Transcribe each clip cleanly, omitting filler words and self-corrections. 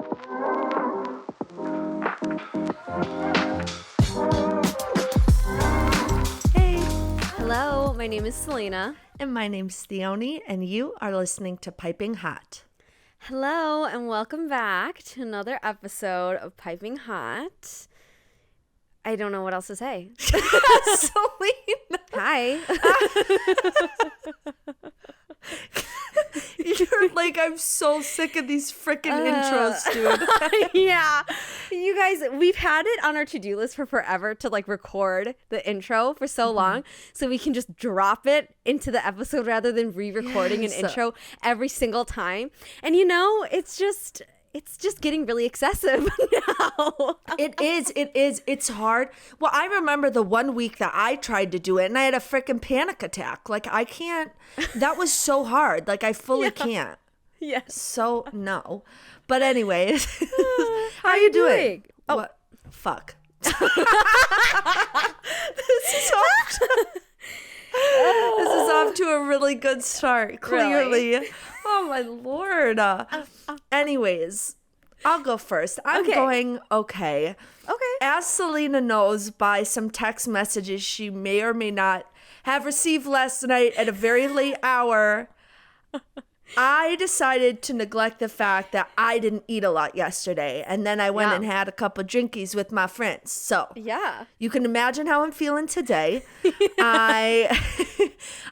Hey. Hello, my name is Selena. And my name's Theoni, and you are listening to Piping Hot. Hello, and welcome back to another episode of Piping Hot. I don't know what else to say. Selena. Hi. You're like, I'm so sick of these freaking intros, dude. Yeah. You guys, we've had it on our to-do list for forever to like record the intro for so long so we can just drop it into the episode rather than re-recording an intro every single time. And you know, it's just getting really excessive now. It is. It's hard. Well, I remember the one week that I tried to do it and I had a freaking panic attack. Like, I can't. That was so hard. Like, I fully can't. Yes. So, no. But anyways. How are you doing? Oh. What? Fuck. This is off to a really good start, clearly. Really? Oh, my Lord. Anyways, I'll go first. I'm going okay. Okay. As Selena knows by some text messages she may or may not have received last night at a very late hour, I decided to neglect the fact that I didn't eat a lot yesterday. And then I went and had a couple drinkies with my friends. So yeah, you can imagine how I'm feeling today. I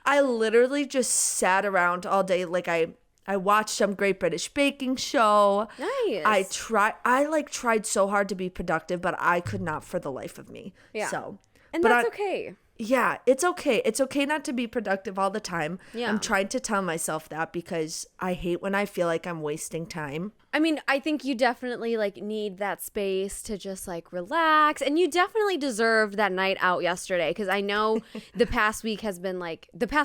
literally just sat around all day. Like I watched some Great British Baking Show. Nice. I tried so hard to be productive, but I could not for the life of me. Yeah. So, and that's okay. Yeah, it's okay. It's okay not to be productive all the time. Yeah. I'm trying to tell myself that because I hate when I feel like I'm wasting time. I mean, I think you definitely like need that space to just like relax, and you definitely deserved that night out yesterday because I know the past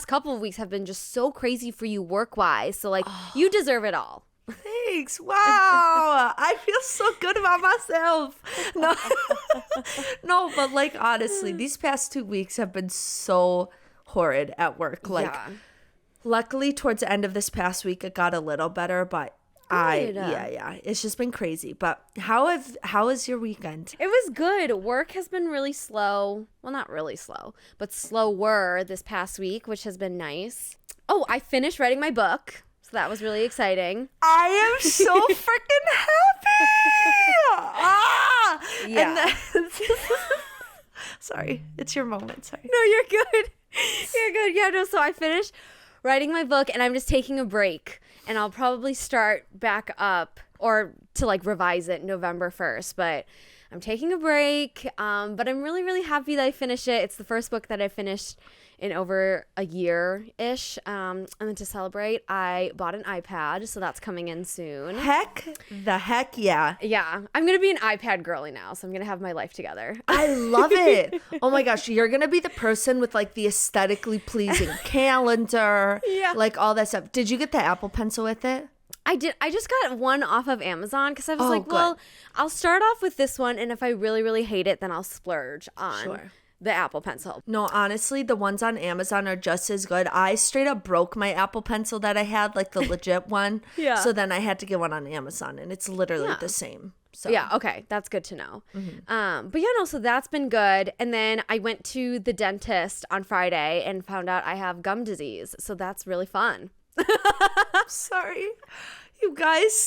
couple of weeks have been just so crazy for you work-wise. So like you deserve it all. Thanks. Wow. I feel so good about myself. No, no, but like honestly, these past 2 weeks have been so horrid at work. Like, luckily towards the end of this past week, it got a little better, but it's just been crazy. But how was your weekend? It was good. Work has been really slow. Well, not really slow, but slower this past week, which has been nice. Oh, I finished writing my book. So that was really exciting. I am so freaking happy. Yeah. And then, sorry, it's your moment. Sorry. No, you're good. You're good. Yeah, no, so I finished writing my book and I'm just taking a break. And I'll probably start back up or to like revise it November 1st. But I'm taking a break. But I'm really, really happy that I finished it. It's the first book that I finished in over a year-ish. And then to celebrate, I bought an iPad, so that's coming in soon. Heck yeah. Yeah, I'm going to be an iPad girly now, so I'm going to have my life together. I love it. Oh my gosh, you're going to be the person with like the aesthetically pleasing calendar, like all that stuff. Did you get the Apple Pencil with it? I did. I just got one off of Amazon because I was good. Well, I'll start off with this one, and if I really, really hate it, then I'll splurge on the Apple Pencil. No, honestly, the ones on Amazon are just as good. I straight up broke my Apple Pencil that I had, like the legit one. Yeah. So then I had to get one on Amazon, and it's literally the same. So yeah, okay, that's good to know. But yeah, no, so that's been good. And then I went to the dentist on Friday and found out I have gum disease. So that's really fun. Sorry, you guys.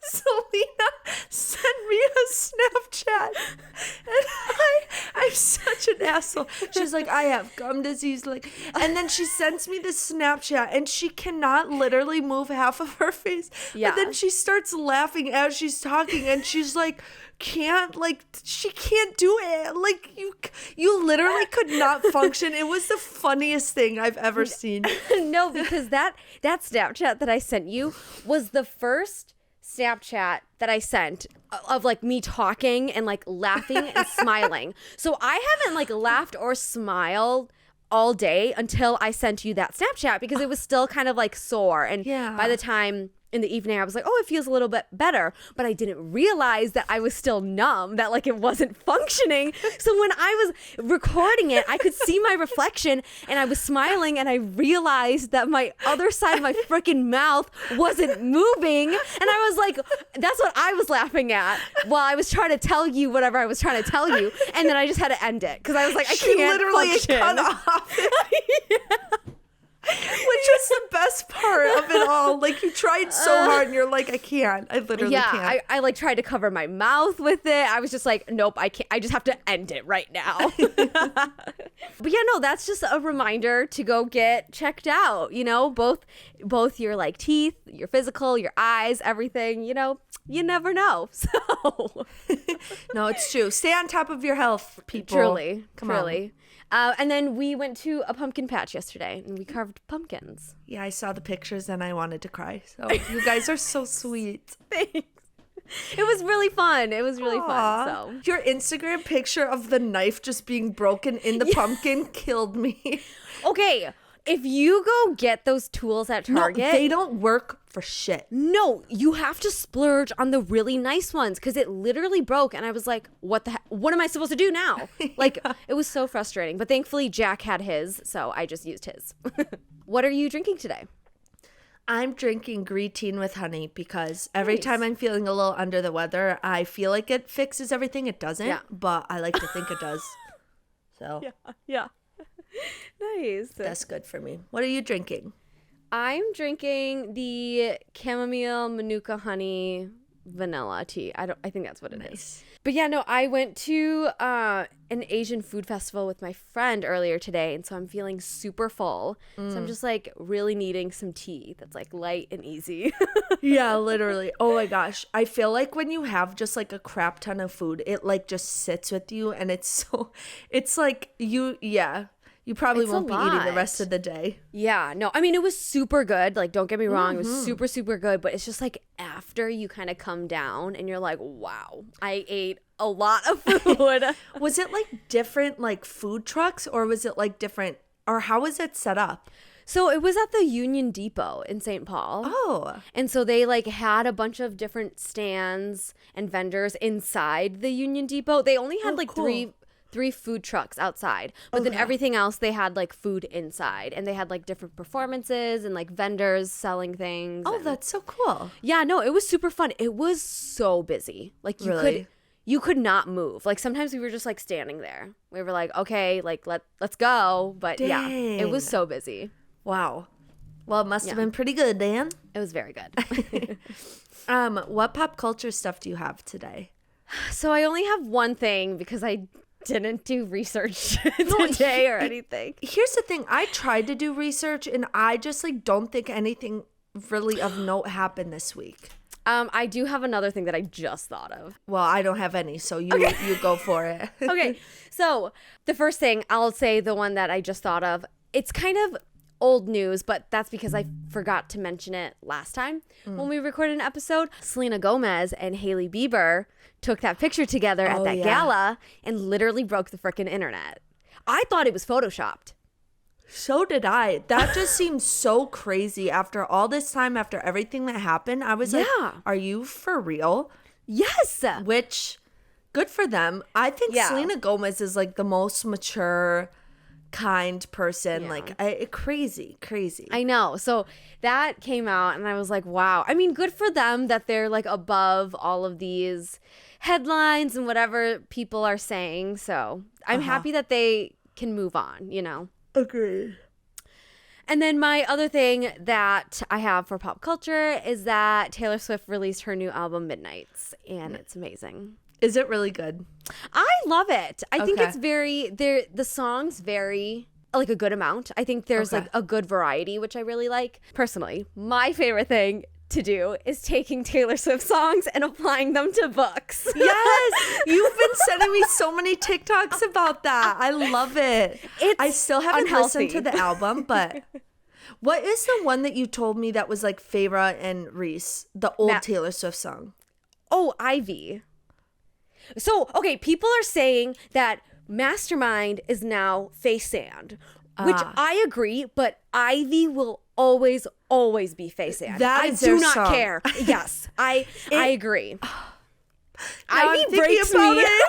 Selena sent me a Snapchat, and I'm such an asshole. She's like, I have gum disease, like, and then she sends me this Snapchat, and she cannot literally move half of her face. Yeah. And then she starts laughing as she's talking, and she's like, she can't do it. Like, you literally could not function. It was the funniest thing I've ever seen. No, because that Snapchat that I sent you was the first Snapchat that I sent of like me talking and like laughing and smiling. So I haven't like laughed or smiled all day until I sent you that Snapchat because it was still kind of like sore. And by the time in the evening, I was like, oh, it feels a little bit better. But I didn't realize that I was still numb, that like it wasn't functioning. So when I was recording it, I could see my reflection and I was smiling and I realized that my other side of my freaking mouth wasn't moving. And I was like, that's what I was laughing at while I was trying to tell you whatever I was trying to tell you. And then I just had to end it because I was like, I She can't literally function. cut off. Which was the best part of it all. Like, you tried so hard and you're like, I can't. I literally can't. I like tried to cover my mouth with it. I was just like, nope, I can't. I just have to end it right now. But yeah, no, that's just a reminder to go get checked out. You know, both your like teeth, your physical, your eyes, everything. You know, you never know. So No, it's true. Stay on top of your health, people. truly. On. And then we went to a pumpkin patch yesterday and we carved pumpkins. Yeah, I saw the pictures and I wanted to cry. So you guys are so sweet. Thanks. It was really fun. It was really fun. So Your Instagram picture of the knife just being broken in the pumpkin killed me. okay, if you go get those tools at Target, No, they don't work for shit. no, you have to splurge on the really nice ones because it literally broke. And I was like, what the heck? What am I supposed to do now? Like, it was so frustrating. But thankfully, Jack had his, so I just used his. What are you drinking today? I'm drinking green tea with honey because every Nice. time I'm feeling a little under the weather, I feel like it fixes everything. It doesn't, Yeah. but I like to think it does. So Yeah. Nice. that's good for me. What are you drinking? I'm drinking the chamomile manuka honey vanilla tea. I think that's what it is. Nice. But yeah, no, I went to an Asian food festival with my friend earlier today, and so I'm feeling super full. So I'm just like really needing some tea that's like light and easy. Yeah, literally. Oh my gosh. I feel like when you have just like a crap ton of food, it like just sits with you and it's like you probably It's a won't be eating the lot. rest of the day. Yeah, no, I mean, it was super good. Like, don't get me wrong, it was super, super good. But it's just like after you kind of come down and you're like, wow, I ate a lot of food. Was it like different like food trucks or was it like different or how was it set up? So it was at the Union Depot in St. Paul. Oh. And so they like had a bunch of different stands and vendors inside the Union Depot. They only had cool. three food trucks outside, but then everything else they had like food inside, and they had like different performances and like vendors selling things. Oh, and- that's so cool. yeah, no, it was super fun. It was so busy. Like Really? you could not move. Like sometimes we were just like standing there. We were like, okay, like let's go. But yeah, it was Dang. so busy. Wow. Well, it must have Yeah. been pretty good, Dan. It was very good. What pop culture stuff do you have today? So I only have one thing because I didn't do research today or anything. Here's the thing. I tried to do research and I just like don't think anything really of note happened this week. I do have another thing that I just thought of. Well, I don't have any, so you go for it. Okay, so the first thing, I'll say the one that I just thought of. It's kind of old news, but that's because I forgot to mention it last time when we recorded an episode. Selena Gomez and Hailey Bieber took that picture together at that gala and literally broke the frickin' internet. I thought it was photoshopped. So did I. That just seems so crazy after all this time, after everything that happened. I was like, Yeah. are you for real? Yes. Which, good for them. I think Yeah. Selena Gomez is like the most mature, kind person. Yeah. Like, crazy. I know. So that came out and I was like, wow. I mean, good for them that they're like above all of these headlines and whatever people are saying. So I'm happy that they can move on, you know? Agreed. And then my other thing that I have for pop culture is that Taylor Swift released her new album Midnights, and it's amazing. Is it really good? I love it. I think Okay. it's the songs vary like a good amount. I think there's Okay. like a good variety, which I really like. Personally, my favorite thing to do is taking Taylor Swift songs and applying them to books. Yes, you've been sending me so many TikToks about that. I love it. It's I still haven't unhealthy. listened to the album, but what is the one that you told me that was like Feyre and Reese, the old Taylor Swift song? Oh, Ivy. So, okay, people are saying that Mastermind is now Face Sand. Which I agree, but Ivy will always be Faye Sand. That I is do their not song. care. Yes, I agree. Now Ivy I'm thinking breaks about me. it.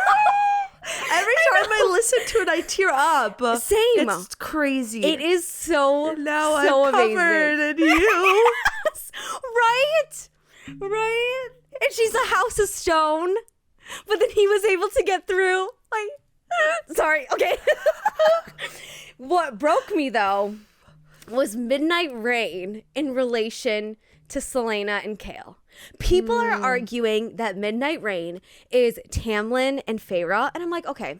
Every time I listen to it, I tear up. Same. It's crazy. It is so Now so I'm amazing. covered in you. Right? Right? And she's a house of stone. But then he was able to get through. Like, sorry, okay. What broke me, though, was Midnight Rain in relation to Selena and Kale. People are arguing that Midnight Rain is Tamlin and Feyre. And I'm like, okay,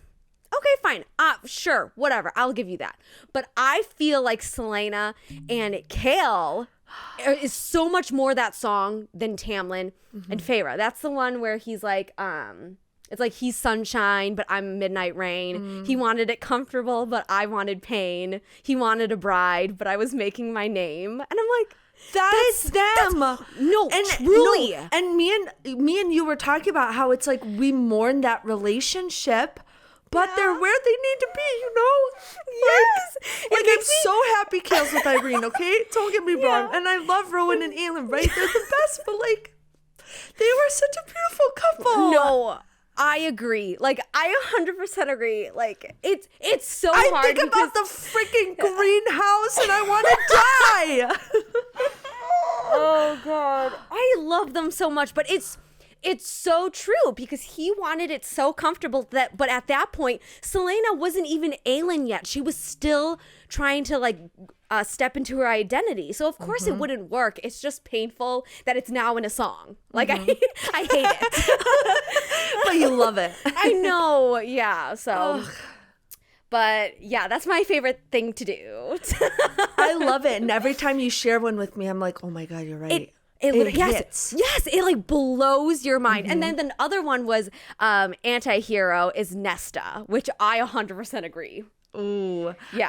fine. Sure, whatever. I'll give you that. But I feel like Selena and Kale is so much more that song than Tamlin and Feyre. That's the one where he's like, it's like he's sunshine, but I'm midnight rain. He wanted it comfortable, but I wanted pain. He wanted a bride, but I was making my name. And I'm like, That's them. No, truly. No, and me and you were talking about how it's like we mourn that relationship, but they're where they need to be, you know? Yes. Like I'm so happy Kale's with Irene, okay? Don't get me wrong. And I love Rowan and Aelin, right? They're the best, but like they were such a beautiful couple. No, I agree. Like, I 100% agree. Like, it's so I hard. think about the freaking greenhouse and I want to die. Oh God, I love them so much, but it's so true because he wanted it so comfortable but at that point, Selena wasn't even Aelin yet. She was still trying to like step into her identity. So of course it wouldn't work. It's just painful that it's now in a song. Like I hate it. But you love it. I know. Yeah. So. But yeah, that's my favorite thing to do. I love it. And every time you share one with me, I'm like, oh my God, you're right. It hits. Yes, it like blows your mind. And then the other one was anti-hero is Nesta, which I 100% agree. Ooh. Yeah.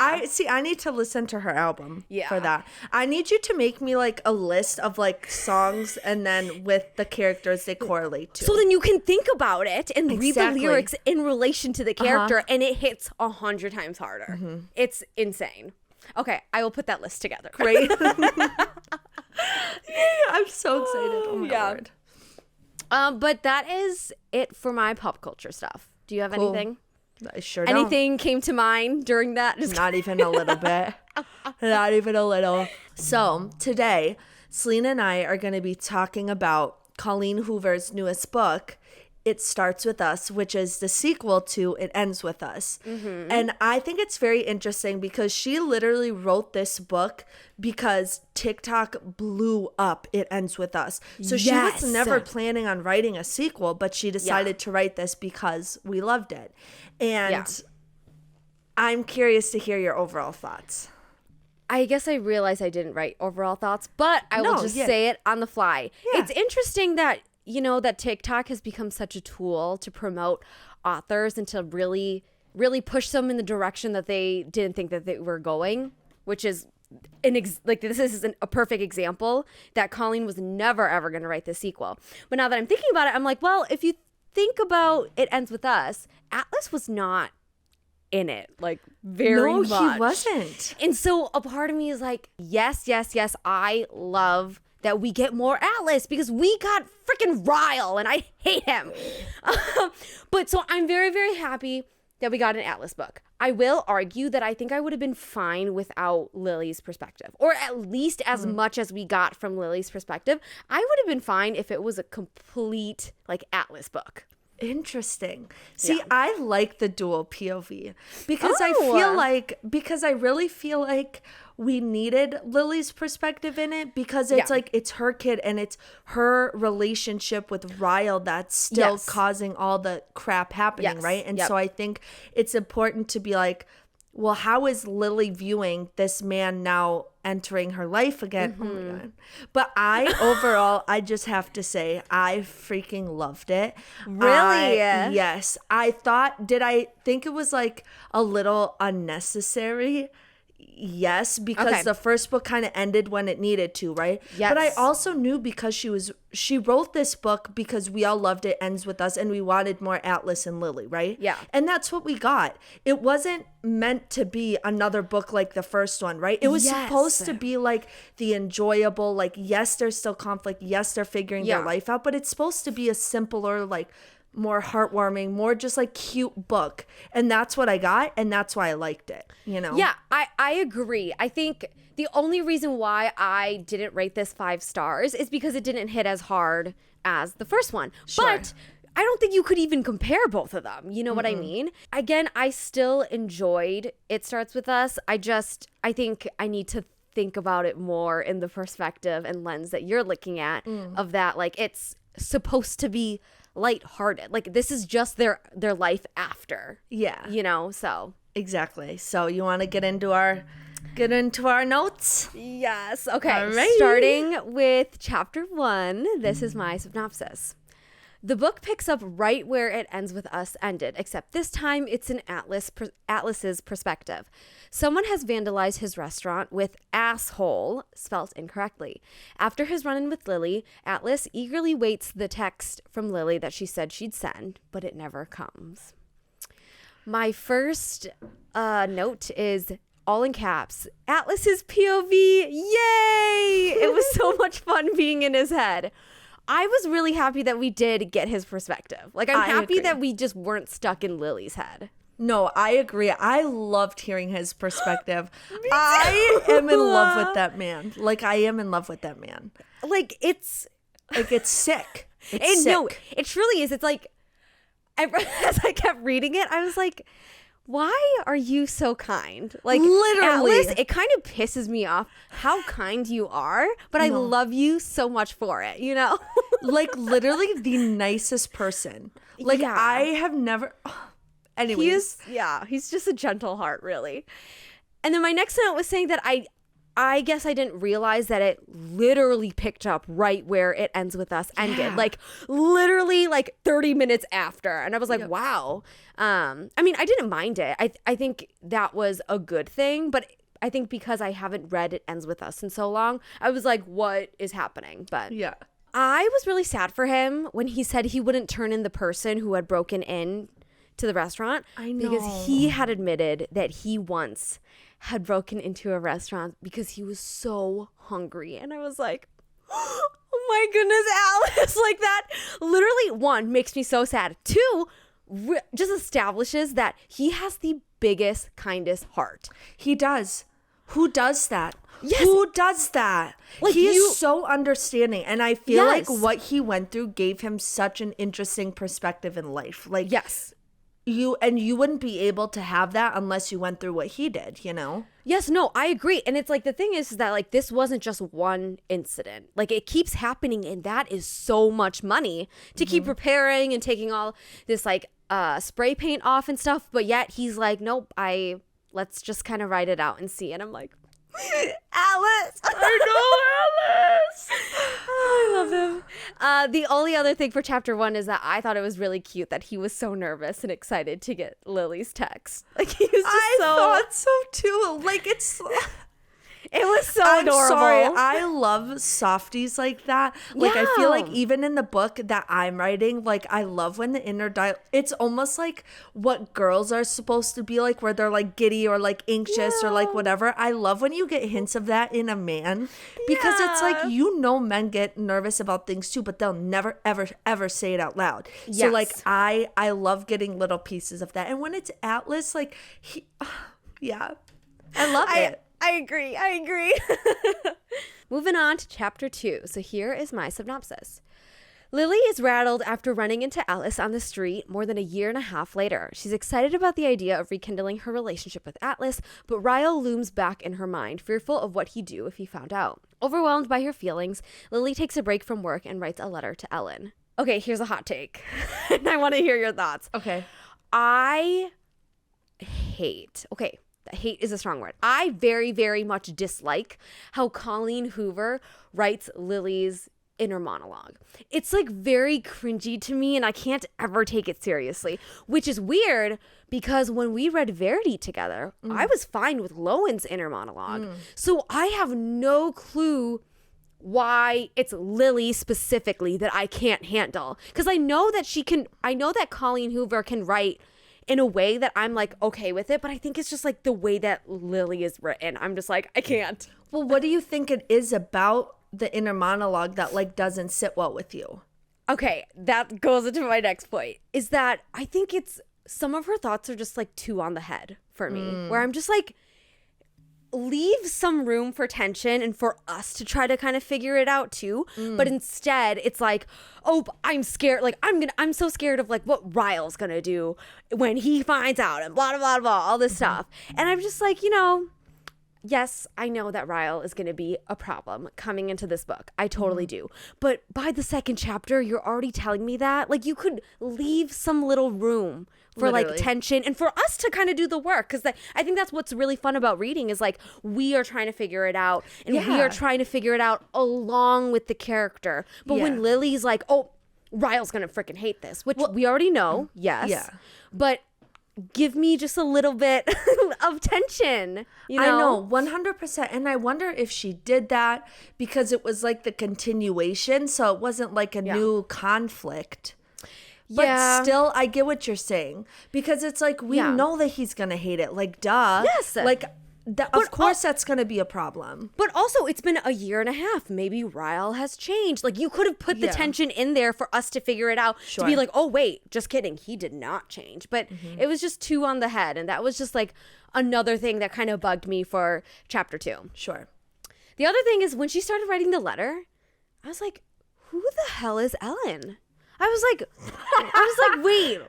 I need to listen to her album Yeah. for that. I need you to make me like a list of like songs and then with the characters they correlate to. So then you can think about it and read the Exactly. lyrics in relation to the character and it hits 100 times harder. It's insane. Okay, I will put that list together. Great. I'm so excited. Oh my Lord. But that is it for my pop culture stuff. Do you have anything? I sure don't. Anything came to mind during that? Not even a little bit. Not even a little. So today, Selena and I are going to be talking about Colleen Hoover's newest book, It Starts With Us, which is the sequel to It Ends With Us. And I think it's very interesting because she literally wrote this book because TikTok blew up It Ends With Us. So she was never planning on writing a sequel, but she decided to write this because we loved it. And I'm curious to hear your overall thoughts. I guess I realized I didn't write overall thoughts, but I will just say it on the fly. Yeah. It's interesting that, you know, that TikTok has become such a tool to promote authors and to really, really push them in the direction that they didn't think that they were going, which is this is a perfect example that Colleen was never, ever going to write the sequel. But now that I'm thinking about it, I'm like, well, if you think about It Ends With Us, Atlas was not in it, like very much. No, he wasn't. And so a part of me is like, yes, I love that we get more Atlas because we got freaking Ryle and I hate him. But so I'm very, very happy that we got an Atlas book. I will argue that I think I would have been fine without Lily's perspective, or at least as much as we got from Lily's perspective. I would have been fine if it was a complete like Atlas book. Interesting. See, I like the dual POV because I really feel like we needed Lily's perspective in it because it's like it's her kid and it's her relationship with Ryle that's still causing all the crap happening, right? And so I think it's important to be like, well, how is Lily viewing this man now entering her life again? Oh my God. But I just have to say, I freaking loved it. Really? Yes. Did I think it was like a little unnecessary? yes, because Okay. the first book kind of ended when it needed to, right? Yes. But I also knew because she wrote this book because we all loved It Ends With Us and we wanted more Atlas and Lily, right? Yeah. And that's what we got. It wasn't meant to be another book like the first one, right? It was Yes. supposed to be like the enjoyable, like, yes, there's still conflict, yes, they're figuring their life out, but it's supposed to be a simpler, like, more heartwarming, more just like cute book. And that's what I got, and that's why I liked it, you know? Yeah, I agree. I think the only reason why I didn't rate this 5 stars is because it didn't hit as hard as the first one. Sure. But I don't think you could even compare both of them. You know what I mean? Again, I still enjoyed It Starts With Us. I think I need to think about it more in the perspective and lens that you're looking at of that, like, it's supposed to be lighthearted. Like, this is just their life after. Yeah. You know, so. Exactly. So you want to get into our notes? Yes. Okay. Alrighty. Starting with chapter 1, this is my synopsis. The book picks up right where It Ends With Us ended, except this time it's in Atlas's perspective. Someone has vandalized his restaurant with asshole spelt incorrectly. After his run-in with Lily, Atlas eagerly waits the text from Lily that she said she'd send, but it never comes. My first note is all in caps, Atlas's POV. Yay! It was so much fun being in his head. I was really happy that we did get his perspective. Like, I'm happy agree. that we just weren't stuck in Lily's head. No, I agree. I loved hearing his perspective. I am in love with that man. Like, I am in love with that man. Like, it's sick. It's and sick. no, it truly is. It's like, as I kept reading it, I was like, why are you so kind? Like, Literally. Atlas, it kind of pisses me off how kind you are, but I love you so much for it, you know? Like, literally the nicest person. Like, Yeah. I have never... Anyways. He's just a gentle heart, really. And then my next note was saying that I guess I didn't realize that it literally picked up right where It Ends With Us ended. Yeah. Like, literally, like, 30 minutes after. And I was like, wow. I mean, I didn't mind it. I think that was a good thing. But I think because I haven't read It Ends With Us in so long, I was like, what is happening? But Yeah. I was really sad for him when he said he wouldn't turn in the person who had broken in to the restaurant. I know. Because he had admitted that he once had broken into a restaurant because he was so hungry. And I was like, oh my goodness, Alice. Like, that literally, 1, makes me so sad. 2, just establishes that he has the biggest, kindest heart. He does. Who does that? Yes. Who does that? Like, he you- is so understanding. And I feel like Yes. what he went through gave him such an interesting perspective in life. Like, Yes. you wouldn't be able to have that unless you went through what he did, you know? Yes, no, I agree. And it's like, the thing is that, like, this wasn't just one incident. Like, it keeps happening, and that is so much money to keep repairing and taking all this, like, spray paint off and stuff. But yet he's like, nope, let's just kind of write it out and see. And I'm like, Alice. I know, Alice. I love him. The only other thing for chapter 1 is that I thought it was really cute that he was so nervous and excited to get Lily's text. Like, he was just I so... thought so too. Like, it's... It was so I'm adorable. sorry. I love softies like that. Like, I feel like Yeah. even in the book that I'm writing, like, I love when the inner dialogue, it's almost like what girls are supposed to be like, where they're like giddy or like anxious or like whatever. I love when you get hints of that in a man, because it's like, Yeah. you know, men get nervous about things too, but they'll never, ever, ever say it out loud. So like, Yes. I love getting little pieces of that. And when it's Atlas, like, yeah, I love it. I agree. Moving on to chapter 2. So here is my synopsis. Lily is rattled after running into Alice on the street more than a year and a half later. She's excited about the idea of rekindling her relationship with Atlas, but Ryle looms back in her mind, fearful of what he'd do if he found out. Overwhelmed by her feelings, Lily takes a break from work and writes a letter to Ellen. Okay, here's a hot take, and I want to hear your thoughts. Okay. I hate is a strong word. I very, very much dislike how Colleen Hoover writes Lily's inner monologue. It's like very cringy to me and I can't ever take it seriously, which is weird because when we read Verity together, I was fine with Lowen's inner monologue. So I have no clue why it's Lily specifically that I can't handle. Because I know that Colleen Hoover can write in a way that I'm like okay with it, but I think it's just like the way that Lily is written. I'm just like, I can't. Well, what do you think it is about the inner monologue that like doesn't sit well with you? Okay, that goes into my next point, is that I think it's some of her thoughts are just like too on the head for me, where I'm just like, leave some room for tension and for us to try to kind of figure it out too. But instead it's like, oh, I'm scared. Like I'm so scared of like what Ryle's gonna do when he finds out and blah, blah, blah, blah, all this stuff. And I'm just like, yes, I know that Ryle is going to be a problem coming into this book. I totally do. But by the second chapter, you're already telling me that. Like, you could leave some little room for like tension and for us to kind of do the work. Because I think that's what's really fun about reading is like we are trying to figure it out and we are trying to figure it out along with the character. But when Lily's like, oh, Ryle's going to freaking hate this, which we already know. Yes. Yeah. But give me just a little bit of tension, I know, 100%. And I wonder if she did that because it was like the continuation. So it wasn't like a new conflict. But still, I get what you're saying. Because it's like, we know that he's going to hate it. Like, duh. Yes. Like, of course that's going to be a problem. But also, it's been a year and a half. Maybe Ryle has changed. Like, you could have put the tension in there for us to figure it out. To be like, oh, wait, just kidding. He did not change. But it was just too on the head. And that was just like another thing that kind of bugged me for chapter 2. Sure. The other thing is when she started writing the letter, I was like, who the hell is Ellen? I was like, wait.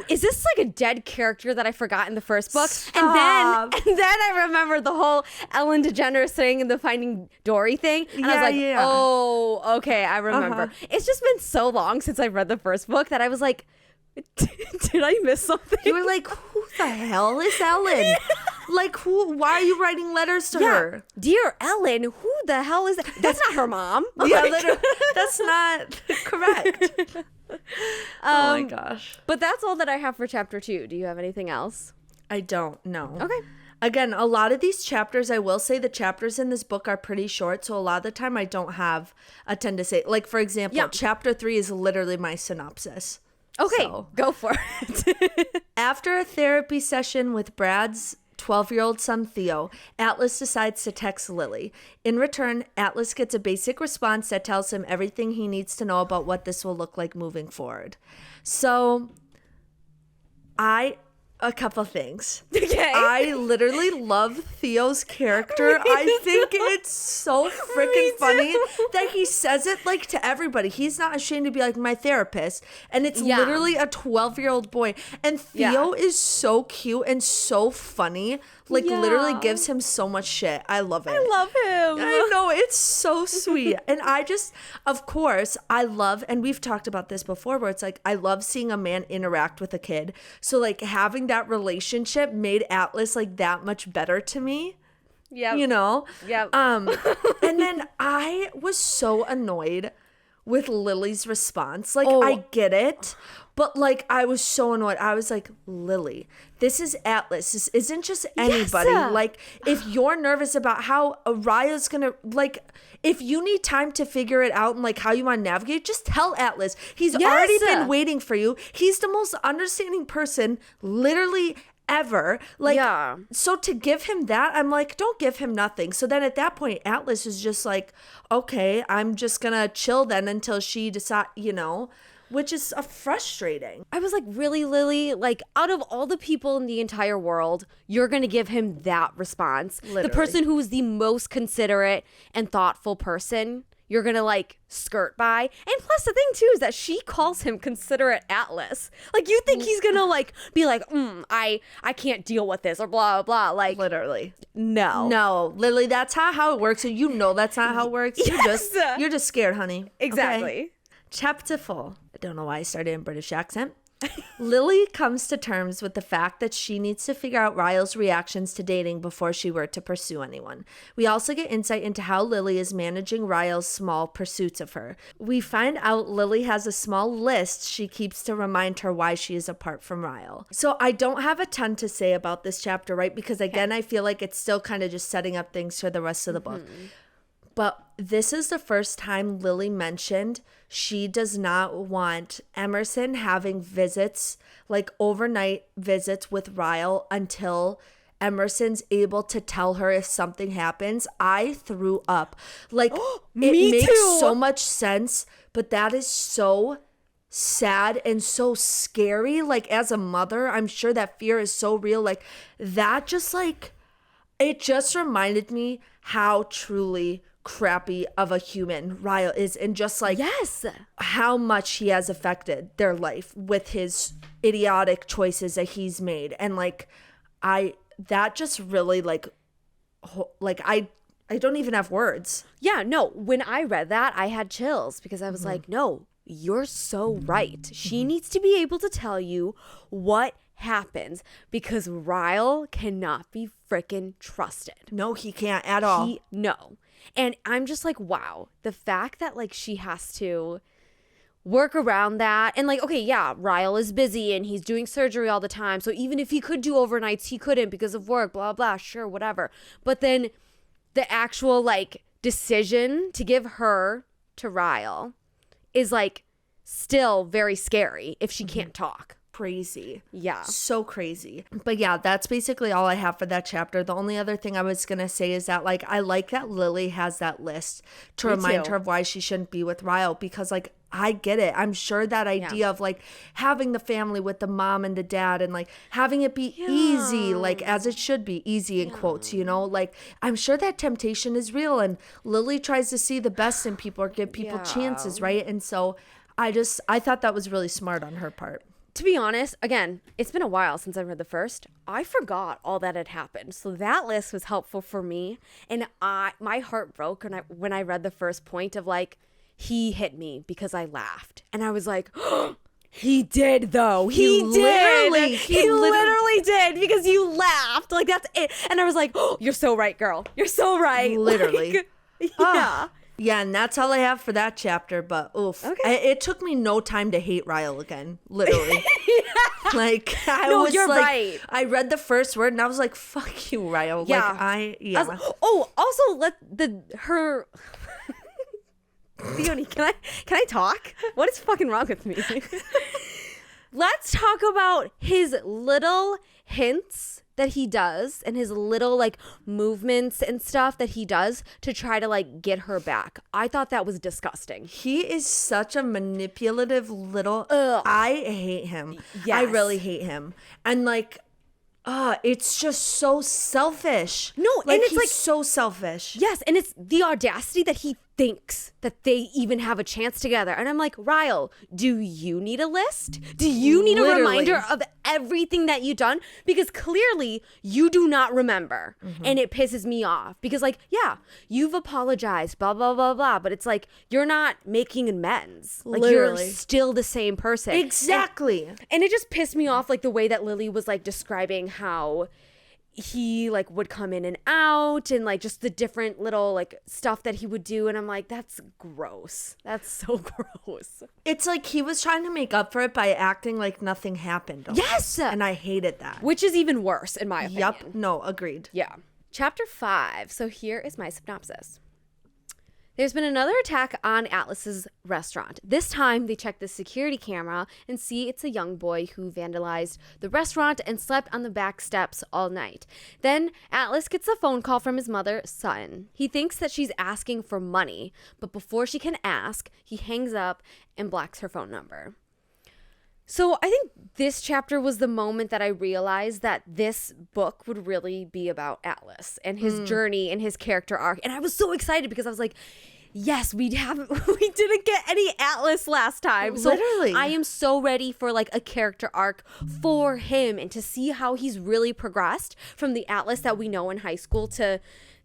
Is this like a dead character that I forgot in the first book? Stop. And then I remembered the whole Ellen DeGeneres thing and the Finding Dory thing. And I was like, oh, okay, I remember. It's just been so long since I've read the first book that I was like, did I miss something? You were like, who the hell is Ellen? Like, why are you writing letters to her? Dear Ellen, who the hell is that? That's not her mom. Yeah, literally, that's not correct. Oh my gosh. But that's all that I have for chapter 2. Do you have anything else? I don't know. Okay. Again, a lot of these chapters, I will say the chapters in this book are pretty short. So a lot of the time I don't have a ton to say. Like, for example, chapter 3 is literally my synopsis. Okay, go for it. After a therapy session with Brad's 12-year-old son Theo, Atlas decides to text Lily. In return, Atlas gets a basic response that tells him everything he needs to know about what this will look like moving forward. So, a couple things. Okay. I literally love Theo's character. I think it's so freaking funny that he says it like to everybody. He's not ashamed to be like my therapist. And it's literally a 12-year-old boy. And Theo is so cute and so funny. Like literally gives him so much shit. I love it. I love him. I know, it's so sweet. And I just, of course, I love, and we've talked about this before, where it's like, I love seeing a man interact with a kid. So like having that relationship made Atlas like that much better to me. Yeah. Yep. And then I was so annoyed with Lily's response. Like, I get it. But, like, I was so annoyed. I was like, Lily, this is Atlas. This isn't just anybody. Yes. Like, if you're nervous about how Araya's going to, like, if you need time to figure it out and, like, how you want to navigate, just tell Atlas. He's already been waiting for you. He's the most understanding person, literally ever. Like, so to give him that, I'm like, don't give him nothing. So then at that point, Atlas is just like, okay, I'm just going to chill then until she decides, which is frustrating. I was like, really, Lily? Like, out of all the people in the entire world, you're going to give him that response? Literally. The person who is the most considerate and thoughtful person, you're going to, like, skirt by? And plus, the thing, too, is that she calls him considerate Atlas. Like, you think he's going to, like, be like, I can't deal with this, or blah, blah, blah. Like, literally. No, Lily, that's not how it works. And you know that's not how it works. You're just scared, honey. Exactly. Okay? Chapter 4. I don't know why I started in British accent. Lily comes to terms with the fact that she needs to figure out Ryle's reactions to dating before she were to pursue anyone. We also get insight into how Lily is managing Ryle's small pursuits of her. We find out Lily has a small list she keeps to remind her why she is apart from Ryle. So I don't have a ton to say about this chapter, right? Because again, I feel like it's still kind of just setting up things for the rest of the book. But this is the first time Lily mentioned she does not want Emerson having visits, like overnight visits with Ryle until Emerson's able to tell her if something happens. I threw up. Like, it makes so much sense, but that is so sad and so scary. Like, as a mother, I'm sure that fear is so real. Like, that just like, it just reminded me how truly crappy of a human Ryle is, and just like how much he has affected their life with his idiotic choices that he's made. And like that just really like I don't even have words. Yeah, no, when I read that, I had chills because I was like, no, you're so right. She needs to be able to tell you what happens because Ryle cannot be freaking trusted. No, he can't at all. No. And I'm just like, wow, the fact that like she has to work around that. And like, okay, yeah, Ryle is busy and he's doing surgery all the time. So even if he could do overnights, he couldn't because of work, blah, blah, sure, whatever. But then the actual like decision to give her to Ryle is like still very scary if she can't talk. Crazy. Yeah. So crazy. But yeah, that's basically all I have for that chapter. The only other thing I was going to say is that like I like that Lily has that list to remind her of why she shouldn't be with Ryle, because like I get it. I'm sure that idea of like having the family with the mom and the dad and like having it be easy, like as it should be, easy in quotes, you know, like I'm sure that temptation is real, and Lily tries to see the best in people or give people chances, right? And so I thought that was really smart on her part. To be honest, again, it's been a while since I read the first. I forgot all that had happened. So that list was helpful for me. And my heart broke when I read the first point of like, he hit me because I laughed. And I was like, oh, he did though. He literally did because you laughed. Like that's it. And I was like, oh, you're so right, girl. You're so right. Literally. Like, yeah. Yeah, and that's all I have for that chapter, but oof. Okay. It took me no time to hate Ryle again, literally. Like, you're right. I read the first word and I was like, fuck you, Ryle. Yeah. Like, also, her... Theoni, can I talk? What is fucking wrong with me? Let's talk about his little hints that he does and his little like movements and stuff that he does to try to like get her back. I thought that was disgusting. He is such a manipulative little... I hate him. Yes. I really hate him. And like... it's just so selfish. No, like, and it's he's like so selfish. Yes, and it's the audacity that he thinks that they even have a chance together. And I'm like, Ryle, do you need a list? Do you need a reminder of everything that you've done? Because clearly you do not remember. And it pisses me off because like, yeah, you've apologized, blah, blah, blah, blah. But it's like, you're not making amends. Like you're still the same person. Exactly. And it just pissed me off like the way that Lily was like describing how he like would come in and out and like just the different little like stuff that he would do, and I'm like, that's gross. That's so gross. It's like he was trying to make up for it by acting like nothing happened. Yes, and I hated that. Which is even worse in my opinion. Yep. No, agreed. Yeah. Chapter 5. So here is my synopsis. There's been another attack on Atlas's restaurant. This time, they check the security camera and see it's a young boy who vandalized the restaurant and slept on the back steps all night. Then, Atlas gets a phone call from his mother, Sutton. He thinks that she's asking for money, but before she can ask, he hangs up and blocks her phone number. So I think this chapter was the moment that I realized that this book would really be about Atlas and his journey and his character arc. And I was so excited because I was like, yes, we didn't get any Atlas last time. So literally. I am so ready for like a character arc for him and to see how he's really progressed from the Atlas that we know in high school to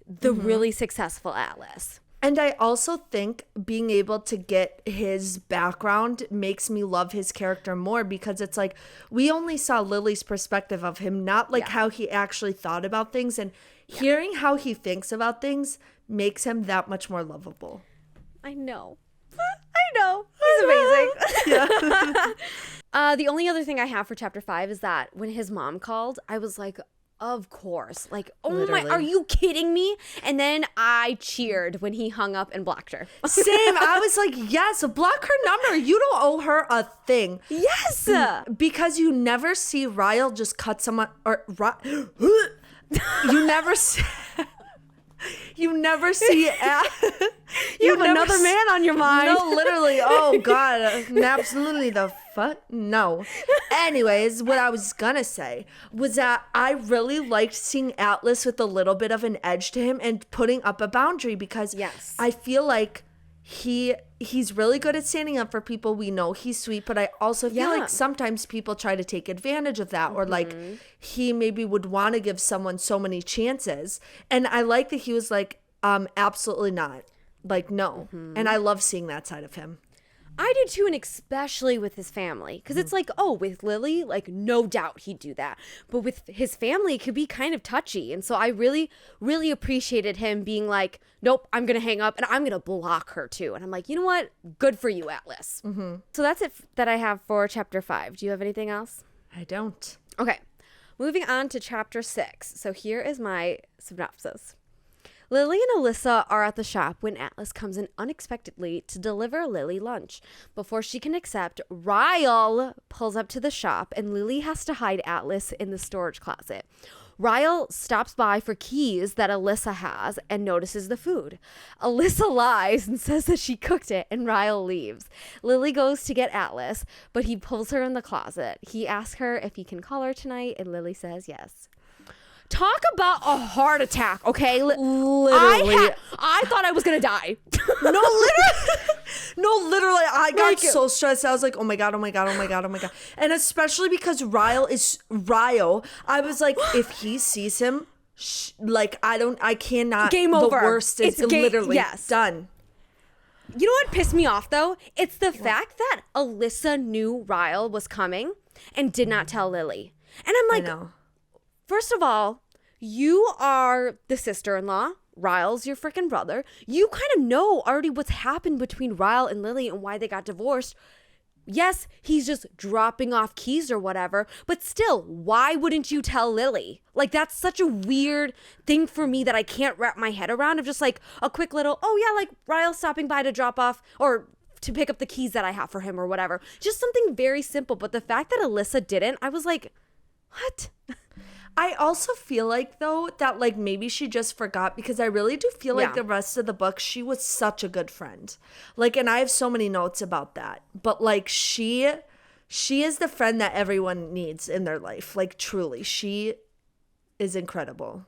the really successful Atlas. And I also think being able to get his background makes me love his character more, because it's like we only saw Lily's perspective of him, not like how he actually thought about things. And hearing how he thinks about things makes him that much more lovable. I know. He's amazing. The only other thing I have for chapter 5 is that when his mom called, I was like, of course. Like, oh Literally. my, are you kidding me? And then I cheered when he hung up and blocked her. Same. I was like, yes, block her number. You don't owe her a thing. Yes. Because you never see Ryle just cut someone, or you never see. You never see. You have another man on your mind. No, literally. Oh God, absolutely the fuck no. Anyways, what I was gonna say was that I really liked seeing Atlas with a little bit of an edge to him and putting up a boundary, because I feel like he's really good at standing up for people. We know he's sweet, but I also feel like sometimes people try to take advantage of that, or like he maybe would want to give someone so many chances. And I like that he was like, absolutely not. Like, no. And I love seeing that side of him. I do too, and especially with his family. Because it's like, oh, with Lily, like, no doubt he'd do that. But with his family, it could be kind of touchy. And so I really, really appreciated him being like, nope, I'm going to hang up and I'm going to block her too. And I'm like, you know what? Good for you, Atlas. So that's it that I have for chapter 5. Do you have anything else? I don't. Okay, moving on to chapter 6. So here is my synopsis. Lily and Alyssa are at the shop when Atlas comes in unexpectedly to deliver Lily lunch. Before she can accept, Ryle pulls up to the shop and Lily has to hide Atlas in the storage closet. Ryle stops by for keys that Alyssa has and notices the food. Alyssa lies and says that she cooked it, and Ryle leaves. Lily goes to get Atlas, but he pulls her in the closet. He asks her if he can call her tonight, and Lily says yes. Talk about a heart attack, okay? Literally. I thought I was gonna die. No, literally, I got so stressed. I was like, oh my God. And especially because Ryle, I was like, if he sees him, I cannot. Game over. The worst is literally done. You know what pissed me off, though? It's the fact that Alyssa knew Ryle was coming and did not tell Lily. And I'm like, first of all, you are the sister-in-law. Ryle's your freaking brother. You kind of know already what's happened between Ryle and Lily and why they got divorced. Yes, he's just dropping off keys or whatever, but still, why wouldn't you tell Lily? Like, that's such a weird thing for me that I can't wrap my head around, of just like a quick little, oh yeah, like Ryle's stopping by to drop off or to pick up the keys that I have for him or whatever. Just something very simple. But the fact that Alyssa didn't, I was like, what? I also feel like, though, that like maybe she just forgot, because I really do feel like the rest of the book, she was such a good friend. Like, and I have so many notes about that. But like she is the friend that everyone needs in their life. Like, truly, she is incredible.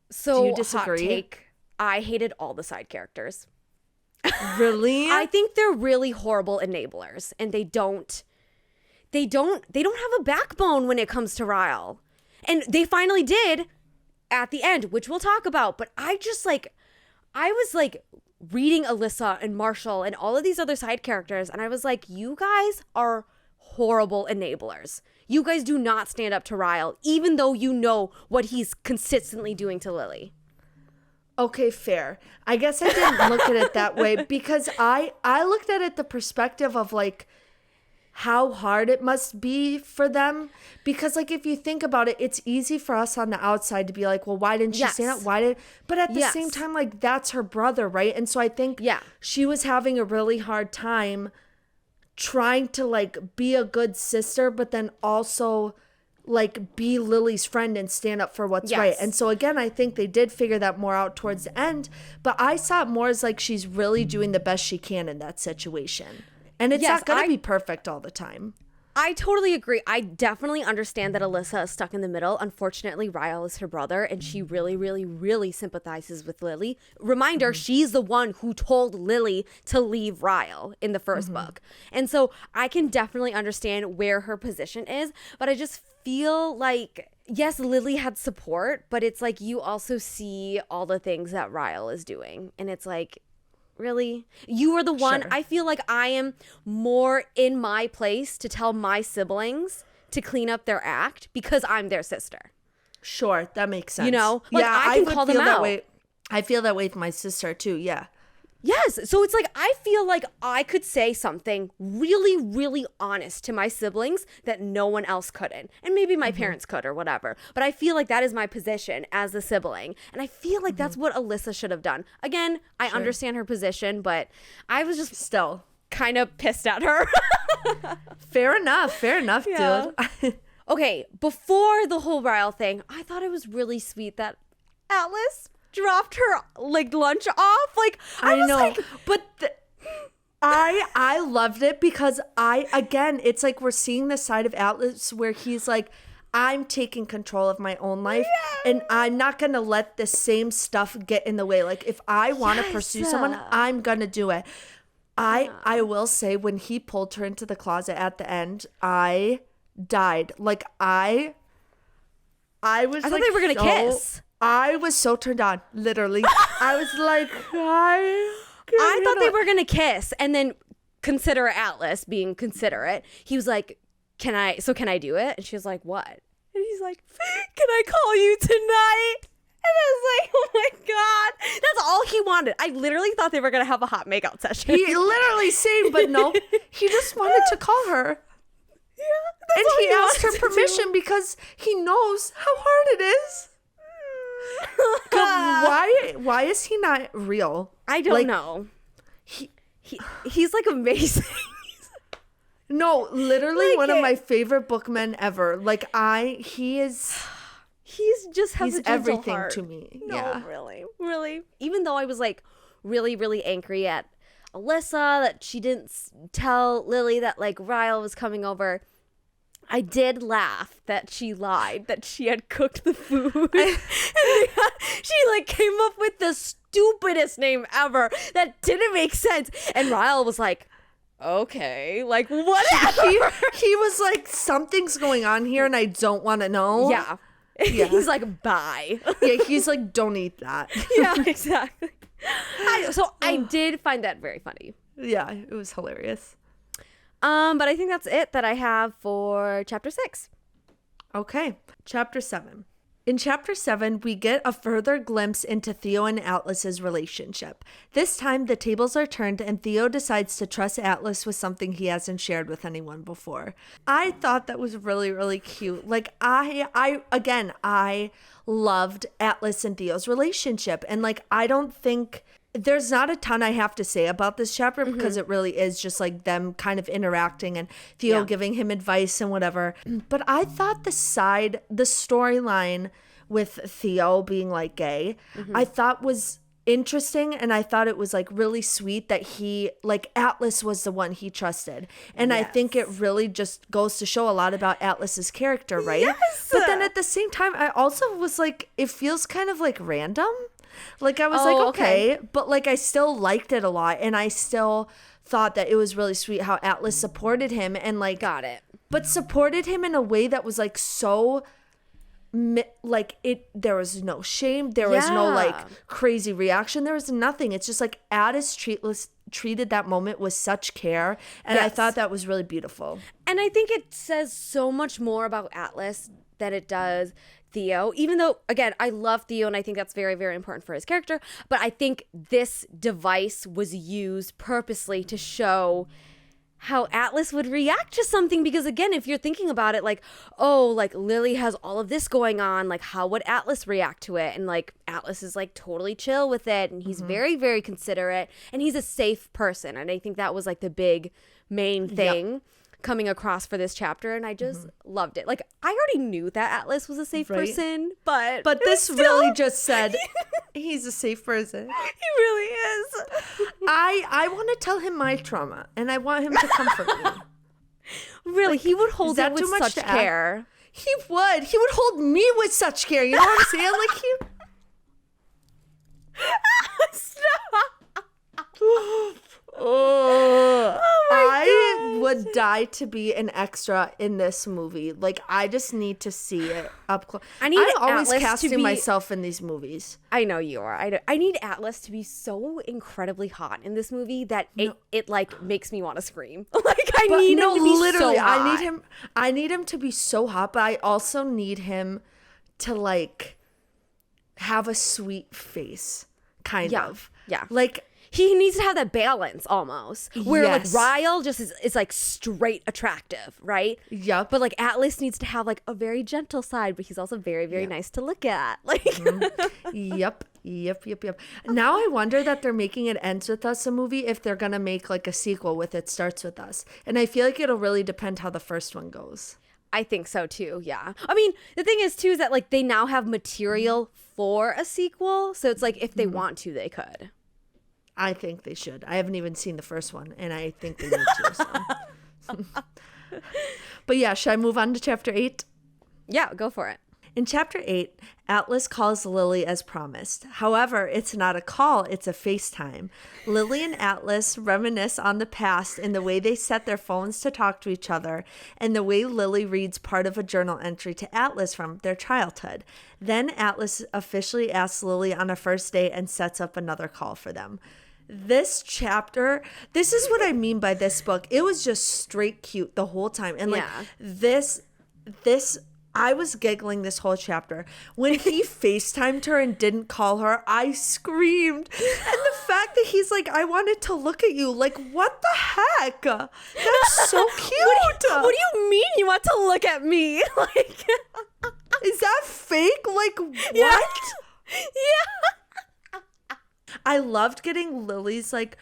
So, do you disagree? Hot take, I hated all the side characters. Really? I think they're really horrible enablers, and they don't have a backbone when it comes to Ryle. And they finally did at the end, which we'll talk about. But I was reading Alyssa and Marshall and all of these other side characters, and I was like, you guys are horrible enablers. You guys do not stand up to Ryle, even though you know what he's consistently doing to Lily. Okay, fair. I guess I didn't look at it that way, because I looked at it the perspective of like, how hard it must be for them, because like if you think about it, it's easy for us on the outside to be like, well, why didn't she stand up, but at the same time, like, that's her brother, right? And so I think she was having a really hard time trying to like be a good sister, but then also like be Lily's friend and stand up for what's right. And so again, I think they did figure that more out towards the end, but I saw it more as like she's really doing the best she can in that situation. And it's not going to be perfect all the time. I totally agree. I definitely understand that Alyssa is stuck in the middle. Unfortunately, Ryle is her brother, and she really, really, really sympathizes with Lily. Reminder, she's the one who told Lily to leave Ryle in the first book. And so I can definitely understand where her position is, but I just feel like, yes, Lily had support, but it's like you also see all the things that Ryle is doing. And it's like, really? You are the one. Sure. I feel like I am more in my place to tell my siblings to clean up their act because I'm their sister. Sure, that makes sense. You know? Like, yeah, I can would call them feel that out. way. I feel that way with my sister too. Yeah. Yes. So it's like I feel like I could say something really, really honest to my siblings that no one else couldn't. And maybe my parents could or whatever. But I feel like that is my position as a sibling. And I feel like that's what Alyssa should have done. Again, I understand her position, but I was just Still. kind of pissed at her. Fair enough, Yeah. dude. Okay, before the whole Ryle thing, I thought it was really sweet that Atlas dropped her like lunch off. Like I was know, like, but I loved it because again, it's like we're seeing the side of Atlas where he's like, I'm taking control of my own life, and I'm not gonna let the same stuff get in the way. Like if I want to pursue someone, I'm gonna do it. I will say when he pulled her into the closet at the end, I died. Like I was I thought like, they were gonna kiss. I was so turned on, literally. I was like, I thought they were gonna kiss, and then considerate Atlas being considerate, he was like, can I do it? And she was like, what? And he's like, can I call you tonight? And I was like, oh my God. That's all he wanted. I literally thought they were gonna have a hot makeout session. He literally said, but no, he just wanted to call her. Yeah, And he asked her permission because he knows how hard it is. Why is he not real? I don't know. He's like amazing. No, literally Like one of my favorite bookmen ever. Like he's just has a gentle everything heart. to me. No, Yeah. really. Even though I was like really, really angry at Alyssa that she didn't tell Lily that like Ryle was coming over, I did laugh that she lied, that she had cooked the food. And she like came up with the stupidest name ever that didn't make sense. And Ryle was like, okay, like whatever. He was like, something's going on here and I don't want to know. Yeah. He's like, bye. Yeah, he's like, don't eat that. Yeah, exactly. I did find that very funny. Yeah, it was hilarious. But I think that's it that I have for chapter 6. Okay, chapter 7. In chapter 7, we get a further glimpse into Theo and Atlas's relationship. This time, the tables are turned and Theo decides to trust Atlas with something he hasn't shared with anyone before. I thought that was really, really cute. Like, I loved Atlas and Theo's relationship. And, like, I don't think... There's not a ton I have to say about this chapter because it really is just like them kind of interacting and Theo giving him advice and whatever. But I thought the storyline with Theo being like gay, I thought was interesting, and I thought it was like really sweet that he like Atlas was the one he trusted. And I think it really just goes to show a lot about Atlas's character, right? Yes! But then at the same time, I also was like, it feels kind of like random. Like I was like, okay, but like I still liked it a lot, and I still thought that it was really sweet how Atlas supported him and like but supported him in a way that was like so like there was no shame, there was no like crazy reaction, there was nothing. It's just like Atlas treated that moment with such care, and I thought that was really beautiful. And I think it says so much more about Atlas than it does Theo, even though, again, I love Theo and I think that's very, very important for his character. But I think this device was used purposely to show how Atlas would react to something. Because, again, if you're thinking about it, like, oh, like Lily has all of this going on. Like, how would Atlas react to it? And, like, Atlas is, like, totally chill with it. And he's very, very considerate. And he's a safe person. And I think that was, like, the big main thing coming across for this chapter, and I just loved it. Like, I already knew that Atlas was a safe person, but this really just said he's a safe person. He really is. I want to tell him my trauma, and I want him to comfort me. Really, like, he would hold it with such care. He would hold me with such care. You know what I'm saying? Like he. Stop. I would would die to be an extra in this movie. Like, I just need to see it up close. I'm always Atlas casting myself in these movies. I know you are. I need Atlas to be so incredibly hot in this movie that it like makes me want to scream. Like, I need him to be so hot. I need him to be so hot, but I also need him to like have a sweet face, kind of. Yeah. Like, he needs to have that balance almost. Where yes. like Ryle just is like straight attractive, right? Yep. But like Atlas needs to have like a very gentle side, but he's also very, very nice to look at. Like Yep. Now I wonder that they're making It Ends With Us a movie if they're gonna make like a sequel with It Starts With Us. And I feel like it'll really depend how the first one goes. I think so too, yeah. I mean, the thing is too is that like they now have material for a sequel. So it's like if they want to, they could. I think they should. I haven't even seen the first one, and I think they need to. So. But yeah, should I move on to chapter 8? Yeah, go for it. In chapter 8, Atlas calls Lily as promised. However, it's not a call, it's a FaceTime. Lily and Atlas reminisce on the past in the way they set their phones to talk to each other and the way Lily reads part of a journal entry to Atlas from their childhood. Then Atlas officially asks Lily on a first date and sets up another call for them. This chapter, this is what I mean by this book. It was just straight cute the whole time. And like this I was giggling this whole chapter. When he FaceTimed her and didn't call her, I screamed. And the fact that he's like, I wanted to look at you. Like, what the heck? That's so cute. What do you mean you want to look at me? Like, is that fake? Like, what? Yeah. I loved getting Lily's like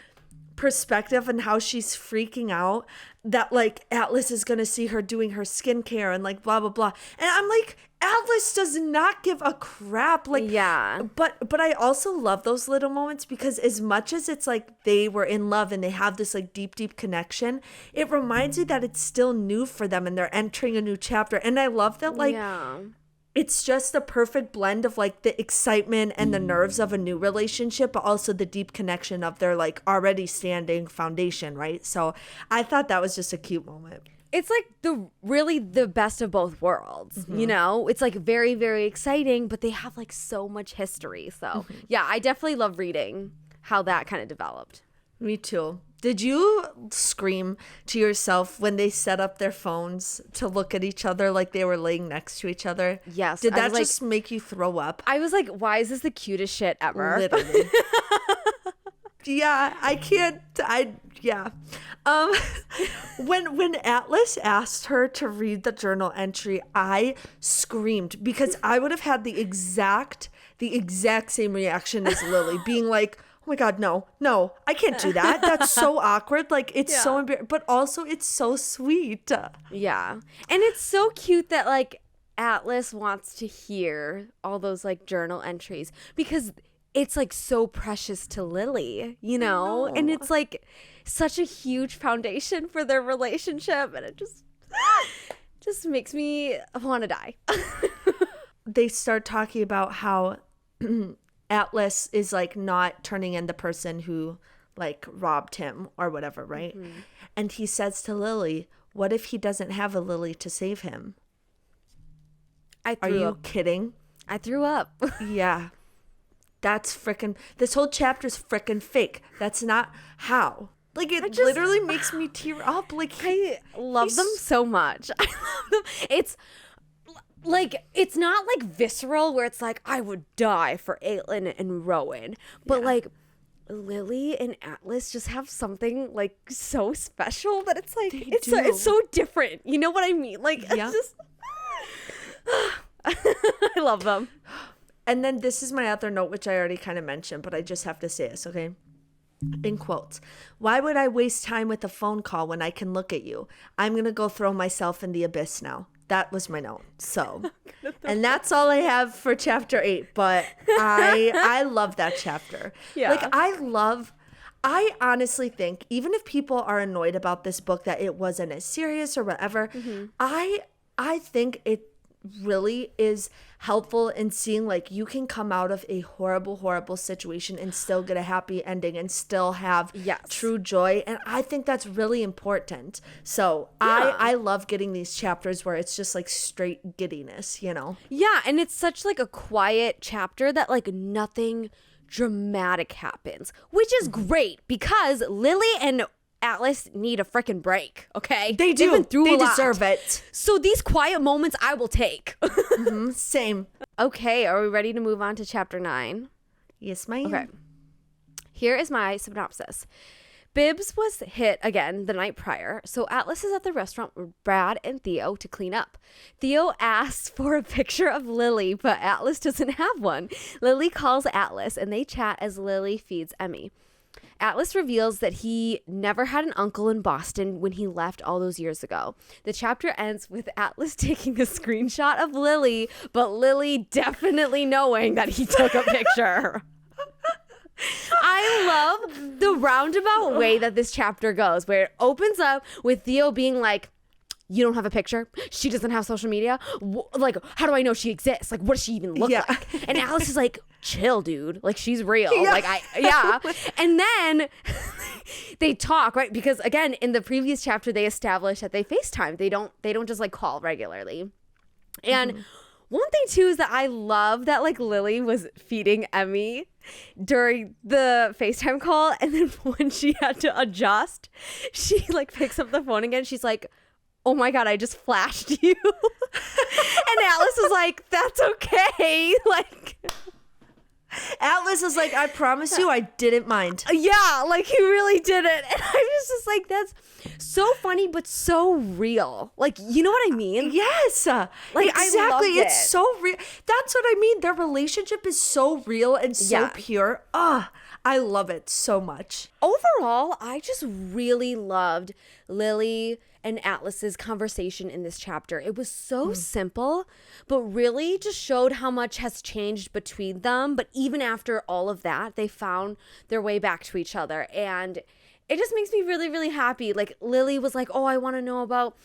perspective and how she's freaking out that like Atlas is gonna see her doing her skincare and like blah blah blah. And I'm like, Atlas does not give a crap. Like, yeah. But I also love those little moments because as much as it's like they were in love and they have this like deep connection, it reminds me that it's still new for them and they're entering a new chapter. And I love that like it's just the perfect blend of like the excitement and the nerves of a new relationship, but also the deep connection of their like already standing foundation, right? So I thought that was just a cute moment. It's like the best of both worlds, you know? It's like very, very exciting, but they have like so much history. So yeah, I definitely love reading how that kind of developed. Me too. Did you scream to yourself when they set up their phones to look at each other like they were laying next to each other? Yes. Did that just make you throw up? I was like, why is this the cutest shit ever? Literally. Yeah, I can't. Yeah. When Atlas asked her to read the journal entry, I screamed because I would have had the exact same reaction as Lily, being like, oh my God, no, I can't do that. That's so awkward. Like, it's so embarrassing, but also it's so sweet. Yeah. And it's so cute that like Atlas wants to hear all those like journal entries because it's like so precious to Lily, you know? And it's like such a huge foundation for their relationship. And it just makes me want to die. They start talking about how Atlas is like not turning in the person who like robbed him or whatever, right? And he says to Lily, what if he doesn't have a Lily to save him? Are you kidding? I threw up. Yeah. That's frickin', this whole chapter's frickin' fake. That's not how. Like, it literally makes me tear up. Like, I love them so much. I love them. It's like, it's not like visceral where it's like, I would die for Aitlin and Rowan. But like, Lily and Atlas just have something like so special that it's like, it's so different. You know what I mean? Like, it's just, I love them. And then this is my other note, which I already kind of mentioned, but I just have to say this, okay? In quotes, why would I waste time with a phone call when I can look at you? I'm going to go throw myself in the abyss now. That was my note. So, and that's all I have for chapter 8, but I love that chapter. Yeah. Like, I honestly think, even if people are annoyed about this book, that it wasn't as serious or whatever, I think really is helpful in seeing like you can come out of a horrible situation and still get a happy ending and still have true joy. And I think that's really important. So I love getting these chapters where it's just like straight giddiness, you know? Yeah, and it's such like a quiet chapter that like nothing dramatic happens, which is great because Lily and Atlas need a freaking break, okay? They do. They've been through they a lot. deserve it. So these quiet moments I will take. Same. Okay, are we ready to move on to chapter 9? Yes, ma'am. Okay. Here is my synopsis. Bibbs was hit again the night prior, so Atlas is at the restaurant with Brad and Theo to clean up. Theo asks for a picture of Lily, but Atlas doesn't have one. Lily calls Atlas, and they chat as Lily feeds Emmy. Atlas reveals that he never had an uncle in Boston when he left all those years ago. The chapter ends with Atlas taking a screenshot of Lily, but Lily definitely knowing that he took a picture. I love the roundabout way that this chapter goes, where it opens up with Theo being like, you don't have a picture? She doesn't have social media? Like, how do I know she exists? Like, what does she even look like? And Alice is like, chill, dude. Like, she's real. And then they talk, right? Because again, in the previous chapter, they established that they FaceTime. They don't just like call regularly. And one thing too is that I love that like Lily was feeding Emmy during the FaceTime call, and then when she had to adjust, she like picks up the phone again. She's like, oh my God, I just flashed you. And Atlas was like, that's okay. Like, Atlas is like, I promise you I didn't mind. Yeah, like he really did it. And I was just like, that's so funny, but so real. Like, you know what I mean? Yes. Like, exactly. I loved it. It's so real. That's what I mean. Their relationship is so real and so pure. I love it so much. Overall, I just really loved Lily and Atlas's conversation in this chapter. It was so simple, but really just showed how much has changed between them. But even after all of that, they found their way back to each other. And it just makes me really, really happy. Like, Lily was like, oh, I want to know about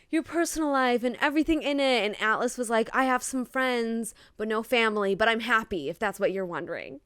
your personal life and everything in it. And Atlas was like, I have some friends, but no family, but I'm happy, if that's what you're wondering.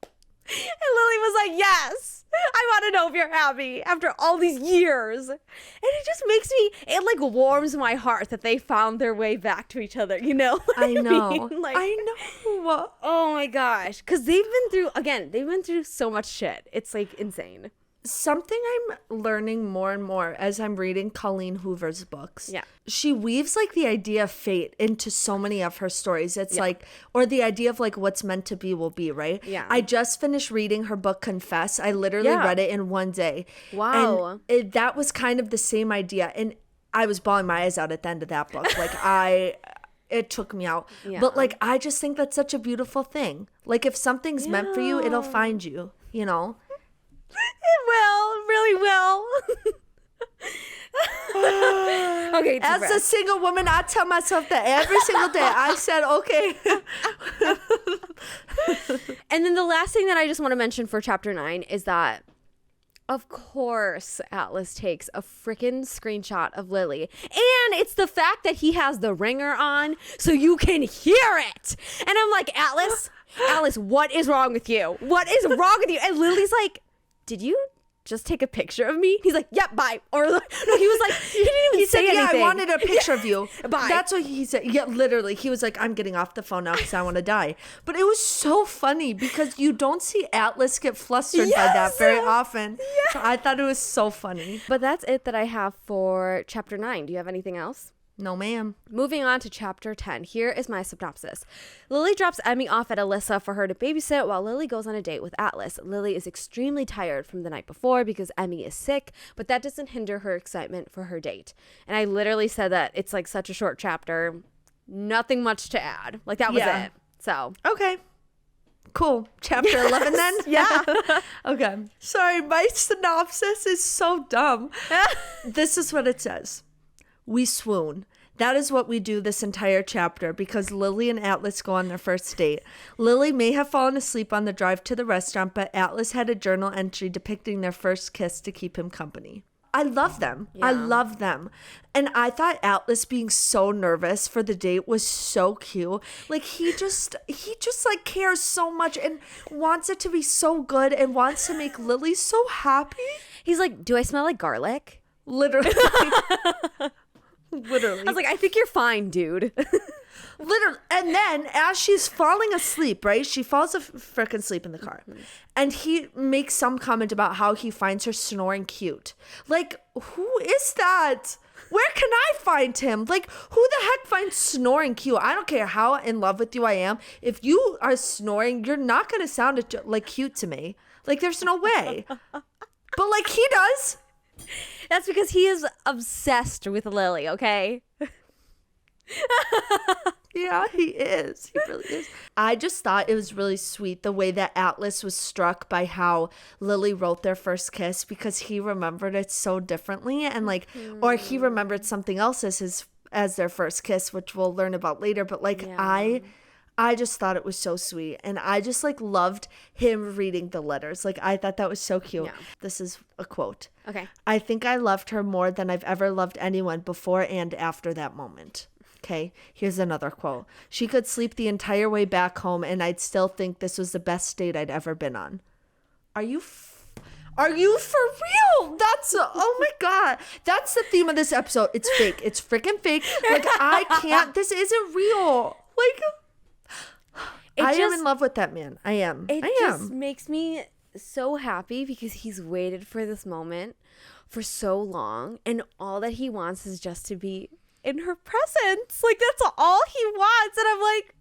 And Lily was like, yes, I want to know if you're happy after all these years. And it just makes me, it like warms my heart that they found their way back to each other, you know? I know. Like, I know. Oh my gosh. Because they've been through so much shit. It's like insane. Something I'm learning more and more as I'm reading Colleen Hoover's books. Yeah. She weaves like the idea of fate into so many of her stories. It's like, or the idea of like what's meant to be will be, right? Yeah. I just finished reading her book, Confess. I literally read it in one day. Wow. And that was kind of the same idea. And I was bawling my eyes out at the end of that book. Like it took me out. Yeah. But like, I just think that's such a beautiful thing. Like if something's meant for you, it'll find you, you know? It will, really will. Okay, as a single woman, I tell myself that every single day. I said, okay. And then the last thing that I just want to mention for chapter 9 is that, of course, Atlas takes a freaking screenshot of Lily. And it's the fact that he has the ringer on so you can hear it. And I'm like, Atlas, what is wrong with you? What is wrong with you? And Lily's like, did you just take a picture of me? He's like, yep, bye. Or no, he was like, he didn't even say anything. Yeah, I wanted a picture of you. Bye. That's what he said. Yeah, literally. He was like, I'm getting off the phone now because I want to die. But it was so funny because you don't see Atlas get flustered by that very often. Yeah. So I thought it was so funny. But that's it that I have for chapter 9. Do you have anything else? No, ma'am. Moving on to chapter 10. Here is my synopsis. Lily drops Emmy off at Alyssa for her to babysit while Lily goes on a date with Atlas. Lily is extremely tired from the night before because Emmy is sick, but that doesn't hinder her excitement for her date. And I literally said that it's like such a short chapter. Nothing much to add. Like that was it. So. Okay. Cool. Chapter 11 then? Yeah. Okay. Sorry, my synopsis is so dumb. This is what it says. We swoon. That is what we do this entire chapter because Lily and Atlas go on their first date. Lily may have fallen asleep on the drive to the restaurant, but Atlas had a journal entry depicting their first kiss to keep him company. I love them. Yeah. I love them. And I thought Atlas being so nervous for the date was so cute. Like he just like cares so much and wants it to be so good and wants to make Lily so happy. He's like, do I smell like garlic? Literally. Literally. I was like, I think you're fine, dude. Literally. And then as she's falling asleep, right? She falls frickin' asleep in the car. And he makes some comment about how he finds her snoring cute. Like, who is that? Where can I find him? Like, who the heck finds snoring cute? I don't care how in love with you I am. If you are snoring, you're not going to sound like cute to me. Like, there's no way. But like he does. That's because he is obsessed with Lily, okay? Yeah, he is. He really is. I just thought it was really sweet the way that Atlas was struck by how Lily wrote their first kiss because he remembered it so differently and like, or he remembered something else as their first kiss, which we'll learn about later. But like, Yeah. I just thought it was so sweet. And I just like loved him reading the letters. Like I thought that was so cute. Yeah. This is a quote. Okay. I think I loved her more than I've ever loved anyone before and after that moment. Okay, here's another quote. She could sleep the entire way back home and I'd still think this was the best date I'd ever been on. Are you for real? That's, oh my God. That's the theme of this episode. It's fake. It's freaking fake. Like I can't, this isn't real. Like, I am in love with that man. I am. It just makes me so happy because he's waited for this moment for so long and all that he wants is just to be in her presence. Like that's all he wants. And I'm like,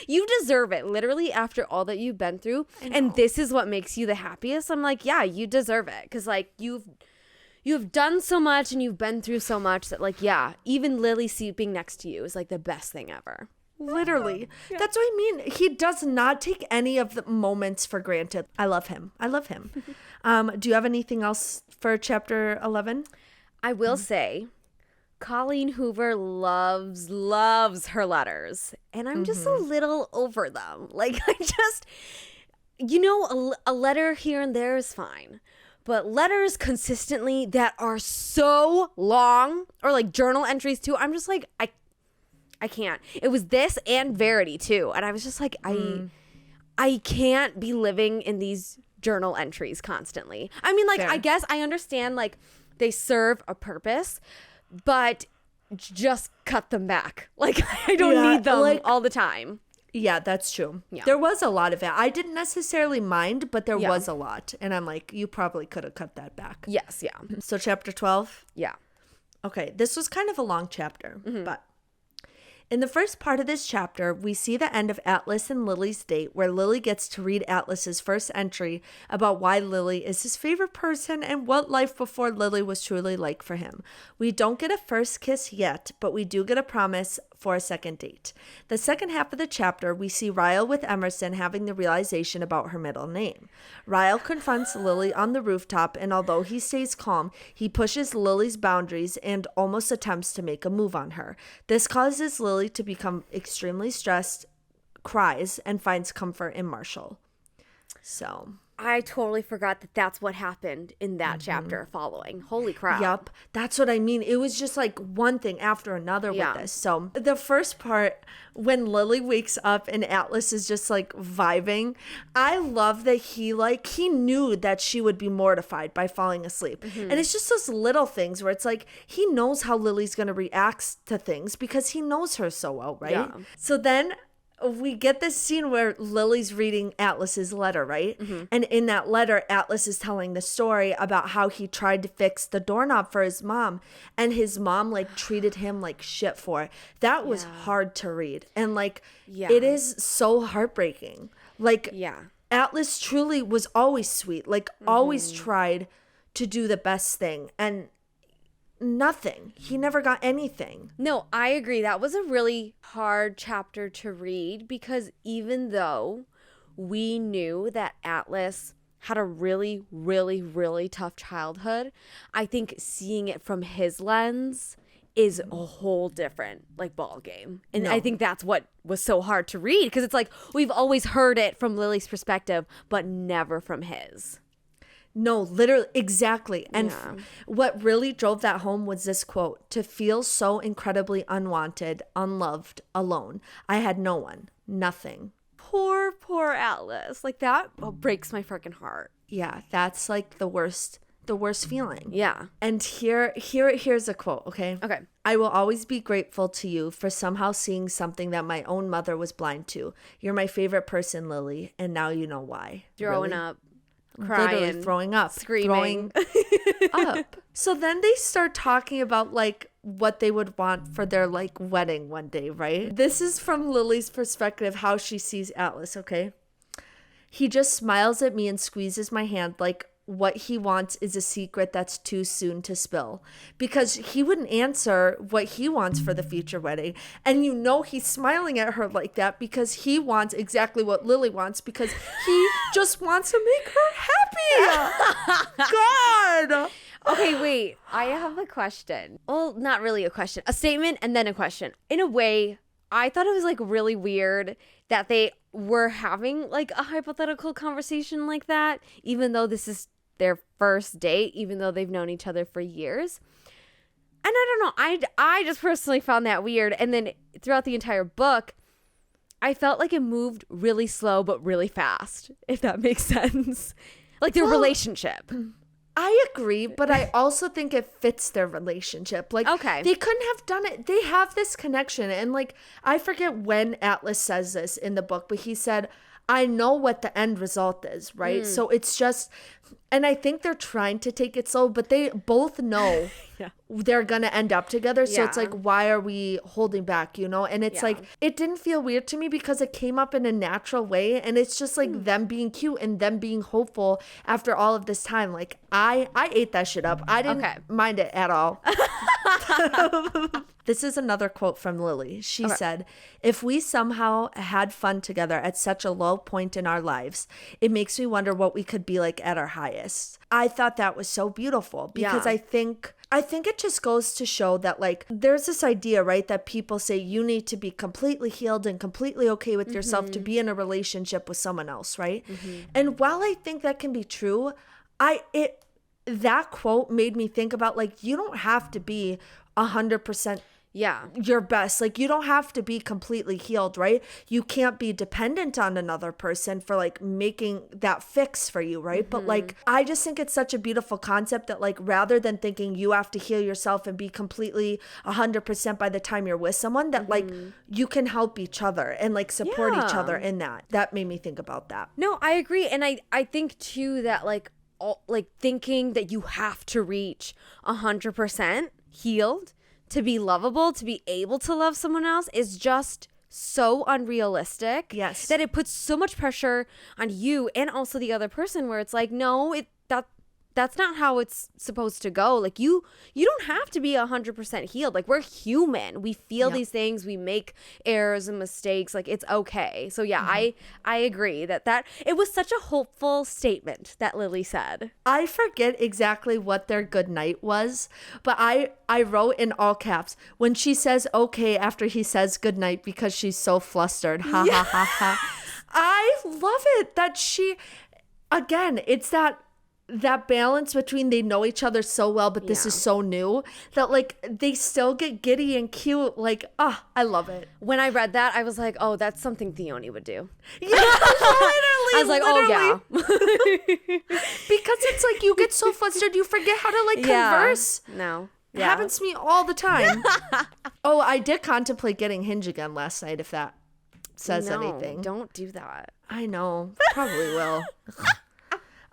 you deserve it. Literally after all that you've been through. And this is what makes you the happiest. I'm like, yeah, you deserve it. Cause like you've done so much and you've been through so much that like, yeah, even Lily sleeping next to you is like the best thing ever. Literally. Yeah. That's what I mean. He does not take any of the moments for granted. I love him. Do you have anything else for chapter 11? I will say Colleen Hoover loves her letters. And I'm just a little over them. Like, I just, a letter here and there is fine. But letters consistently that are so long, or like journal entries too, I'm just like, I can't. It was this and Verity too. And I was just like, I can't be living in these journal entries constantly. I mean, like, fair. I guess I understand, like, they serve a purpose, but just cut them back. Like, I don't need them like, all the time. Yeah, that's true. Yeah. There was a lot of it. I didn't necessarily mind, but there was a lot. And I'm like, you probably could have cut that back. Yes, yeah. So chapter 12? Yeah. Okay, this was kind of a long chapter, but in the first part of this chapter, we see the end of Atlas and Lily's date where Lily gets to read Atlas's first entry about why Lily is his favorite person and what life before Lily was truly like for him. We don't get a first kiss yet, but we do get a promise for a second date. The second half of the chapter, we see Ryle with Emerson having the realization about her middle name. Ryle confronts Lily on the rooftop, and although he stays calm, he pushes Lily's boundaries and almost attempts to make a move on her. This causes Lily to become extremely stressed, cries, and finds comfort in Marshall. So I totally forgot that that's what happened in that chapter following. Holy crap. Yep. That's what I mean. It was just like one thing after another with this. So the first part, when Lily wakes up and Atlas is just like vibing, I love that he knew that she would be mortified by falling asleep. And it's just those little things where it's like, he knows how Lily's going to react to things because he knows her so well, right? Yeah. So then we get this scene where Lily's reading Atlas's letter, right? And in that letter, Atlas is telling the story about how he tried to fix the doorknob for his mom, and his mom like treated him like shit for it. That was hard to read. And like, it is so heartbreaking. Like, Atlas truly was always sweet, like always tried to do the best thing, and nothing. He never got anything. No, I agree. That was a really hard chapter to read because even though we knew that Atlas had a really, really, really tough childhood, I think seeing it from his lens is a whole different like ball game. And I think that's what was so hard to read because it's like we've always heard it from Lily's perspective, but never from his. No, literally, exactly. And Yeah. what really drove that home was this quote: to feel so incredibly unwanted, unloved, alone. I had no one, nothing. Poor Atlas. Like that breaks my freaking heart. Yeah, that's like the worst feeling. Yeah. And here's a quote, okay? Okay. I will always be grateful to you for somehow seeing something that my own mother was blind to. You're my favorite person, Lily, and now you know why. Throwing Really? up, crying, Literally throwing up, screaming. throwing up. So then they start talking about like what they would want for their like wedding one day, right? This is from Lily's perspective, how she sees Atlas, okay? He just smiles at me and squeezes my hand like what he wants is a secret that's too soon to spill, because he wouldn't answer what he wants for the future wedding. And you know he's smiling at her like that because he wants exactly what Lily wants, because he just wants to make her happy. God. Okay, wait. I have a question. Well, not really a question. A statement and then a question. In a way, I thought it was like really weird that they were having like a hypothetical conversation like that, even though this is their first date, even though they've known each other for years. And I don't know, I just personally found that weird. And then throughout the entire book, I felt like it moved really slow but really fast, if that makes sense. Like their relationship. I agree, but I also think it fits their relationship. Like, Okay. they couldn't have done it. They have this connection. And like, I forget when Atlas says this in the book, but he said, I know what the end result is, right? So it's just, and I think they're trying to take it slow, but they both know Yeah. they're going to end up together. So it's Yeah. like, why are we holding back, you know? And it's Yeah. like, it didn't feel weird to me because it came up in a natural way. And it's just like them being cute and them being hopeful after all of this time. Like, I ate that shit up. I didn't Okay. mind it at all. This is another quote from Lily. She said, if we somehow had fun together at such a low point in our lives, it makes me wonder what we could be like at our highest. I thought that was so beautiful because Yeah. I think it just goes to show that like there's this idea, right, that people say you need to be completely healed and completely okay with yourself to be in a relationship with someone else, right? And while I think that can be true, that quote made me think about like you don't have to be 100% Yeah. your best. Like you don't have to be completely healed, right? You can't be dependent on another person for like making that fix for you, right? But like I just think it's such a beautiful concept that like rather than thinking you have to heal yourself and be completely 100% by the time you're with someone, that like you can help each other and like support each Yeah. other in that. That made me think about that. No, I agree. And I think too that like thinking that you have to reach 100% healed to be lovable, to be able to love someone else is just so unrealistic. Yes. That it puts so much pressure on you and also the other person where it's like, no, that's not how it's supposed to go. Like you don't have to be 100% healed. Like we're human. We feel these things. We make errors and mistakes. Like it's okay. So yeah, I agree that it was such a hopeful statement that Lily said. I forget exactly what their good night was, but I wrote in all caps when she says okay after he says good night because she's so flustered. Ha ha ha ha. I love it that she, again, it's that balance between they know each other so well, but this is so new that like they still get giddy and cute. Like, I love it. When I read that, I was like, oh, that's something Theoni would do. Yeah, literally. I was like, oh yeah. Because it's like you get so flustered you forget how to like converse. No. It happens to me all the time. Oh, I did contemplate getting Hinge again last night, if that says anything. Don't do that. I know. Probably will.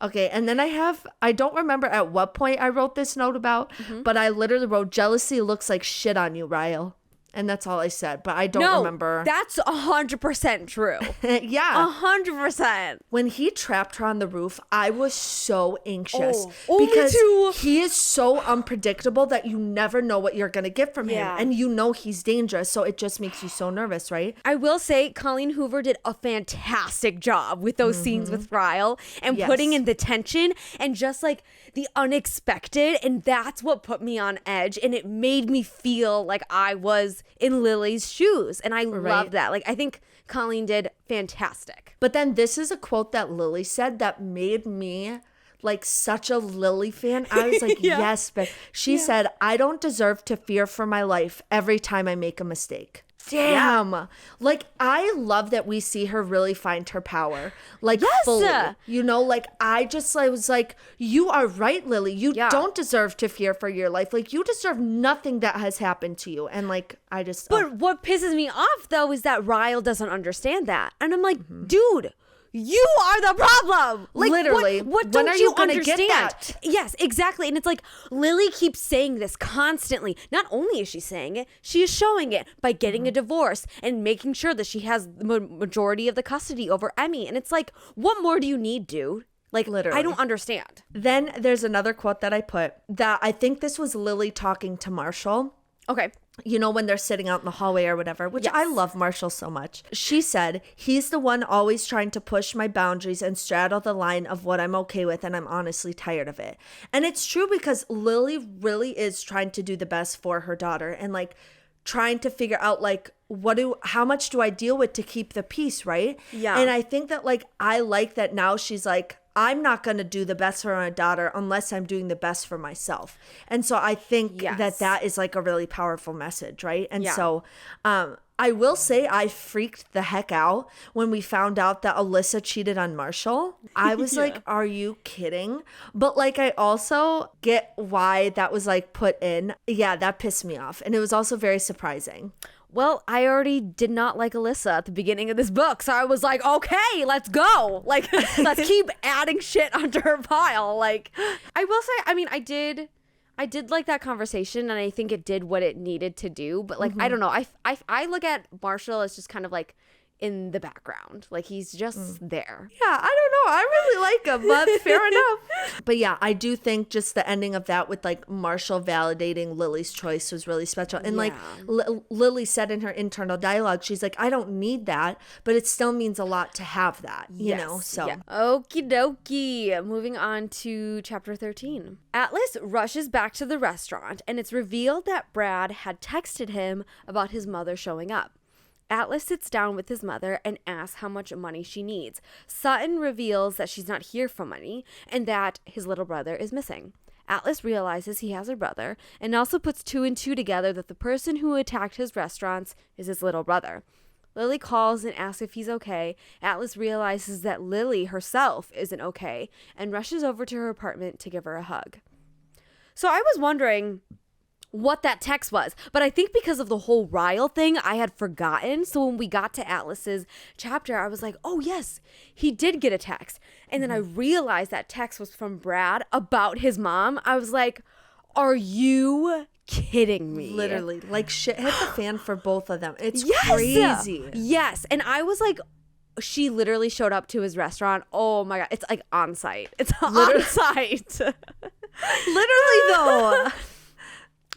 Okay, and then I don't remember at what point I wrote this note about, but I literally wrote, jealousy looks like shit on you, Ryle. And that's all I said, but I don't remember. That's 100% true. Yeah. 100%. When he trapped her on the roof, I was so anxious. Me because too. he is so unpredictable that you never know what you're going to get from him. Yeah. And you know he's dangerous, so it just makes you so nervous, right? I will say Colleen Hoover did a fantastic job with those scenes with Ryle and putting in the tension and just like the unexpected. And that's what put me on edge. And it made me feel like I was in Lily's shoes. And I love that. Like, I think Colleen did fantastic. But then this is a quote that Lily said that made me like such a Lily fan. I was like, yes, but she said, I don't deserve to fear for my life every time I make a mistake. Damn. Yeah. Like, I love that we see her really find her power. Like, fully. You know, like, I was like, you are right, Lily. You don't deserve to fear for your life. Like, you deserve nothing that has happened to you. And, like, I just... But what pisses me off, though, is that Ryle doesn't understand that. And I'm like, dude... You are the problem. Like, literally. What when don't are you gonna understand? Get that? Yes, exactly. And it's like Lily keeps saying this constantly. Not only is she saying it, she is showing it by getting a divorce and making sure that she has the majority of the custody over Emmy. And it's like, what more do you need, dude? Like, literally. I don't understand. Then there's another quote that I put that I think this was Lily talking to Marshall. Okay. You know, when they're sitting out in the hallway or whatever, which I love Marshall so much. She said, he's the one always trying to push my boundaries and straddle the line of what I'm okay with, and I'm honestly tired of it. And it's true because Lily really is trying to do the best for her daughter and like trying to figure out like how much do I deal with to keep the peace, right? Yeah. And I think that like I like that now she's like, I'm not going to do the best for my daughter unless I'm doing the best for myself. And so I think that is like a really powerful message, right? And so I will say I freaked the heck out when we found out that Alyssa cheated on Marshall. I was like, are you kidding? But like I also get why that was like put in. Yeah, that pissed me off. And it was also very surprising. Well, I already did not like Alyssa at the beginning of this book. So I was like, okay, let's go. Like, let's keep adding shit onto her pile. Like, I will say, I mean, I did like that conversation and I think it did what it needed to do. But like, I don't know. I look at Marshall as just kind of like in the background. Like he's just there. Yeah, I don't know. I really like him, but fair enough. But yeah, I do think just the ending of that with like Marshall validating Lily's choice was really special. And like Lily said in her internal dialogue, she's like, I don't need that, but it still means a lot to have that, you know? So Okie dokie. Moving on to chapter 13. Atlas rushes back to the restaurant and it's revealed that Brad had texted him about his mother showing up. Atlas sits down with his mother and asks how much money she needs. Sutton reveals that she's not here for money and that his little brother is missing. Atlas realizes he has a brother and also puts two and two together that the person who attacked his restaurants is his little brother. Lily calls and asks if he's okay. Atlas realizes that Lily herself isn't okay and rushes over to her apartment to give her a hug. So I was wondering what that text was, but I think because of the whole Ryle thing, I had forgotten. So when we got to Atlas's chapter, I was like, oh yes, he did get a text. And then I realized that text was from Brad about his mom. I was like, are you kidding me? Literally, like shit hit the fan for both of them. It's crazy. Yes. And I was like, she literally showed up to his restaurant. Oh my God. It's like on site. It's on site. Literally though.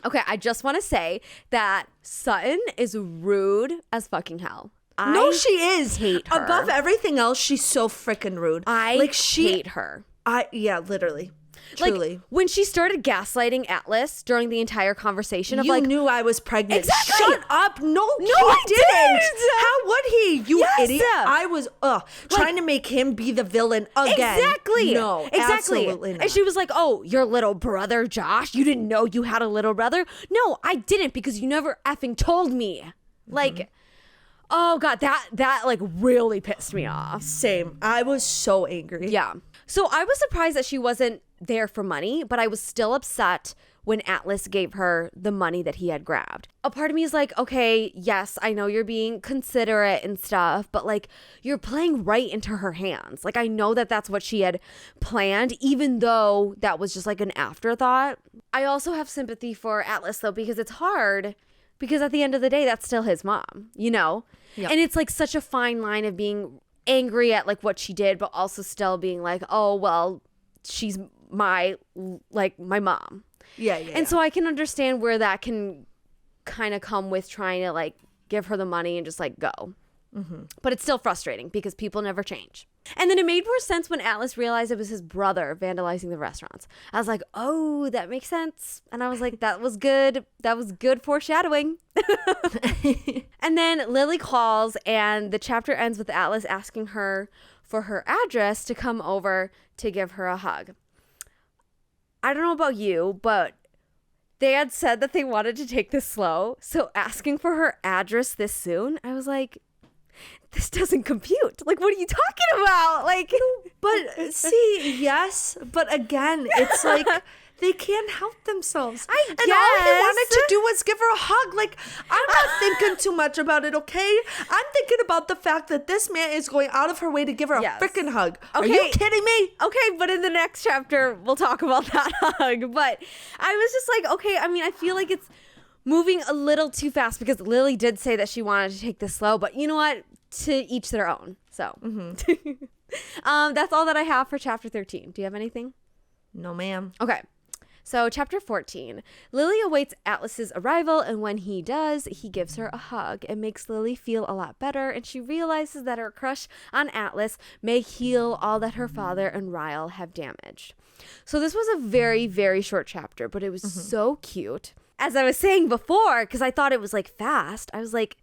Okay, I just want to say that Sutton is rude as fucking hell. No, she is. Hate her. Above everything else, she's so freaking rude. I hate her. Literally. Truly. Like, when she started gaslighting Atlas during the entire conversation of you like, knew I was pregnant. Exactly. Shut up. No, he I didn't. How would he? You idiot. I was trying like, to make him be the villain again. Exactly. No, exactly. Absolutely not. And she was like, oh, your little brother, Josh, you didn't know you had a little brother? No, I didn't because you never effing told me. Like, oh God, that like really pissed me off. Same. I was so angry. Yeah. So I was surprised that she wasn't there for money, but I was still upset when Atlas gave her the money that he had grabbed. A part of me is like, okay, yes, I know you're being considerate and stuff, but like you're playing right into her hands. Like I know that that's what she had planned, even though that was just like an afterthought. I also have sympathy for Atlas though, because it's hard because at the end of the day, that's still his mom, you know? Yep. And it's like such a fine line of being angry at like what she did, but also still being like, oh, well, she's my mom. Yeah. And so I can understand where that can kind of come with trying to like give her the money and just like go. But it's still frustrating because people never change. And then it made more sense when Atlas realized it was his brother vandalizing the restaurants. I was like, oh, that makes sense. And I was like, that was good. That was good foreshadowing. And then Lily calls and the chapter ends with Atlas asking her for her address to come over to give her a hug. I don't know about you, but they had said that they wanted to take this slow. So asking for her address this soon, I was like, this doesn't compute. Like, what are you talking about? Like, But see, yes, but again, it's like they can't help themselves. I And all he guess. wanted to do was give her a hug. Like, I'm not thinking too much about it, okay? I'm thinking about the fact that this man is going out of her way to give her a Yes. freaking hug. Are Okay. you kidding me? okay, but in the next chapter, we'll talk about that hug. But I was just like, okay, I mean, I feel like it's moving a little too fast because Lily did say that she wanted to take this slow, but you know what? To each their own. So that's all that I have for chapter 13. Do you have anything? No, ma'am. Okay. So chapter 14, Lily awaits Atlas's arrival, and when he does, he gives her a hug. It makes Lily feel a lot better, and she realizes that her crush on Atlas may heal all that her father and Ryle have damaged. So this was a very, very short chapter, but it was so cute. As I was saying before, because I thought it was like fast, I was like,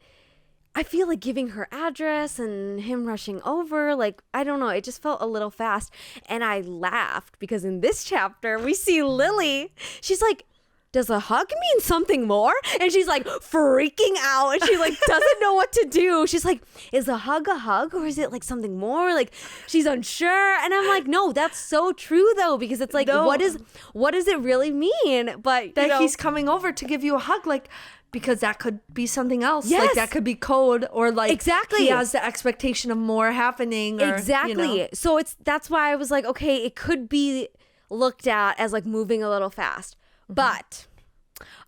I feel like giving her address and him rushing over, like, I don't know, it just felt a little fast. And I laughed because in this chapter, we see Lily. She's like, does a hug mean something more? And she's like freaking out and she like doesn't know what to do. She's like, is a hug or is it like something more? Like she's unsure. And I'm like, no, that's so true though, because it's like, No. what does it really mean? But That you know, he's coming over to give you a hug, like, because that could be something else. Yes. Like, that could be code, or like, Exactly. he has the expectation of more happening. Or, exactly. You know. So that's why I was like, okay, it could be looked at as like moving a little fast. But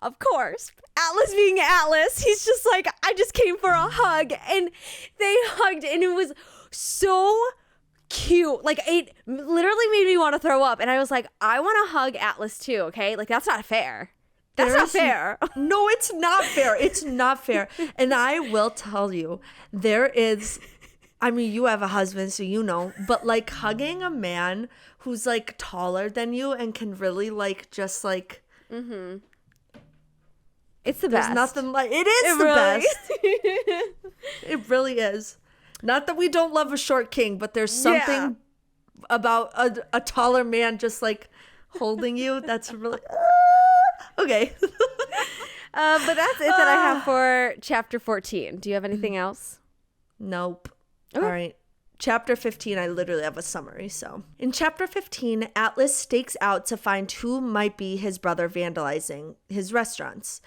of course, Atlas being Atlas, he's just like, I just came for a hug. And they hugged and it was so cute. Like it literally made me want to throw up. And I was like, I want to hug Atlas too, okay? Like that's not fair. That's not fair. No, it's not fair. It's not fair. And I will tell you, there is, I mean, you have a husband, so you know, but like hugging a man who's like taller than you and can really like just like, It's the there's best. nothing like, it is the best. It really is. Not that we don't love a short king, but there's something about a taller man just like holding you. That's really, okay. But that's it that I have for chapter 14. Do you have anything else? Nope. Okay. All right. Chapter 15, I literally have a summary. So, in chapter 15, Atlas stakes out to find who might be his brother vandalizing his restaurants.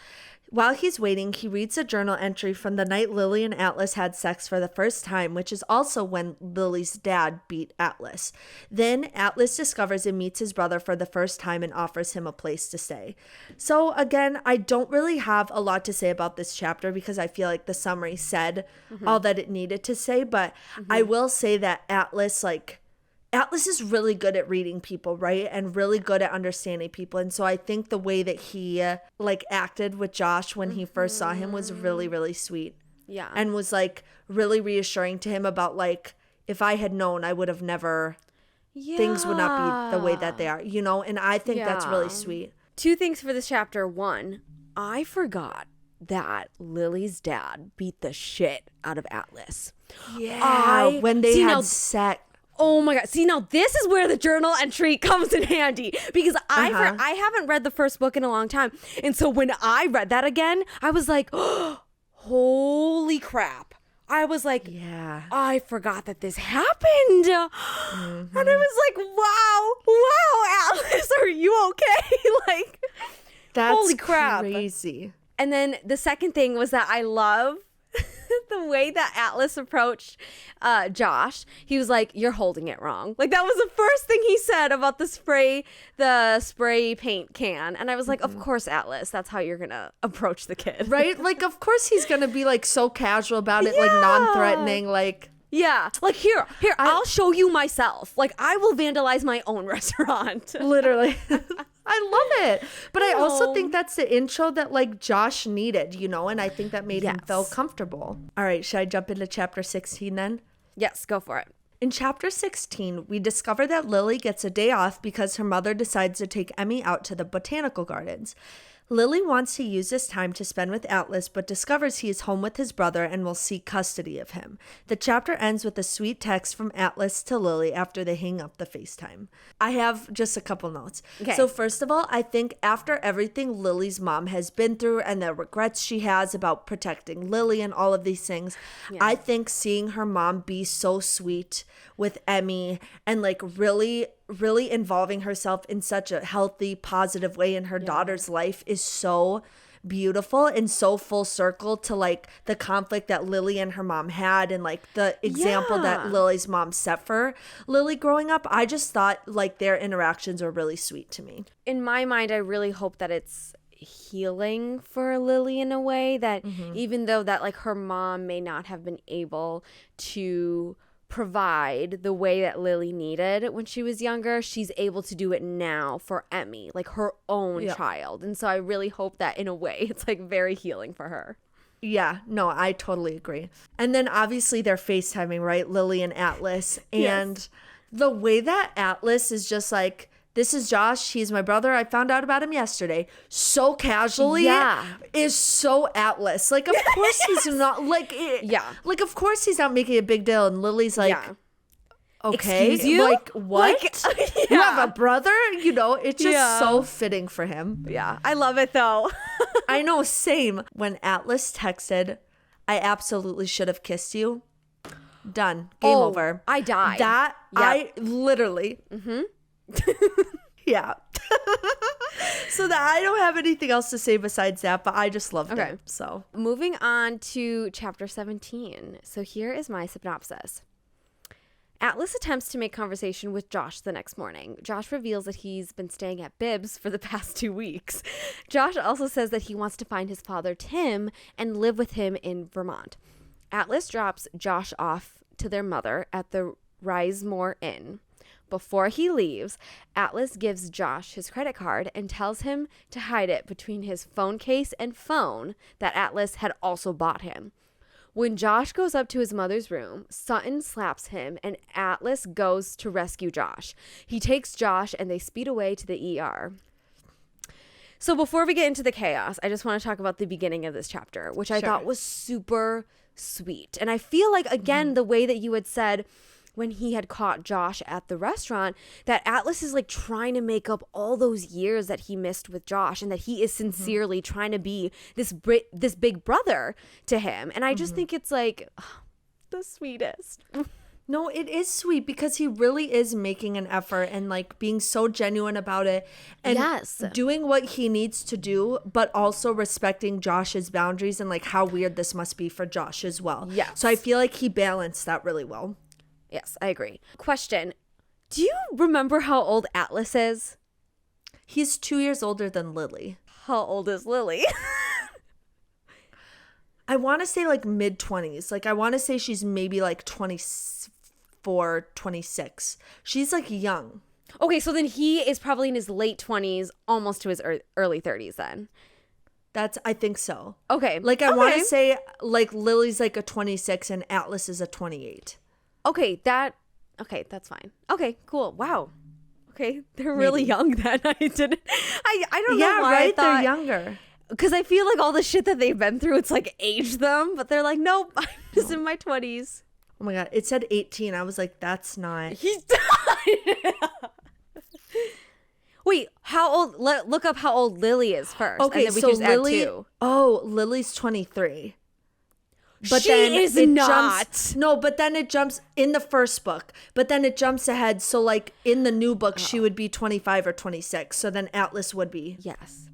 While he's waiting, he reads a journal entry from the night Lily and Atlas had sex for the first time, which is also when Lily's dad beat Atlas. Then Atlas discovers and meets his brother for the first time and offers him a place to stay. So again, I don't really have a lot to say about this chapter because I feel like the summary said all that it needed to say, but I will say that Atlas is really good at reading people, right? And really good at understanding people. And so I think the way that he like acted with Josh when he first saw him was really, really sweet. Yeah. And was like really reassuring to him about like, if I had known, I would have never, things would not be the way that they are, you know? And I think that's really Yeah. sweet. Two things for this chapter. One, I forgot that Lily's dad beat the shit out of Atlas. Yeah. When they See, had now- sex. Oh my God. See, now this is where the journal entry comes in handy because I haven't read the first book in a long time. And so when I read that again, I was like, oh, holy crap. I was like, Yeah. I forgot that this happened. And I was like, wow, Atlas, are you okay? Like, That's holy crap. crazy. And then the second thing was that I love the way that Atlas approached Josh. He was like, you're holding it wrong. Like that was the first thing he said about the spray paint can. And I was like, of course, Atlas, that's how you're going to approach the kid. Right? Like, of course he's going to be like so casual about it, like non-threatening, like. Yeah. Like here, I'll show you myself. Like I will vandalize my own restaurant. Literally. I love it. But I also know. think that's the intro that like Josh needed, you know, and I think that made him feel Yes. comfortable. All right, should I jump into chapter 16 then? Yes, go for it. In chapter 16, we discover that Lily gets a day off because her mother decides to take Emmy out to the botanical gardens. Lily wants to use this time to spend with Atlas, but discovers he is home with his brother and will seek custody of him. The chapter ends with a sweet text from Atlas to Lily after they hang up the FaceTime. I have just a couple notes. Okay. So first of all, I think after everything Lily's mom has been through and the regrets she has about protecting Lily and all of these things, I think seeing her mom be so sweet with Emmy and like really involving herself in such a healthy, positive way in her daughter's life is so beautiful and so full circle to like the conflict that Lily and her mom had and like the example that Lily's mom set for Lily growing up. I just thought like their interactions were really sweet to me. In my mind, I really hope that it's healing for Lily in a way that even though that like her mom may not have been able to provide the way that Lily needed when she was younger, she's able to do it now for Emmy, like her own child. And so I really hope that in a way it's like very healing for her. Yeah, no, I totally agree. And then obviously they're FaceTiming, right? Lily and Atlas. And the way that Atlas is just like, this is Josh. He's my brother. I found out about him yesterday. So casually is so Atlas. Like, of course he's not like, like, of course he's not making a big deal. And Lily's like, okay, excuse you? Like, what? Like, you have a brother? You know, it's just so fitting for him. Yeah, I love it though. I know, same. When Atlas texted, I absolutely should have kissed you. Done. Game over. I died. I literally. Yeah. So that I don't have anything else to say besides that, but I just loved it. So moving on to chapter 17. So here is my synopsis. Atlas attempts to make conversation with Josh the next morning. Josh reveals that he's been staying at Bibbs for the past 2 weeks. Josh also says that he wants to find his father, Tim, and live with him in Vermont. Atlas drops Josh off to their mother at the Risemore Inn. Before he leaves, Atlas gives Josh his credit card and tells him to hide it between his phone case and phone that Atlas had also bought him. When Josh goes up to his mother's room, Sutton slaps him and Atlas goes to rescue Josh. He takes Josh and they speed away to the ER. So before we get into the chaos, I just want to talk about the beginning of this chapter, which I thought was super sweet. And I feel like, again, the way that you had said when he had caught Josh at the restaurant, that Atlas is like trying to make up all those years that he missed with Josh and that he is sincerely trying to be this big brother to him. And I just think it's like the sweetest. No, it is sweet because he really is making an effort and like being so genuine about it and doing what he needs to do, but also respecting Josh's boundaries and like how weird this must be for Josh as well. Yes. So I feel like he balanced that really well. Yes, I agree. Question. Do you remember how old Atlas is? He's 2 years older than Lily. How old is Lily? I want to say like mid-20s. Like I want to say she's maybe like 24, 26. She's like young. Okay, so then he is probably in his late 20s, almost to his early 30s then. I think so. Okay. Like I want to say like Lily's like a 26 and Atlas is a 28. Okay, that's fine. Okay, cool. Wow. Okay, they're really young then. I don't know why I thought, they're younger. Because I feel like all the shit that they've been through, it's like aged them, but they're like, nope, I'm just in my 20s. Oh my God, it said 18. I was like, that's not. He's died. Wait, how old? Look up how old Lily is first. Okay, and then we so can just Lily. add 2. Oh, Lily's 23. But she then is it not. But then it jumps in the first book. But then it jumps ahead. So like in the new book, she would be 25 or 26. So then Atlas would be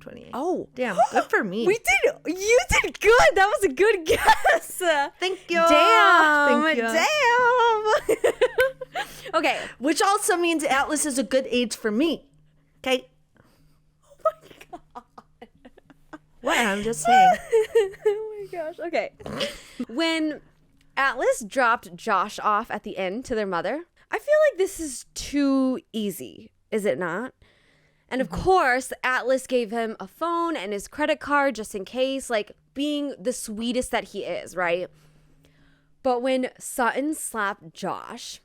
28. Oh, damn! Good for me. You did good. That was a good guess. Thank you. Damn. Thank you. Damn. Okay. Which also means Atlas is a good age for me. Okay. Oh my God. What? I'm just saying. Oh my gosh. Okay. When Atlas dropped Josh off at the inn to their mother, I feel like this is too easy, is it not? And of course, Atlas gave him a phone and his credit card just in case, like being the sweetest that he is, right? But when Sutton slapped Josh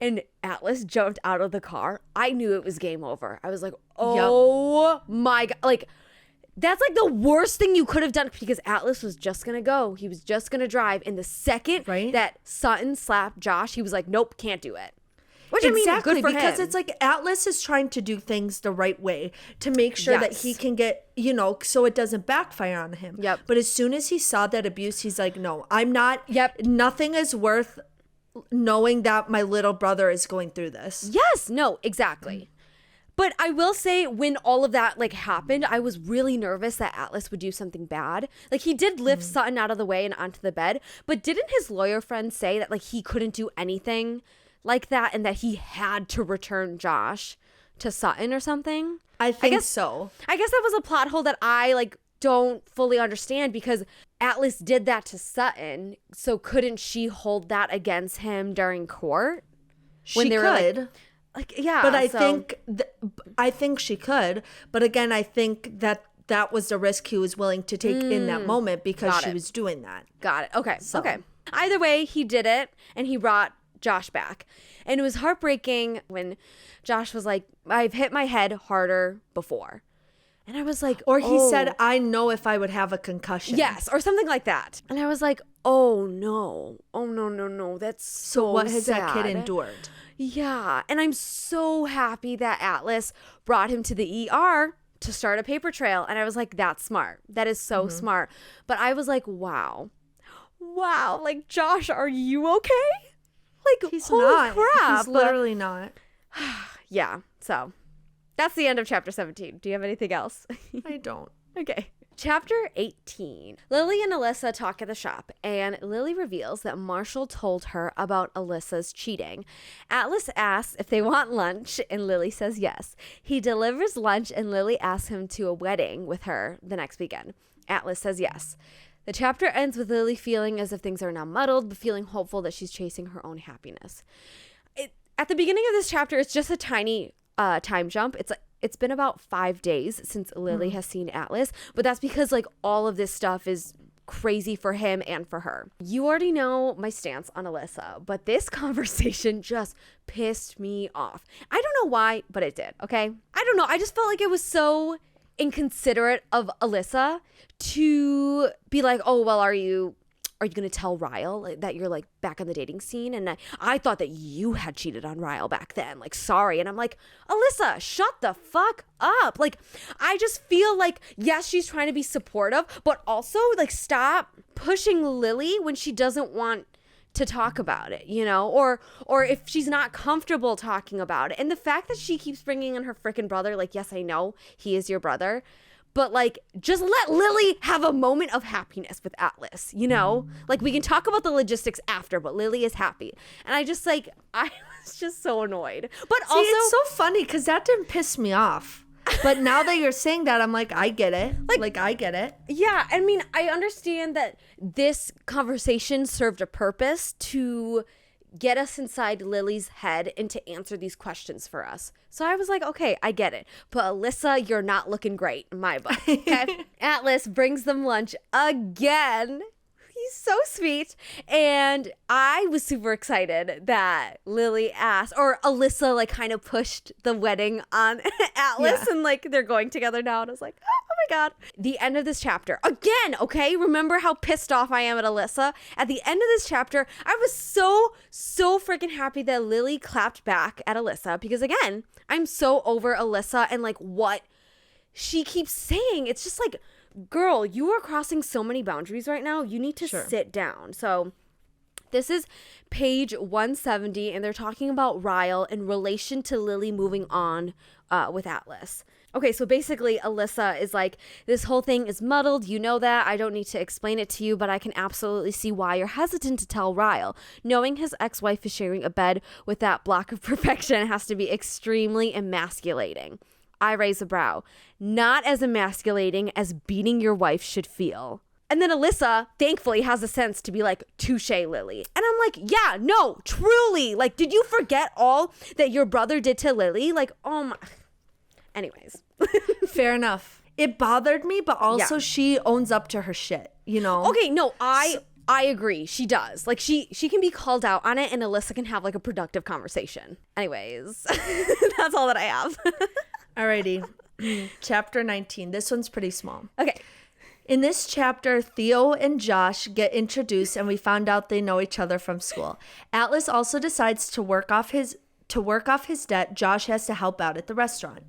and Atlas jumped out of the car, I knew it was game over. I was like, oh my God. Like, That's like the worst thing you could have done because Atlas was just going to go. He was just going to drive. And the second that Sutton slapped Josh, he was like, nope, can't do it. Which exactly, I mean, good for because him. it's like Atlas is trying to do things the right way to make sure that he can get, you know, so it doesn't backfire on him. Yep. But as soon as he saw that abuse, he's like, no, I'm not. Yep. Nothing is worth knowing that my little brother is going through this. Yes. No, exactly. But I will say when all of that like happened, I was really nervous that Atlas would do something bad. Like he did lift Sutton out of the way and onto the bed. But didn't his lawyer friend say that like he couldn't do anything like that and that he had to return Josh to Sutton or something? I guess so. I guess that was a plot hole that I like don't fully understand because Atlas did that to Sutton. So couldn't she hold that against him during court? She could. Like, yeah. But I think she could. But again, I think that was the risk he was willing to take in that moment because she was doing that. Got it. Okay. Okay. Either way, he did it and he brought Josh back. And it was heartbreaking when Josh was like, I've hit my head harder before. And I was like, or he said, I know if I would have a concussion. Yes, or something like that. And I was like, oh no. Oh no. That's so what has sad. that kid endured? Yeah. And I'm so happy that Atlas brought him to the ER to start a paper trail. And I was like, that's smart. That is so smart. But I was like, wow. Like, Josh, are you okay? Like, he's holy not. crap. He's literally not. Yeah. So that's the end of chapter 17. Do you have anything else? I don't. Okay. Chapter 18. Lily and Alyssa talk at the shop, and Lily reveals that Marshall told her about Alyssa's cheating. Atlas asks if they want lunch, and Lily says yes. He delivers lunch, and Lily asks him to a wedding with her the next weekend. Atlas says yes. The chapter ends with Lily feeling as if things are now muddled, but feeling hopeful that she's chasing her own happiness. At the beginning of this chapter, it's just a tiny time jump. It's been about 5 days since Lily has seen Atlas, but that's because like all of this stuff is crazy for him and for her. You already know my stance on Alyssa, but this conversation just pissed me off. I don't know why, but it did, okay? I don't know. I just felt like it was so inconsiderate of Alyssa to be like, oh, well, are you going to tell Ryle that you're like back on the dating scene? And I thought that you had cheated on Ryle back then. Like, sorry. And I'm like, Alyssa, shut the fuck up. Like, I just feel like, yes, she's trying to be supportive, but also like stop pushing Lily when she doesn't want to talk about it, you know, or if she's not comfortable talking about it. And the fact that she keeps bringing in her freaking brother, like, yes, I know he is your brother, but like, just let Lily have a moment of happiness with Atlas, you know? Like, we can talk about the logistics after, but Lily is happy. And I just like, I was just so annoyed. But see, also, it's so funny because that didn't piss me off. But now that you're saying that, I'm like, I get it. Like, I get it. Yeah, I mean, I understand that this conversation served a purpose to get us inside Lily's head and to answer these questions for us. So I was like, okay, I get it. But Alyssa, you're not looking great in my book. Okay? Atlas brings them lunch again. He's so sweet. And I was super excited that Lily asked, or Alyssa like kind of pushed the wedding on Atlas and like they're going together now. And I was like, oh my God. The end of this chapter. Again, okay? Remember how pissed off I am at Alyssa? At the end of this chapter, I was so freaking happy that Lily clapped back at Alyssa because again, I'm so over Alyssa and like what she keeps saying. It's just like, girl, you are crossing so many boundaries right now. You need to sit down. So this is page 170, and they're talking about Ryle in relation to Lily moving on with Atlas. Okay, so basically Alyssa is like, this whole thing is muddled. You know that. I don't need to explain it to you, but I can absolutely see why you're hesitant to tell Ryle. Knowing his ex-wife is sharing a bed with that block of perfection has to be extremely emasculating. I raise a brow. Not as emasculating as beating your wife should feel. And then Alyssa, thankfully, has the sense to be like, touche, Lily. And I'm like, yeah, no, truly. Like, did you forget all that your brother did to Lily? Like, oh my. Anyways. Fair enough. It bothered me, but also she owns up to her shit, you know? Okay, no, I agree. She does. Like, she can be called out on it, and Alyssa can have like a productive conversation. Anyways, that's all that I have. Alrighty. Chapter 19. This one's pretty small. Okay. In this chapter, Theo and Josh get introduced and we found out they know each other from school. Atlas also decides to work off his debt. Josh has to help out at the restaurant.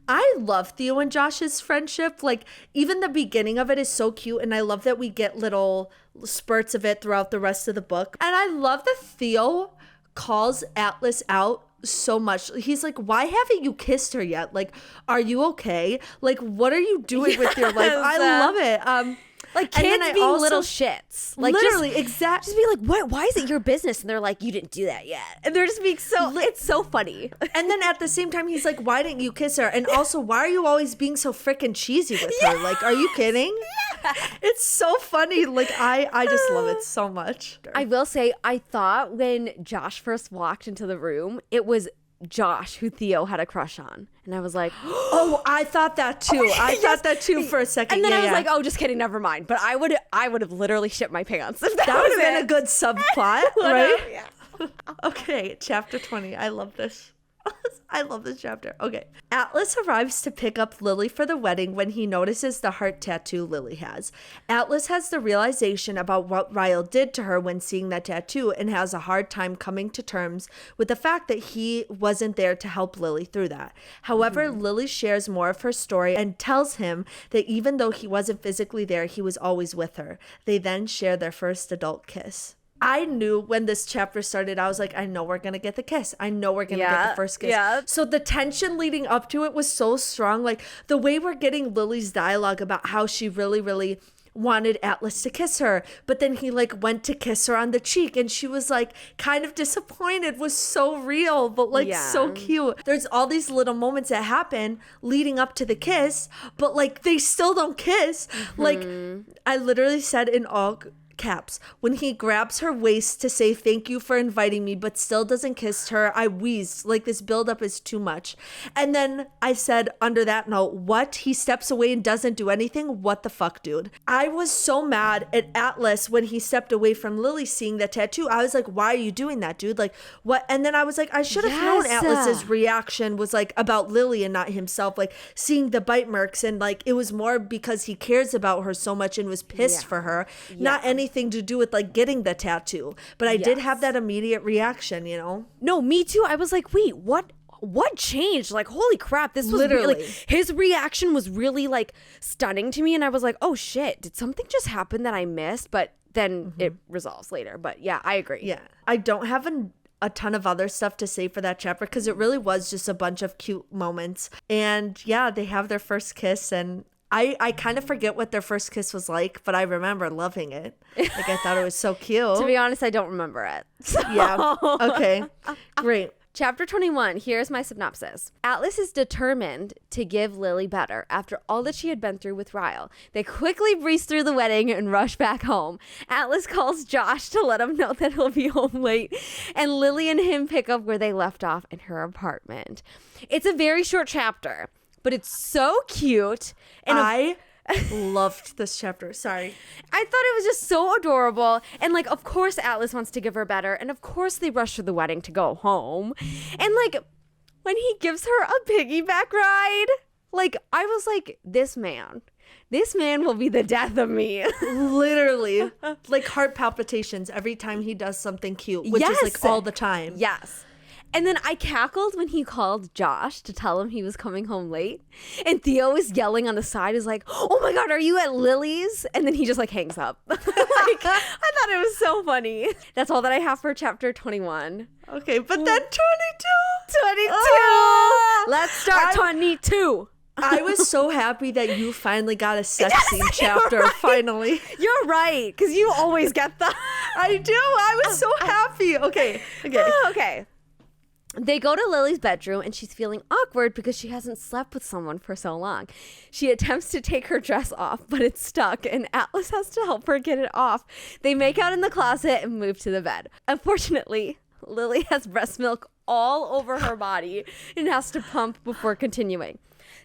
I love Theo and Josh's friendship. Like, even the beginning of it is so cute, and I love that we get little spurts of it throughout the rest of the book. And I love that Theo calls Atlas out so much. He's like, why haven't you kissed her yet? Like, are you okay? Like, what are you doing with your life? I love it. Like, kids being little shits. Like, literally, exactly. Just be like, what? Why is it your business? And they're like, you didn't do that yet. And they're just being it's so funny. And then at the same time, he's like, why didn't you kiss her? And also, why are you always being so freaking cheesy with her? Like, are you kidding? Yeah. It's so funny. Like, I just love it so much. I will say, I thought when Josh first walked into the room, it was Josh who Theo had a crush on. And I was like, oh, I thought that too. I thought that too for a second. And then I was like, oh, just kidding, never mind. But I would have literally shit my pants if that would have been a good subplot, right? Yeah. Okay, chapter 20. I love this. I love this chapter. Okay. Atlas arrives to pick up Lily for the wedding when he notices the heart tattoo Lily has. Atlas has the realization about what Ryle did to her when seeing that tattoo and has a hard time coming to terms with the fact that he wasn't there to help Lily through that. However, Lily shares more of her story and tells him that even though he wasn't physically there, he was always with her. They then share their first adult kiss. I knew when this chapter started, I was like, I know we're going to get the kiss. I know we're going to get the first kiss. Yeah. So the tension leading up to it was so strong. Like, the way we're getting Lily's dialogue about how she really, really wanted Atlas to kiss her, but then he like went to kiss her on the cheek and she was like kind of disappointed, was so real, but like so cute. There's all these little moments that happen leading up to the kiss, but like they still don't kiss. Like, I literally said in all caps, when he grabs her waist to say thank you for inviting me but still doesn't kiss her, I wheezed. Like, this buildup is too much. And then I said under that note, what? He steps away and doesn't do anything? What the fuck, dude? I was so mad at Atlas when he stepped away from Lily seeing that tattoo. I was like, why are you doing that, dude? Like, what? And then I was like, I should have known Atlas's reaction was like about Lily and not himself, like seeing the bite marks, and like it was more because he cares about her so much and was pissed for her, not anything to do with like getting the tattoo. But I did have that immediate reaction, you know? No, me too. I was like, wait, what changed? Like, holy crap, this was literally really, his reaction was really like stunning to me, and I was like, oh shit, did something just happen that I missed? But then it resolves later. But yeah, I agree. Yeah, I don't have a ton of other stuff to say for that chapter because it really was just a bunch of cute moments. And yeah, they have their first kiss, and I kind of forget what their first kiss was like, but I remember loving it. Like, I thought it was so cute. To be honest, I don't remember it. So. Yeah. Okay. Great. Chapter 21, here's my synopsis. Atlas is determined to give Lily better after all that she had been through with Ryle. They quickly breeze through the wedding and rush back home. Atlas calls Josh to let him know that he'll be home late, and Lily and him pick up where they left off in her apartment. It's a very short chapter, but it's so cute. And I loved this chapter. Sorry. I thought it was just so adorable. And like, of course, Atlas wants to give her better. And of course, they rush to the wedding to go home. And like, when he gives her a piggyback ride, like, I was like, this man will be the death of me. Literally. Like, heart palpitations every time he does something cute, which is like all the time. Yes. And then I cackled when he called Josh to tell him he was coming home late. And Theo was yelling on the side, is like, oh my God, are you at Lily's? And then he just like hangs up. Like, I thought it was so funny. That's all that I have for chapter 21. Okay, but then 22. 22. Let's start 22. I was so happy that you finally got a sex scene chapter, right. Finally. You're right, because you always get that. I do. I was so happy. Okay. Okay. They go to Lily's bedroom and she's feeling awkward because she hasn't slept with someone for so long. She attempts to take her dress off, but it's stuck and Atlas has to help her get it off. They make out in the closet and move to the bed. Unfortunately, Lily has breast milk all over her body and has to pump before continuing.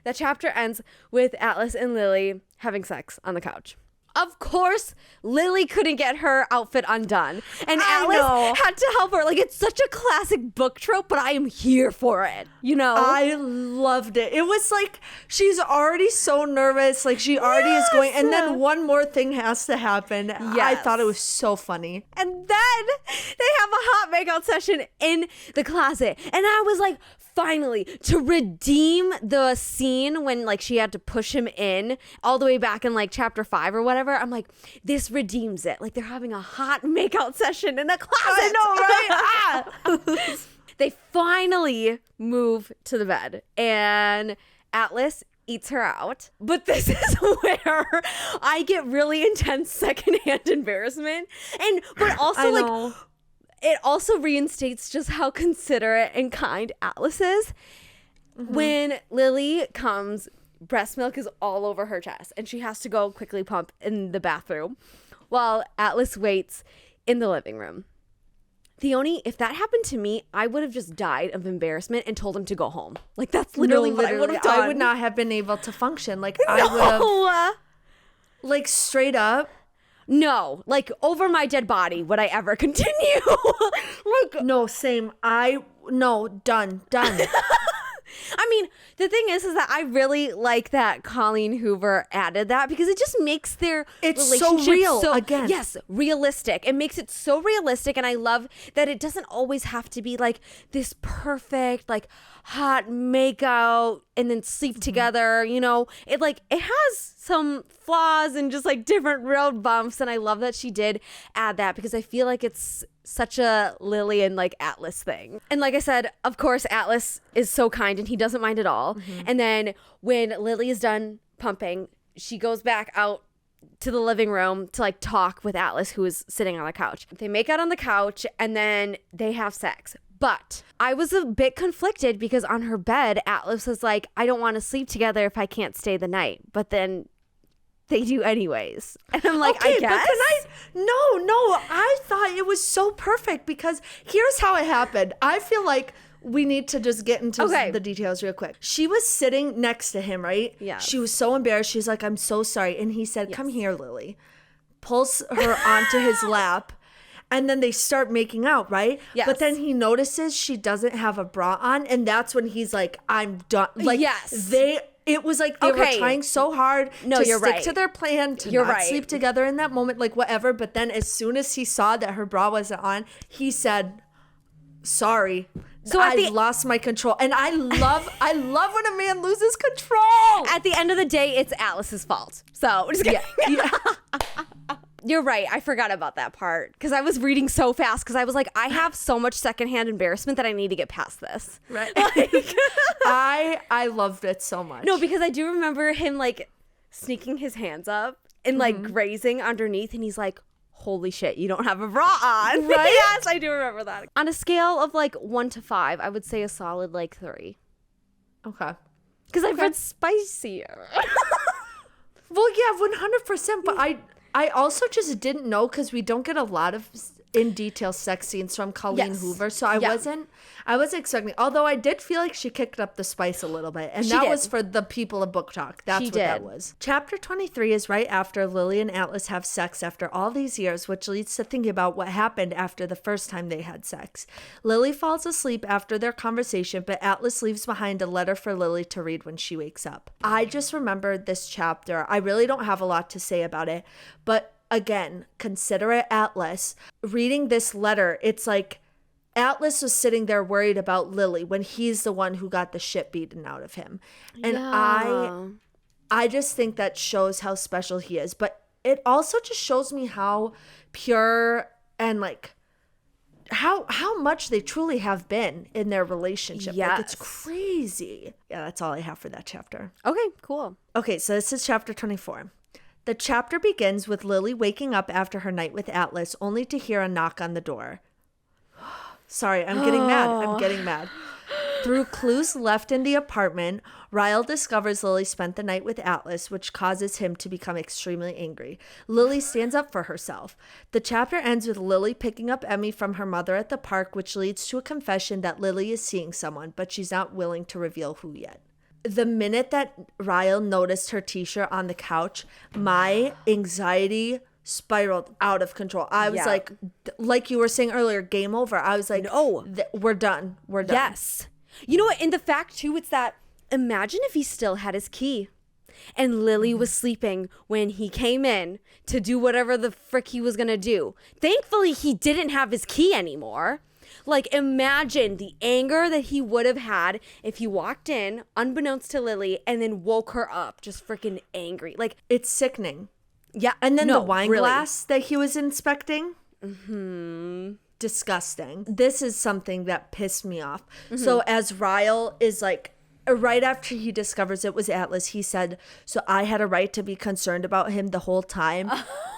That chapter ends with Atlas and Lily having sex on the couch. of course, Lily couldn't get her outfit undone. And I Alice know. had to help her. Like, it's such a classic book trope, but I am here for it, you know? I loved it. It was like she's already so nervous, like she already is going, and then one more thing has to happen. I Yes. thought it was so funny. And then they have a hot makeout session in the closet. And I was like, finally, to redeem the scene when like she had to push him in all the way back in like chapter 5 or whatever, I'm like, this redeems it. Like they're having a hot makeout session in the closet. I know, right? They finally move to the bed and Atlas eats her out. But this is where I get really intense secondhand embarrassment. But also I like know. it also reinstates just how considerate and kind Atlas is. When Lily comes, breast milk is all over her chest and she has to go quickly pump in the bathroom while Atlas waits in the living room. Theoni, if that happened to me, I would have just died of embarrassment and told him to go home. Like that's literally what I would have done. I would not have been able to function. Like I would have, No. like straight up. No, like over my dead body would I ever continue? Like No, same. Done. I mean, the thing is that I really like that Colleen Hoover added that because it just makes their It's so relationship real, again. Yes, realistic. It makes it so realistic, and I love that it doesn't always have to be like this perfect, like hot makeout and then sleep together. You know, it has some flaws and just like different road bumps, and I love that she did add that because I feel like it's such a Lily and like Atlas thing. And like I said, of course, Atlas is so kind and he doesn't mind at all. And then when Lily is done pumping, she goes back out to the living room to like talk with Atlas, who is sitting on the couch. They make out on the couch and then they have sex. But I was a bit conflicted because on her bed, Atlas was like, I don't want to sleep together if I can't stay the night. But then they do anyways. And I'm like, Okay, I guess. but no, I thought it was so perfect because here's how it happened. I feel like we need to just get into the details real quick. She was sitting next to him, right? Yeah. She was so embarrassed. She's like, I'm so sorry. And he said, come here, Lily. Pulls her onto his lap. And then they start making out, right? Yes. But then he notices she doesn't have a bra on. And that's when he's like, I'm done. Like, Yes. It was like they were trying so hard to you're stick right. to their plan, to You're not right. sleep together in that moment, like whatever. But then as soon as he saw that her bra wasn't on, he said, sorry. So I lost my control. And I love when a man loses control. At the end of the day, it's Alice's fault. So just kidding. Yeah. You're right. I forgot about that part because I was reading so fast because I was like, I have so much secondhand embarrassment that I need to get past this. Right. I loved it so much. No, because I do remember him like sneaking his hands up and like grazing underneath, and he's like, holy shit, you don't have a bra on. Right? Yes, I do remember that. On a scale of like 1 to 5, I would say a solid like 3. Okay. Because I've read spicier. Well, yeah, 100%. But I also just didn't know because we don't get a lot of in detail sex scenes from Colleen Yes. Hoover. So I wasn't expecting, although I did feel like she kicked up the spice a little bit. And She that did. was for the people of Book Talk. That's She what that did. was. Chapter 23 is right after Lily and Atlas have sex after all these years, which leads to thinking about what happened after the first time they had sex. Lily falls asleep after their conversation, but Atlas leaves behind a letter for Lily to read when she wakes up. I just remembered this chapter. I really don't have a lot to say about it, but again, considerate Atlas. Reading this letter, it's like Atlas was sitting there worried about Lily when he's the one who got the shit beaten out of him. And Yeah. I just think that shows how special he is. But it also just shows me how pure and like how much they truly have been in their relationship. Like, it's Yes. crazy. Yeah, that's all I have for that chapter. Okay, cool. Okay, so this is chapter 24. The chapter begins with Lily waking up after her night with Atlas, only to hear a knock on the door. Sorry, I'm getting mad. Through clues left in the apartment, Ryle discovers Lily spent the night with Atlas, which causes him to become extremely angry. Lily stands up for herself. The chapter ends with Lily picking up Emmy from her mother at the park, which leads to a confession that Lily is seeing someone, but she's not willing to reveal who yet. the minute that Ryle noticed her t-shirt on the couch, my anxiety spiraled out of control. I was like you were saying earlier, game over. I was like, no, we're done. We're done. Yes. You know what? In the fact too, it's that imagine if he still had his key and Lily was sleeping when he came in to do whatever the frick he was going to do. Thankfully, he didn't have his key anymore. Like, imagine the anger that he would have had if he walked in, unbeknownst to Lily, and then woke her up just freaking angry. Like, it's sickening. Yeah. And then the wine glass that he was inspecting. Disgusting. This is something that pissed me off. So as Ryle is like, right after he discovers it was Atlas, he said, so I had a right to be concerned about him the whole time.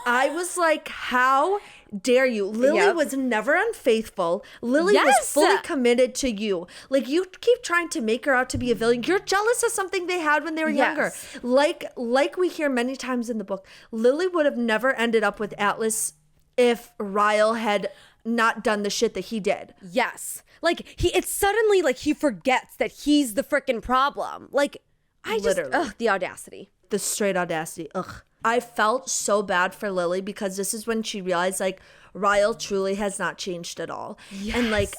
I was like, how dare you? Lily was never unfaithful. Lily was fully committed to you. Like, you keep trying to make her out to be a villain. You're jealous of something they had when they were younger. Like we hear many times in the book, Lily would have never ended up with Atlas if Ryle had not done the shit that he did. Yes. Like, it's suddenly like he forgets that he's the freaking problem. Like, the audacity. The straight audacity. Ugh. I felt so bad for Lily because this is when she realized, like, Ryle truly has not changed at all. Yes. And, like,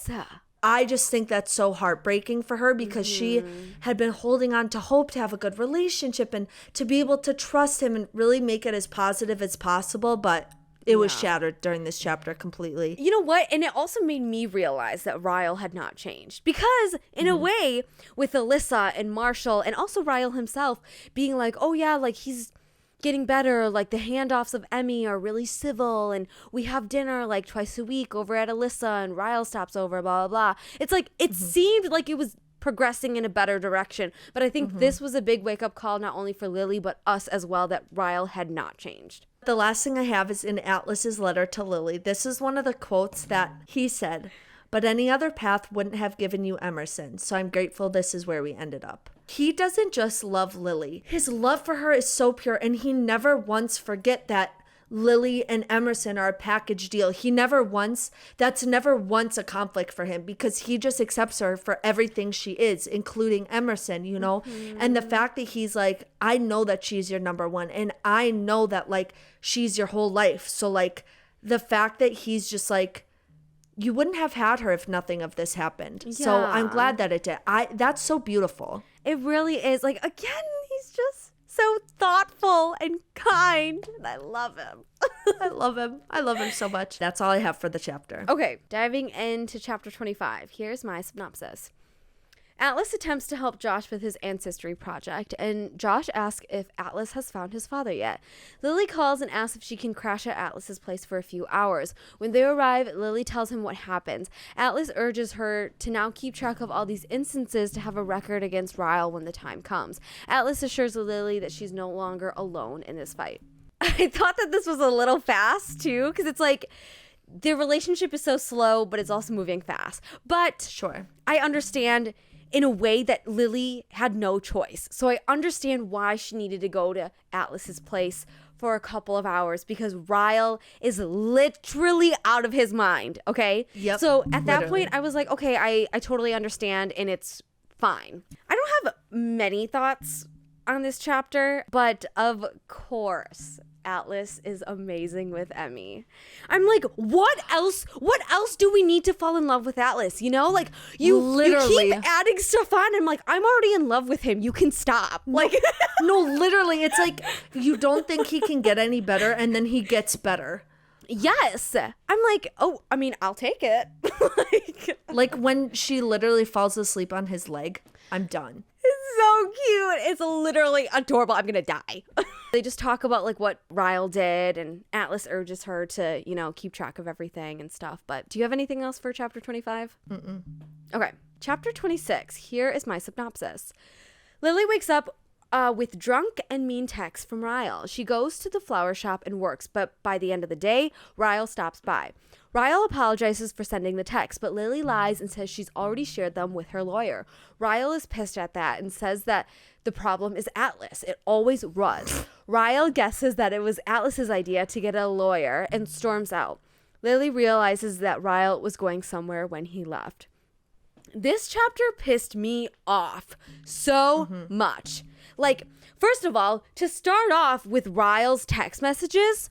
I just think that's so heartbreaking for her because she had been holding on to hope to have a good relationship and to be able to trust him and really make it as positive as possible. But it was shattered during this chapter completely. You know what? And it also made me realize that Ryle had not changed. Because, in a way, with Alyssa and Marshall and also Ryle himself being like, oh yeah, like he's getting better. Like the handoffs of Emmy are really civil and we have dinner like twice a week over at Alyssa and Ryle stops over, blah, blah, blah. It's like, it seemed like it was progressing in a better direction. But I think this was a big wake-up call, not only for Lily, but us as well, that Ryle had not changed. The last thing I have is in Atlas's letter to Lily. This is one of the quotes that he said, but any other path wouldn't have given you Emerson, so I'm grateful this is where we ended up. He doesn't just love Lily. His love for her is so pure, and he never once forget that Lily and Emerson are a package deal. That's never once a conflict for him because he just accepts her for everything she is, including Emerson, you know? And the fact that he's like, I know that she's your number one and I know that like she's your whole life. So like the fact that he's just like, you wouldn't have had her if nothing of this happened. Yeah. So I'm glad that it did. That's so beautiful. It really is. Like, again, he's just so thoughtful and kind. And I love him. I love him. I love him so much. That's all I have for the chapter. Okay, diving into chapter 25. Here's my synopsis. Atlas attempts to help Josh with his ancestry project, and Josh asks if Atlas has found his father yet. Lily calls and asks if she can crash at Atlas's place for a few hours. When they arrive, Lily tells him what happens. Atlas urges her to now keep track of all these instances to have a record against Ryle when the time comes. Atlas assures Lily that she's no longer alone in this fight. I thought that this was a little fast, too, because it's like their relationship is so slow, but it's also moving fast. But sure, I understand in a way that Lily had no choice. So I understand why she needed to go to Atlas's place for a couple of hours because Ryle is literally out of his mind, okay? Yep. So at that point, I was like, okay, I totally understand and it's fine. I don't have many thoughts on this chapter, but of course, Atlas is amazing with Emmy. I'm like, what else do we need to fall in love with Atlas? You know, like you keep adding stuff on. I'm like, I'm already in love with him. You can stop. Like, no, literally, it's like you don't think he can get any better, and then he gets better. Yes. I'm like, oh, I mean, I'll take it. like when she literally falls asleep on his leg, I'm done. It's so cute. It's literally adorable. I'm gonna die. They just talk about like what Ryle did, and Atlas urges her to, you know, keep track of everything and stuff. But do you have anything else for chapter 25? Okay. Chapter 26. Here is my synopsis. Lily wakes up with drunk and mean texts from Ryle. She goes to the flower shop and works, but by the end of the day, Ryle stops by. Ryle apologizes for sending the text, but Lily lies and says she's already shared them with her lawyer. Ryle is pissed at that and says that the problem is Atlas. It always was. Ryle guesses that it was Atlas's idea to get a lawyer and storms out. Lily realizes that Ryle was going somewhere when he left. This chapter pissed me off so much. Like, first of all, to start off with Ryle's text messages,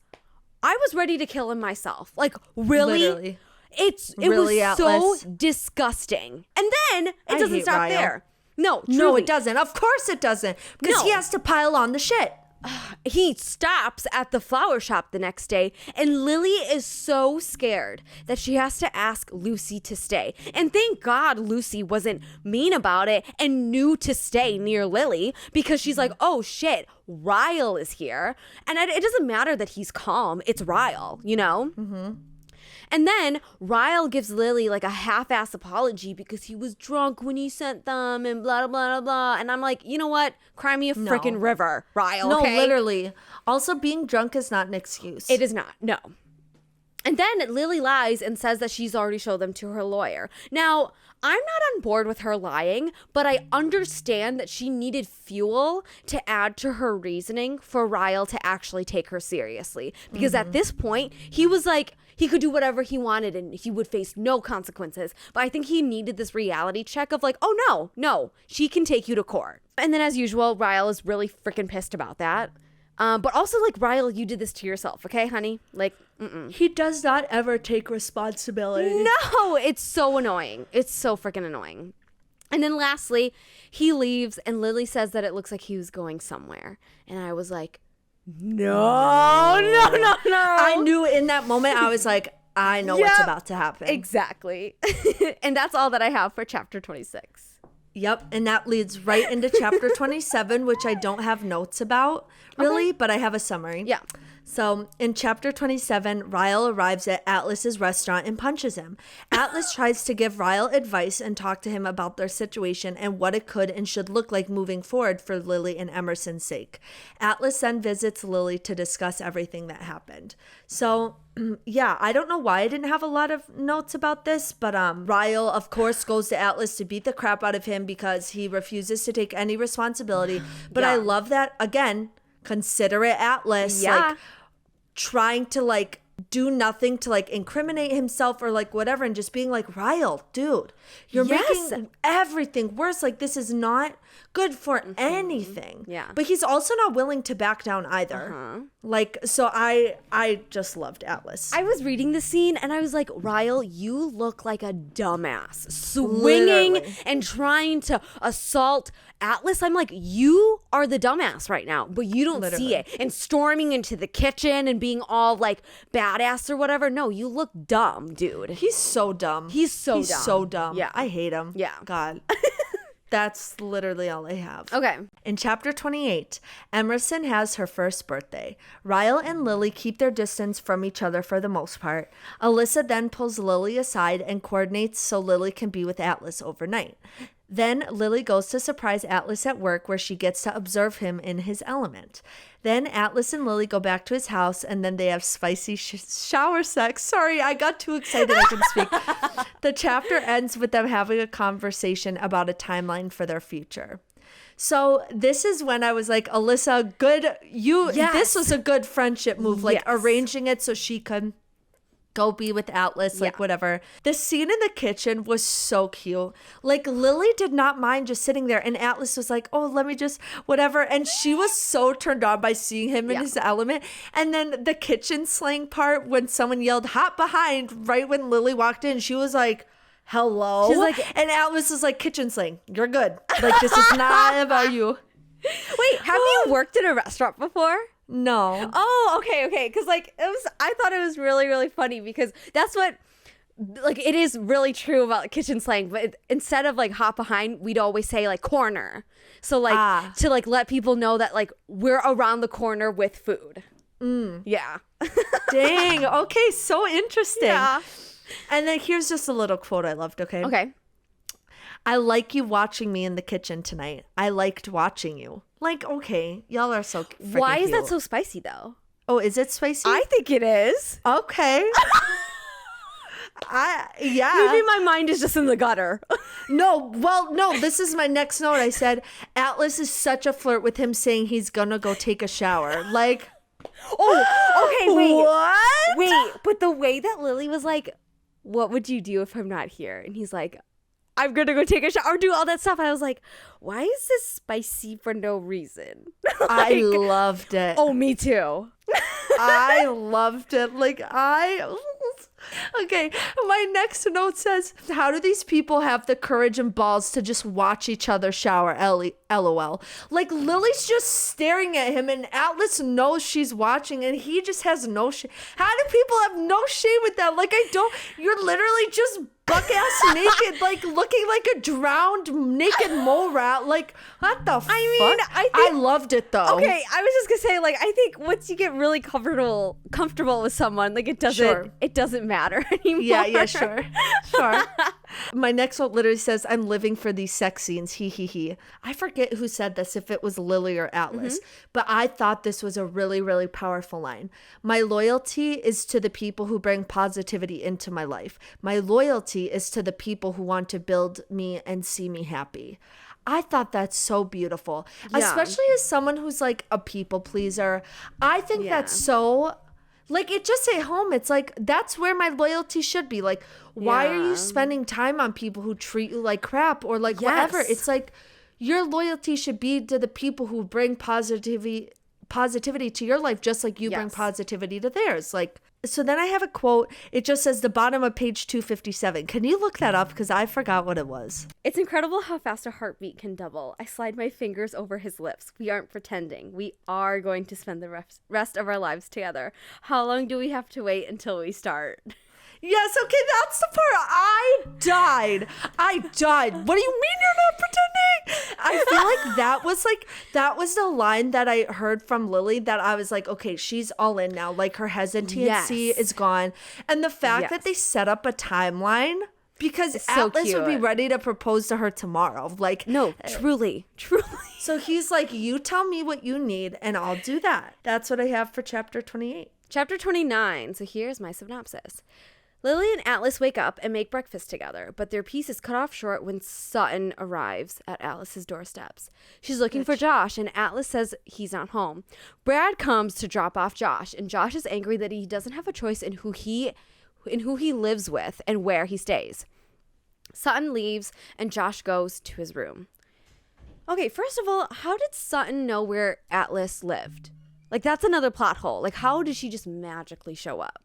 I was ready to kill him myself. Like, really? Literally. It Really, was so Atlas? disgusting. And then it I doesn't hate stop Ryle. there. No, No, truly. it doesn't. Of course it doesn't. Because No. he has to pile on the shit. He stops at the flower shop the next day, and Lily is so scared that she has to ask Lucy to stay. And thank God Lucy wasn't mean about it and knew to stay near Lily, because she's like, oh shit, Ryle is here. And it doesn't matter that he's calm. It's Ryle, you know? Mm-hmm. And then Ryle gives Lily like a half-ass apology because he was drunk when he sent them and blah, blah, blah, blah. And I'm like, you know what? Cry me a freaking river, Ryle, No, okay? literally. Also, being drunk is not an excuse. It is not, no. And then Lily lies and says that she's already showed them to her lawyer. Now, I'm not on board with her lying, but I understand that she needed fuel to add to her reasoning for Ryle to actually take her seriously. Because at this point, he was like, he could do whatever he wanted and he would face no consequences. But I think he needed this reality check of like, oh no, she can take you to court. And then as usual, Ryle is really freaking pissed about that. But also like, Ryle, you did this to yourself, okay, honey? Like, He does not ever take responsibility. No, it's so annoying. It's so freaking annoying. And then lastly, he leaves and Lily says that it looks like he was going somewhere. And I was like, no. I knew in that moment, I was like, I know what's Yep. about to happen. Exactly. And that's all that I have for chapter 26. Yep. And that leads right into chapter 27, which I don't have notes about really, but I have a summary. Yeah. So in chapter 27, Ryle arrives at Atlas's restaurant and punches him. Atlas tries to give Ryle advice and talk to him about their situation and what it could and should look like moving forward for Lily and Emerson's sake. Atlas then visits Lily to discuss everything that happened. So yeah, I don't know why I didn't have a lot of notes about this, but Ryle, of course, goes to Atlas to beat the crap out of him because he refuses to take any responsibility. But Yeah. I love that, again, considerate Atlas, Yeah. like trying to like do nothing to like incriminate himself or like whatever, and just being like, Ryle, dude, you're Yes. making everything worse. Like, this is not good for anything. Yeah. But he's also not willing to back down either. Like, so I just loved Atlas. I was reading the scene and I was like, Ryle, you look like a dumbass swinging Literally. and trying to assault Atlas. I'm like, you are the dumbass right now, but you don't see Literally. it. And storming into the kitchen and being all like badass or whatever. No, you look dumb, dude. He's so dumb. He's so He's dumb. so dumb. Yeah. I hate him. Yeah. God. That's literally all I have. Okay. In chapter 28, Emerson has her first birthday. Ryle and Lily keep their distance from each other for the most part. Alyssa then pulls Lily aside and coordinates so Lily can be with Atlas overnight. Then Lily goes to surprise Atlas at work, where she gets to observe him in his element. Then Atlas and Lily go back to his house, and then they have spicy shower sex. Sorry, I got too excited I couldn't speak. The chapter ends with them having a conversation about a timeline for their future. So this is when I was like, Alyssa, Yes. this was a good friendship move, like Yes. arranging it so she could go be with Atlas, like Yeah. whatever. The scene in the kitchen was so cute. Like, Lily did not mind just sitting there, and Atlas was like, oh, let me just whatever. And she was so turned on by seeing him in Yeah. his element. And then the kitchen slang part, when someone yelled hot behind right when Lily walked in, she was like, hello. She's like- and Atlas was like, kitchen slang, you're good. Like, this is not about you. Wait, have you worked in a restaurant before? No. Oh, okay. Because like I thought it was really, really funny because that's what, like, it is really true about kitchen slang. But instead of like hop behind, we'd always say like corner. So like to like let people know that like we're around the corner with food. Yeah. Dang. Okay. So interesting. Yeah. And then here's just a little quote I loved. Okay. Okay. I like you watching me in the kitchen tonight. I liked watching you. Like, okay, y'all are so freaking Why is that cute. so spicy though? Oh, is it spicy? I think it is. Okay. Yeah. Maybe my mind is just in the gutter. No, this is my next note. I said, Atlas is such a flirt with him saying he's gonna go take a shower. Like, Oh, okay, wait. What? Wait, but the way that Lily was like, what would you do if I'm not here? And he's like, I'm gonna go take a shower, do all that stuff. I was like, why is this spicy for no reason? I loved it. Oh, me too. I loved it. Okay, my next note says, how do these people have the courage and balls to just watch each other shower? LOL. Like, Lily's just staring at him, and Atlas knows she's watching, and he just has no shame. How do people have no shame with that? Like, you're literally just buck-ass naked, like, looking like a drowned naked mole rat. Like, what the fuck? I loved it, though. Okay, I was just gonna say, like, I think once you get really comfortable with someone, like, it doesn't matter anymore. Yeah, sure. My next one literally says, I'm living for these sex scenes, he. I forget who said this, if it was Lily or Atlas, but I thought this was a really, really powerful line. My loyalty is to the people who bring positivity into my life. My loyalty is to the people who want to build me and see me happy. I thought that's so beautiful, especially as someone who's like a people pleaser. I think that's so... Like, it just hit home. It's like, that's where my loyalty should be. Like, why are you spending time on people who treat you like crap or like whatever? It's like, your loyalty should be to the people who bring positivity to your life, just like you bring positivity to theirs. Like, so then I have a quote. It just says the bottom of page 257. Can you look that up? Because I forgot what it was. It's incredible how fast a heartbeat can double. I slide my fingers over his lips. We aren't pretending. We are going to spend the rest of our lives together. How long do we have to wait until we start? Yes, okay, that's the part. I died. What do you mean you're not pretending? I feel like that was the line that I heard from Lily that I was like, okay, she's all in now. Like, her hesitancy is gone. And the fact that they set up a timeline, because Atlas would be ready to propose to her tomorrow. Like, no, truly. So he's like, you tell me what you need and I'll do that. That's what I have for chapter 28. Chapter 29. So here's my synopsis. Lily and Atlas wake up and make breakfast together, but their peace is cut off short when Sutton arrives at Atlas's doorsteps. She's looking for Josh, and Atlas says he's not home. Brad comes to drop off Josh, and Josh is angry that he doesn't have a choice in who he lives with and where he stays. Sutton leaves, and Josh goes to his room. Okay, first of all, how did Sutton know where Atlas lived? Like, that's another plot hole. Like, how did she just magically show up?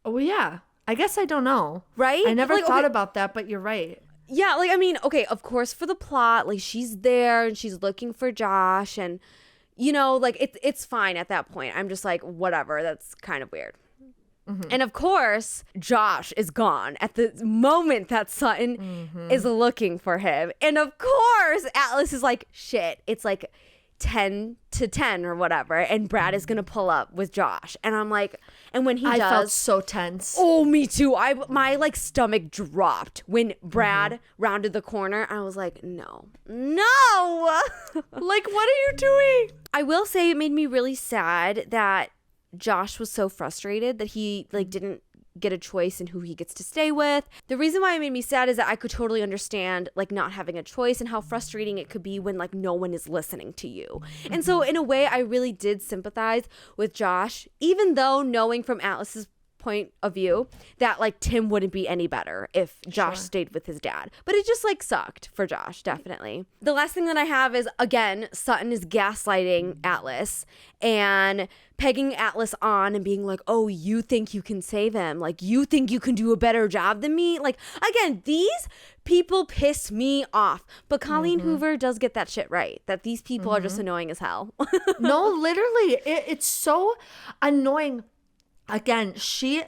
Oh, yeah. I guess I don't know. Right? I never thought about that, but you're right. Yeah, like, I mean, okay, of course, for the plot, like, she's there and she's looking for Josh and, you know, like, it's fine at that point. I'm just like, whatever, that's kind of weird. And of course, Josh is gone at the moment that Sutton is looking for him. And of course, Atlas is like, shit, it's like 10 to 10 or whatever, and Brad is gonna pull up with Josh, and I'm like, and when I felt so tense. Oh, me too. My like stomach dropped when Brad rounded the corner. I was like, no Like, what are you doing? I will say it made me really sad that Josh was so frustrated that he like didn't get a choice in who he gets to stay with. The reason why it made me sad is that I could totally understand like not having a choice and how frustrating it could be when like no one is listening to you. And so in a way, I really did sympathize with Josh, even though knowing from Atlas's point of view that like Tim wouldn't be any better if Josh stayed with his dad. But it just like sucked for Josh, definitely. The last thing that I have is, again, Sutton is gaslighting Atlas and pegging Atlas on and being like, oh, you think you can save him? Like, you think you can do a better job than me? Like, again, these people piss me off. But Colleen Hoover does get that shit right, that these people are just annoying as hell. No, literally, it's so annoying. Again,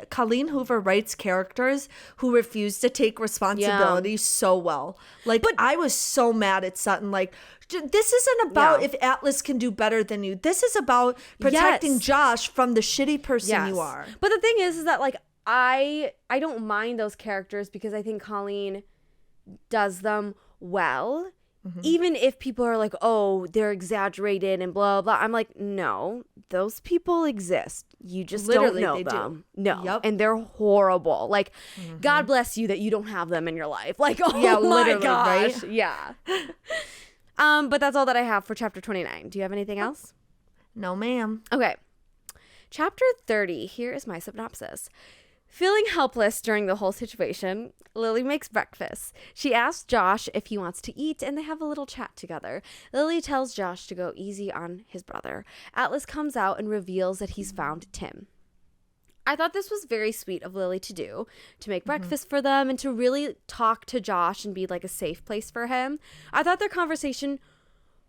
Colleen Hoover writes characters who refuse to take responsibility so well. Like, but I was so mad at Sutton. Like, this isn't about if Atlas can do better than you. This is about protecting Josh from the shitty person you are. But the thing is that, like, I don't mind those characters because I think Colleen does them well. Even if people are like, oh, they're exaggerated and blah, blah. I'm like, no, those people exist. You just literally don't know them. No. And they're horrible. Like, God bless you that you don't have them in your life. Like, oh my gosh. Right? Yeah. But that's all that I have for chapter 29. Do you have anything else? No, ma'am. Okay. Chapter 30. Here is my synopsis. Feeling helpless during the whole situation, Lily makes breakfast. She asks Josh if he wants to eat, and they have a little chat together. Lily tells Josh to go easy on his brother. Atlas comes out and reveals that he's found Tim. I thought this was very sweet of Lily to do, to make breakfast for them and to really talk to Josh and be like a safe place for him. I thought their conversation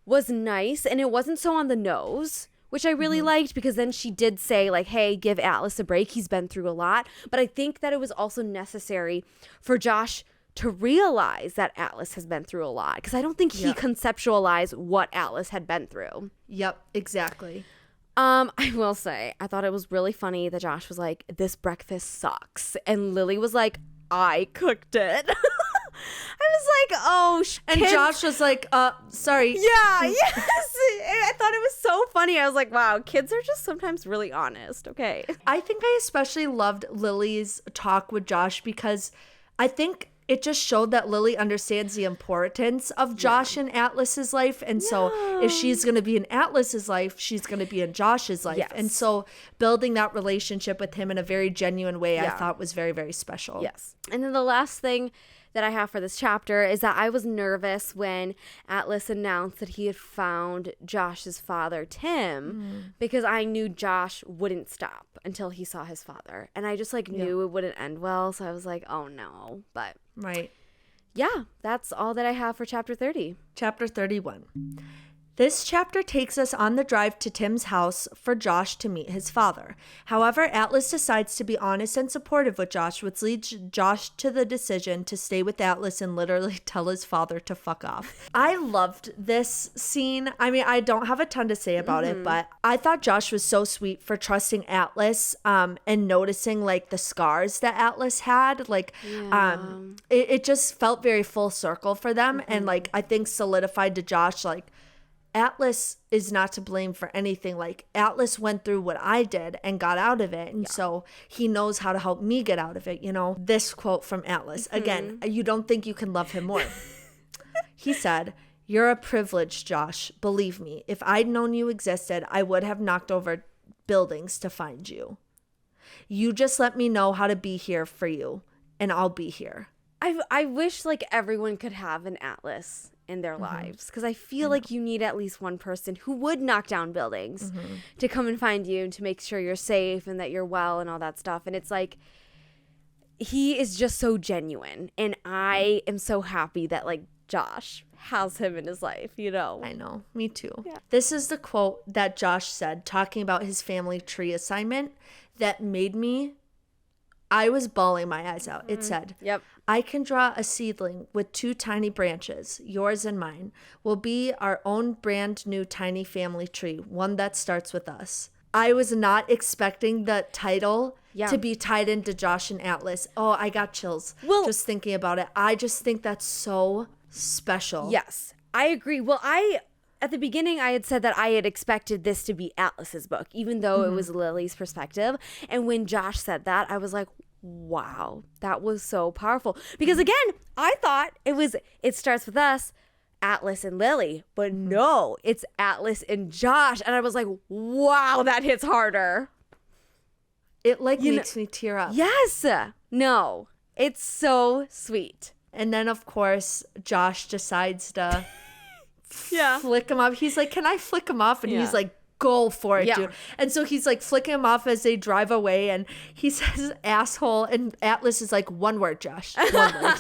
was nice, and it wasn't so on the nose, which I really liked, because then she did say, like, hey, give Atlas a break. He's been through a lot. But I think that it was also necessary for Josh to realize that Atlas has been through a lot, because I don't think he conceptualized what Atlas had been through. Yep, exactly. I will say, I thought it was really funny that Josh was like, this breakfast sucks. And Lily was like, I cooked it. I was like, oh, and Josh was like, sorry. Yeah, yes. I thought it was so funny. I was like, wow, kids are just sometimes really honest. Okay. I think I especially loved Lily's talk with Josh, because I think it just showed that Lily understands the importance of Josh in Atlas's life. And so if she's going to be in Atlas's life, she's going to be in Josh's life. Yes. And so building that relationship with him in a very genuine way, I thought was very, very special. Yes. And then the last thing that I have for this chapter is that I was nervous when Atlas announced that he had found Josh's father, Tim, because I knew Josh wouldn't stop until he saw his father. And I just knew it wouldn't end well. So I was like, oh no. But yeah, that's all that I have for chapter 30. Chapter 31. This chapter takes us on the drive to Tim's house for Josh to meet his father. However, Atlas decides to be honest and supportive with Josh, which leads Josh to the decision to stay with Atlas and literally tell his father to fuck off. I loved this scene. I mean, I don't have a ton to say about it, but I thought Josh was so sweet for trusting Atlas and noticing the scars that Atlas had. It just felt very full circle for them, and I think solidified to Josh Atlas is not to blame for anything. Atlas went through what I did and got out of it. And so he knows how to help me get out of it. This quote from Atlas, again, you don't think you can love him more. He said, "You're a privilege, Josh. Believe me, if I'd known you existed, I would have knocked over buildings to find you. You just let me know how to be here for you, and I'll be here." I wish everyone could have an Atlas in their lives, because I feel you need at least one person who would knock down buildings to come and find you and to make sure you're safe and that you're well and all that stuff. And it's he is just so genuine, and I am so happy that Josh has him in his life, I know, me too. Yeah. This is the quote that Josh said talking about his family tree assignment that made me, I was bawling my eyes out. It said, yep, "I can draw a seedling with 2 tiny branches, yours and mine, will be our own brand new tiny family tree, one that starts with us." I was not expecting the title to be tied into Josh and Atlas. Oh, I got chills just thinking about it. I just think that's so special. Yes, I agree. Well, at the beginning, I had said that I had expected this to be Atlas's book, even though it was Lily's perspective. And when Josh said that, I was like, wow, that was so powerful. Because again, I thought it starts with us, Atlas and Lily, but no, it's Atlas and Josh. And I was like, wow, that hits harder. It makes me tear up. Yes. No, it's so sweet. And then of course, Josh decides to flick him off. He's like, "Can I flick him off?" And he's like, "Go for it, dude." And so he's flicking him off as they drive away, and he says "asshole," and Atlas is like, "One word, Josh, one word."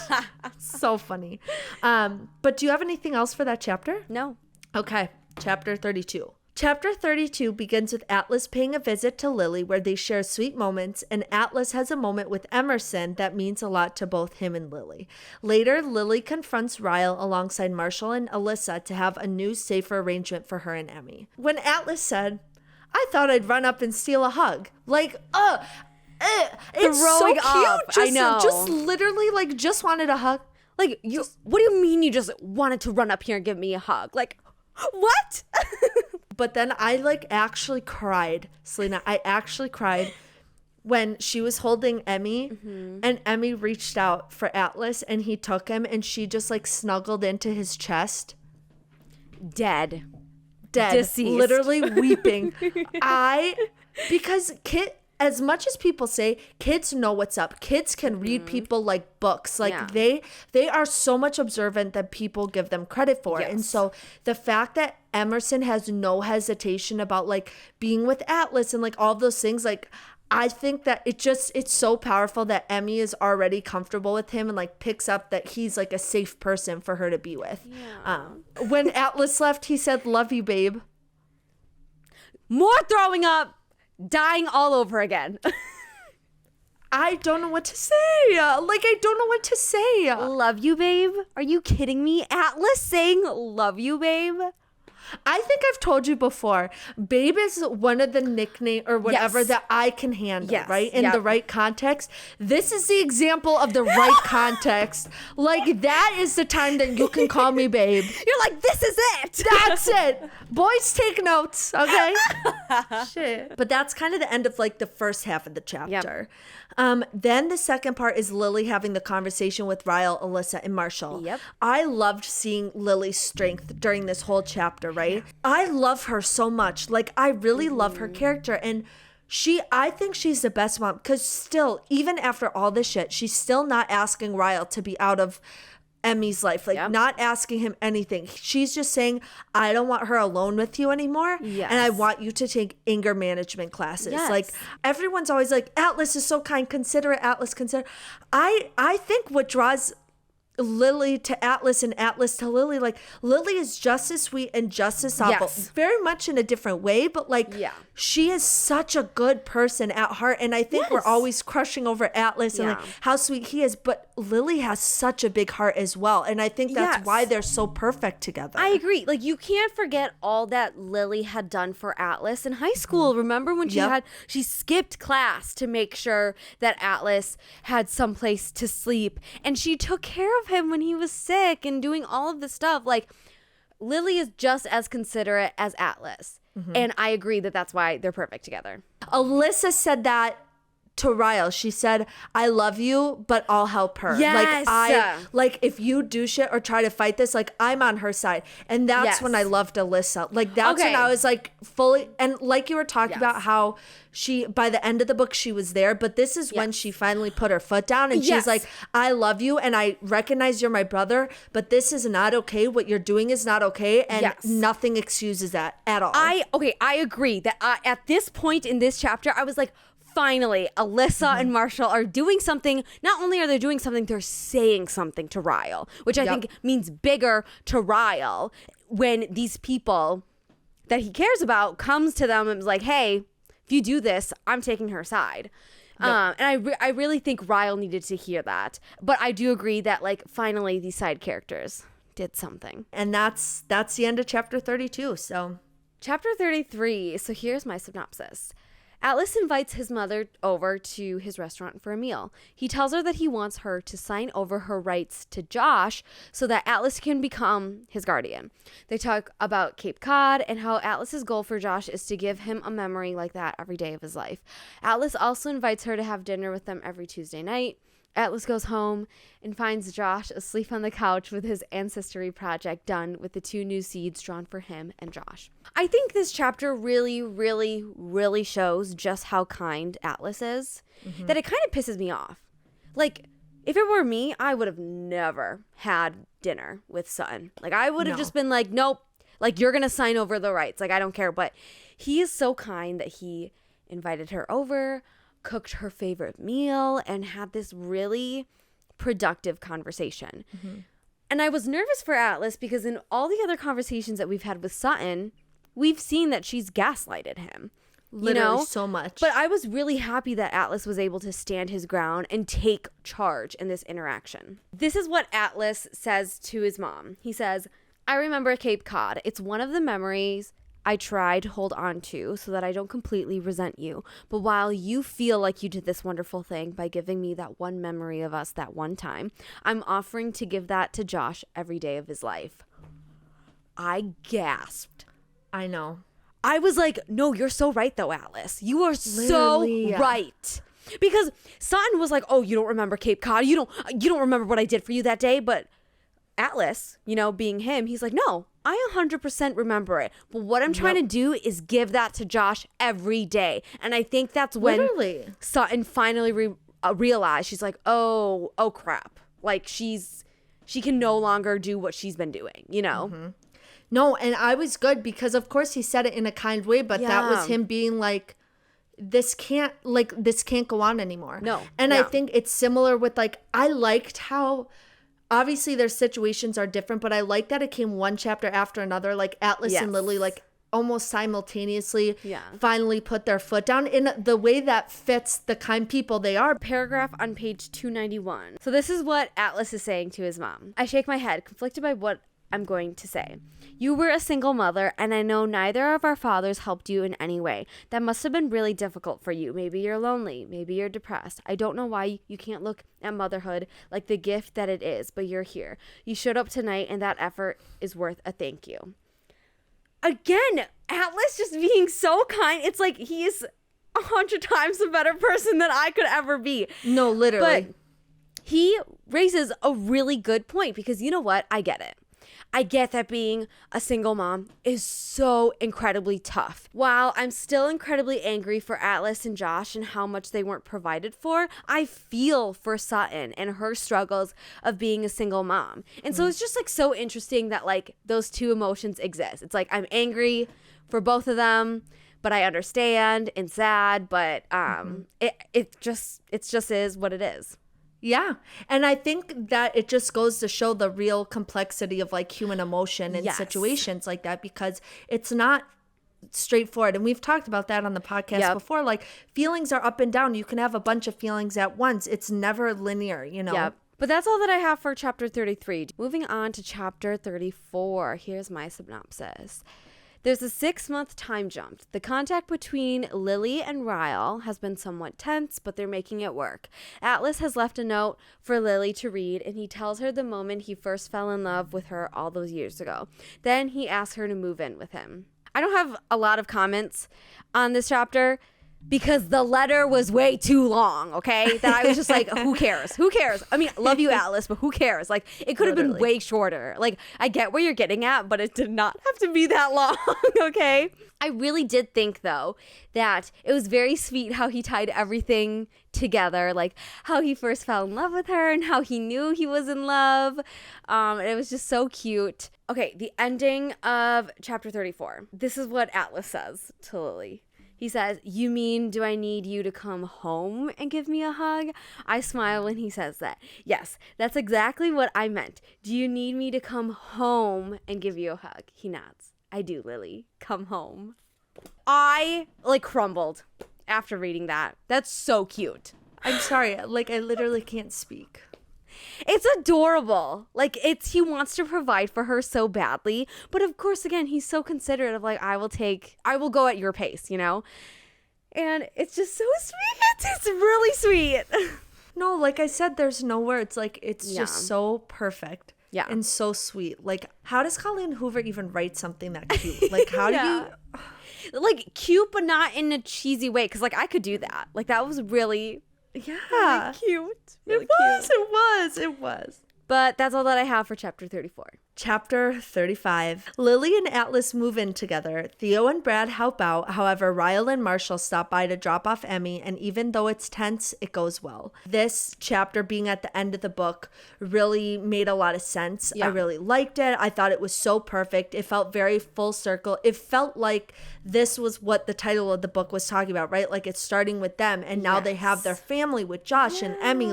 So funny. But do you have anything else for that chapter? No. Okay, chapter 32. Chapter 32 begins with Atlas paying a visit to Lily, where they share sweet moments, and Atlas has a moment with Emerson that means a lot to both him and Lily. Later, Lily confronts Ryle alongside Marshall and Alyssa to have a new, safer arrangement for her and Emmy. When Atlas said, "I thought I'd run up and steal a hug," it's so cute. I know. Just literally, just wanted a hug. What do you mean you just wanted to run up here and give me a hug? What? But then I actually cried, Selena. I actually cried when she was holding Emmy and Emmy reached out for Atlas and he took him and she just snuggled into his chest. Dead. Deceased. Literally weeping. Because Kit as much as people say kids know what's up, kids can read people like books. Like they are so much observant that people give them credit for. Yes. And so the fact that Emerson has no hesitation about like being with Atlas and like all those things, like I think that it's so powerful that Emmy is already comfortable with him and like picks up that he's like a safe person for her to be with. Yeah. When Atlas left, he said, "Love you, babe." More throwing up, dying all over again. I don't know what to say. I don't know what to say. Love you, babe. Are you kidding me? Atlas saying love you, babe. I think I've told you before, babe is one of the nickname or whatever that I can handle, right? In the right context. This is the example of the right context. Like, that is the time that you can call me babe. You're like, this is it. That's it. Boys, take notes, okay? Shit. But that's kind of the end of like the first half of the chapter. Then the second part is Lily having the conversation with Ryle, Alyssa, and Marshall. Yep. I loved seeing Lily's strength during this whole chapter, right? I love her so much. Like, I really love her character. And I think she's the best mom because still, even after all this shit, she's still not asking Ryle to be out of Emmy's life, like not asking him anything. She's just saying, I don't want her alone with you anymore. Yes. And I want you to take anger management classes. Yes. Like, everyone's always like, Atlas is so kind, considerate, Atlas, consider. I think what draws Lily to Atlas and Atlas to Lily, like Lily is just as sweet and just as thoughtful, very much in a different way, but like she is such a good person at heart. And I think we're always crushing over Atlas and like how sweet he is, but Lily has such a big heart as well. And I think that's why they're so perfect together. I agree. Like, you can't forget all that Lily had done for Atlas in high school. Remember when she skipped class to make sure that Atlas had someplace to sleep, and she took care of him when he was sick and doing all of this stuff. Like, Lily is just as considerate as Atlas. And I agree that that's why they're perfect together. Alyssa said that to Ryle. She said, I love you, but I'll help her. Yes. Like if you do shit or try to fight this, like I'm on her side. And that's when I loved Alyssa. Like that's when I was like fully, and like you were talking about how she, by the end of the book, she was there, but this is when she finally put her foot down and she's like, I love you and I recognize you're my brother, but this is not okay. What you're doing is not okay. And nothing excuses that at all. I agree that at this point in this chapter, I was like, finally, Alyssa and Marshall are doing something. Not only are they doing something, they're saying something to Ryle, which I think means bigger to Ryle when these people that he cares about comes to them and is like, hey, if you do this, I'm taking her side. And I really think Ryle needed to hear that. But I do agree that, like, finally these side characters did something. And that's the end of chapter 32. So chapter 33. So here's my synopsis. Atlas invites his mother over to his restaurant for a meal. He tells her that he wants her to sign over her rights to Josh so that Atlas can become his guardian. They talk about Cape Cod and how Atlas's goal for Josh is to give him a memory like that every day of his life. Atlas also invites her to have dinner with them every Tuesday night. Atlas goes home and finds Josh asleep on the couch with his ancestry project done with the 2 new seeds drawn for him and Josh. I think this chapter really, really, really shows just how kind Atlas is, that it kind of pisses me off. Like, if it were me, I would have never had dinner with Sutton. Like, I would have just been like, nope, like, you're going to sign over the rights. Like, I don't care. But he is so kind that he invited her over, cooked her favorite meal, and had this really productive conversation. And I was nervous for Atlas because in all the other conversations that we've had with Sutton, we've seen that she's gaslighted him. Literally so much. But I was really happy that Atlas was able to stand his ground and take charge in this interaction. This is what Atlas says to his mom. He says, I remember Cape Cod. It's one of the memories I try to hold on to so that I don't completely resent you. But while you feel like you did this wonderful thing by giving me that one memory of us that one time, I'm offering to give that to Josh every day of his life. I gasped. I know. I was like, no, you're so right though, Atlas. You are so right. Because Sutton was like, oh, you don't remember Cape Cod? You don't remember what I did for you that day? But Atlas, being him, he's like, no, I 100% remember it. But what I'm trying to do is give that to Josh every day. And I think that's when Sutton finally realized, she's like, oh crap. Like she can no longer do what she's been doing, Mm-hmm. No, and I was good because of course he said it in a kind way, but that was him being like, this can't go on anymore. No. And I think it's similar with I liked how obviously their situations are different, but I like that it came one chapter after another, like Atlas and Lily, almost simultaneously finally put their foot down in the way that fits the kind people they are. Paragraph on page 291. So this is what Atlas is saying to his mom. I shake my head, conflicted by what I'm going to say. You were a single mother, and I know neither of our fathers helped you in any way. That must have been really difficult for you. Maybe you're lonely. Maybe you're depressed. I don't know why you can't look at motherhood like the gift that it is, but you're here. You showed up tonight, and that effort is worth a thank you. Again, Atlas just being so kind. It's like he is 100 times a better person than I could ever be. No, literally. But he raises a really good point because you know what? I get it. I get that being a single mom is so incredibly tough. While I'm still incredibly angry for Atlas and Josh and how much they weren't provided for, I feel for Sutton and her struggles of being a single mom. And so it's just so interesting that those two emotions exist. It's I'm angry for both of them, but I understand and sad, but it just is what it is. Yeah. And I think that it just goes to show the real complexity of human emotion in situations like that, because it's not straightforward. And we've talked about that on the podcast before. Feelings are up and down. You can have a bunch of feelings at once. It's never linear, Yep. But that's all that I have for chapter 33. Moving on to chapter 34. Here's my synopsis. There's a 6-month time jump. The contact between Lily and Ryle has been somewhat tense, but they're making it work. Atlas has left a note for Lily to read, and he tells her the moment he first fell in love with her all those years ago. Then he asks her to move in with him. I don't have a lot of comments on this chapter because the letter was way too long, okay? That I was just like, who cares? Who cares? I mean, love you, Atlas, but who cares? It could have been way shorter. I get where you're getting at, but it did not have to be that long, okay? I really did think, though, that it was very sweet how he tied everything together, how he first fell in love with her and how he knew he was in love. And it was just so cute. Okay, the ending of chapter 34. This is what Atlas says to Lily. He says, you mean, do I need you to come home and give me a hug? I smile when he says that. Yes, that's exactly what I meant. Do you need me to come home and give you a hug? He nods. I do, Lily. Come home. I, crumbled after reading that. That's so cute. I'm sorry. I literally can't speak. It's adorable. He wants to provide for her so badly. But of course, again, he's so considerate of I will go at your pace, And it's just so sweet. It's really sweet. No, like I said, there's no words. It's just so perfect. Yeah. And so sweet. How does Colleen Hoover even write something that cute? How do you... cute, but not in a cheesy way. Because, I could do that. That was really... Yeah. Really cute. Really It was. But that's all that I have for chapter 34. Chapter 35. Lily and Atlas move in together. Theo and Brad help out. However, Ryle and Marshall stop by to drop off Emmy, and even though it's tense, it goes well. This chapter being at the end of the book really made a lot of sense. Yeah. I really liked it. I thought it was so perfect. It felt very full circle. It felt like this was what the title of the book was talking about, right? It's starting with them, and now they have their family with Josh and Emmy,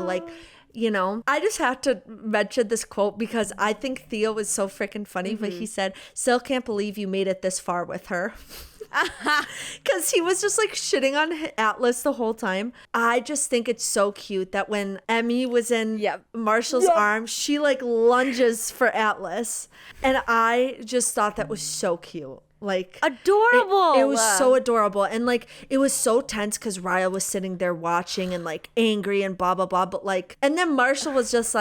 I just have to mention this quote because I think Theo was so freaking funny, but he said, still can't believe you made it this far with her. Because he was just shitting on Atlas the whole time. I just think it's so cute that when Emmy was in Marshall's arms, she lunges for Atlas. And I just thought that was so cute. Adorable. It was so adorable. And it was so tense because Ryle was sitting there watching and angry and blah blah blah, but and then Marshall was just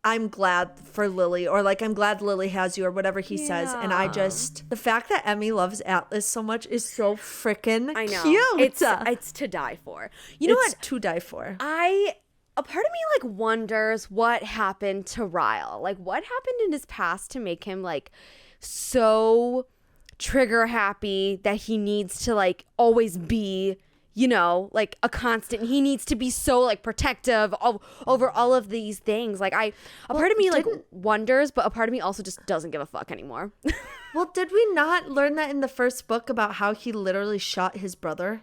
I'm glad for Lily, or I'm glad Lily has you, or whatever he says. And I just, the fact that Emmy loves Atlas so much is so freaking cute. It's to die for. You know what? To die for. I a part of me like wonders what happened to Ryle. Like what happened in his past to make him like so trigger happy that he needs to like always be, you know, like a constant. He needs to be so like protective over all of these things. Like a part of me like wonders, but a part of me also just doesn't give a fuck anymore. Well, did we not learn that in the first book about how he literally shot his brother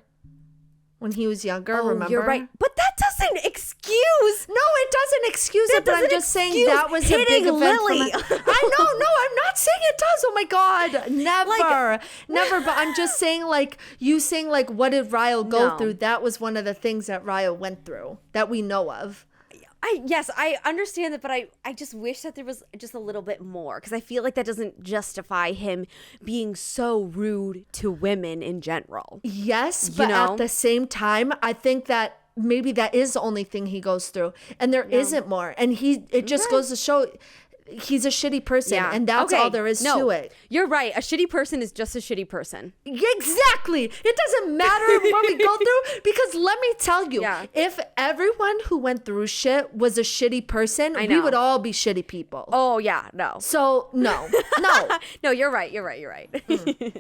when he was younger? Remember? You're right. But that doesn't excuse. No, it doesn't excuse it, but I'm just saying that was a big event Lily. I know, no, I'm not saying it does. Oh my God. Never. But I'm just saying, like, you saying, like, what did Ryle go through? That was one of the things that Ryle went through that we know of. Yes, I understand that, but I just wish that there was just a little bit more, because I feel like that doesn't justify him being so rude to women in general. Yes, but at the same time, I think that maybe that is the only thing he goes through, and there isn't more. And it just goes to show he's a shitty person, and that's all there is to it. You're right. A shitty person is just a shitty person. Exactly. It doesn't matter what we go through, because let me tell you, if everyone who went through shit was a shitty person, we would all be shitty people. Oh, yeah. No. So, no. No, you're right. You're right.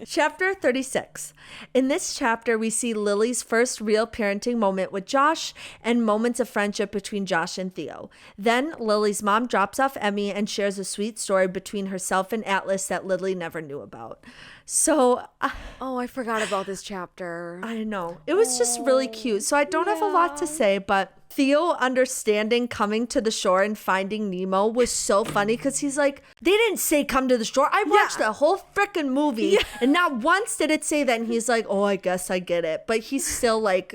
Chapter 36. In this chapter, we see Lily's first real parenting moment with Josh and moments of friendship between Josh and Theo. Then Lily's mom drops off Emmy and shares a sweet story between herself and Atlas that Lily never knew about. So, I forgot about this chapter. I know. It was just really cute. So I don't have a lot to say, but Theo understanding coming to the shore and finding Nemo was so funny, because he's like, they didn't say come to the shore. I watched the whole freaking movie and not once did it say that. And he's like, oh, I guess I get it. But he's still like,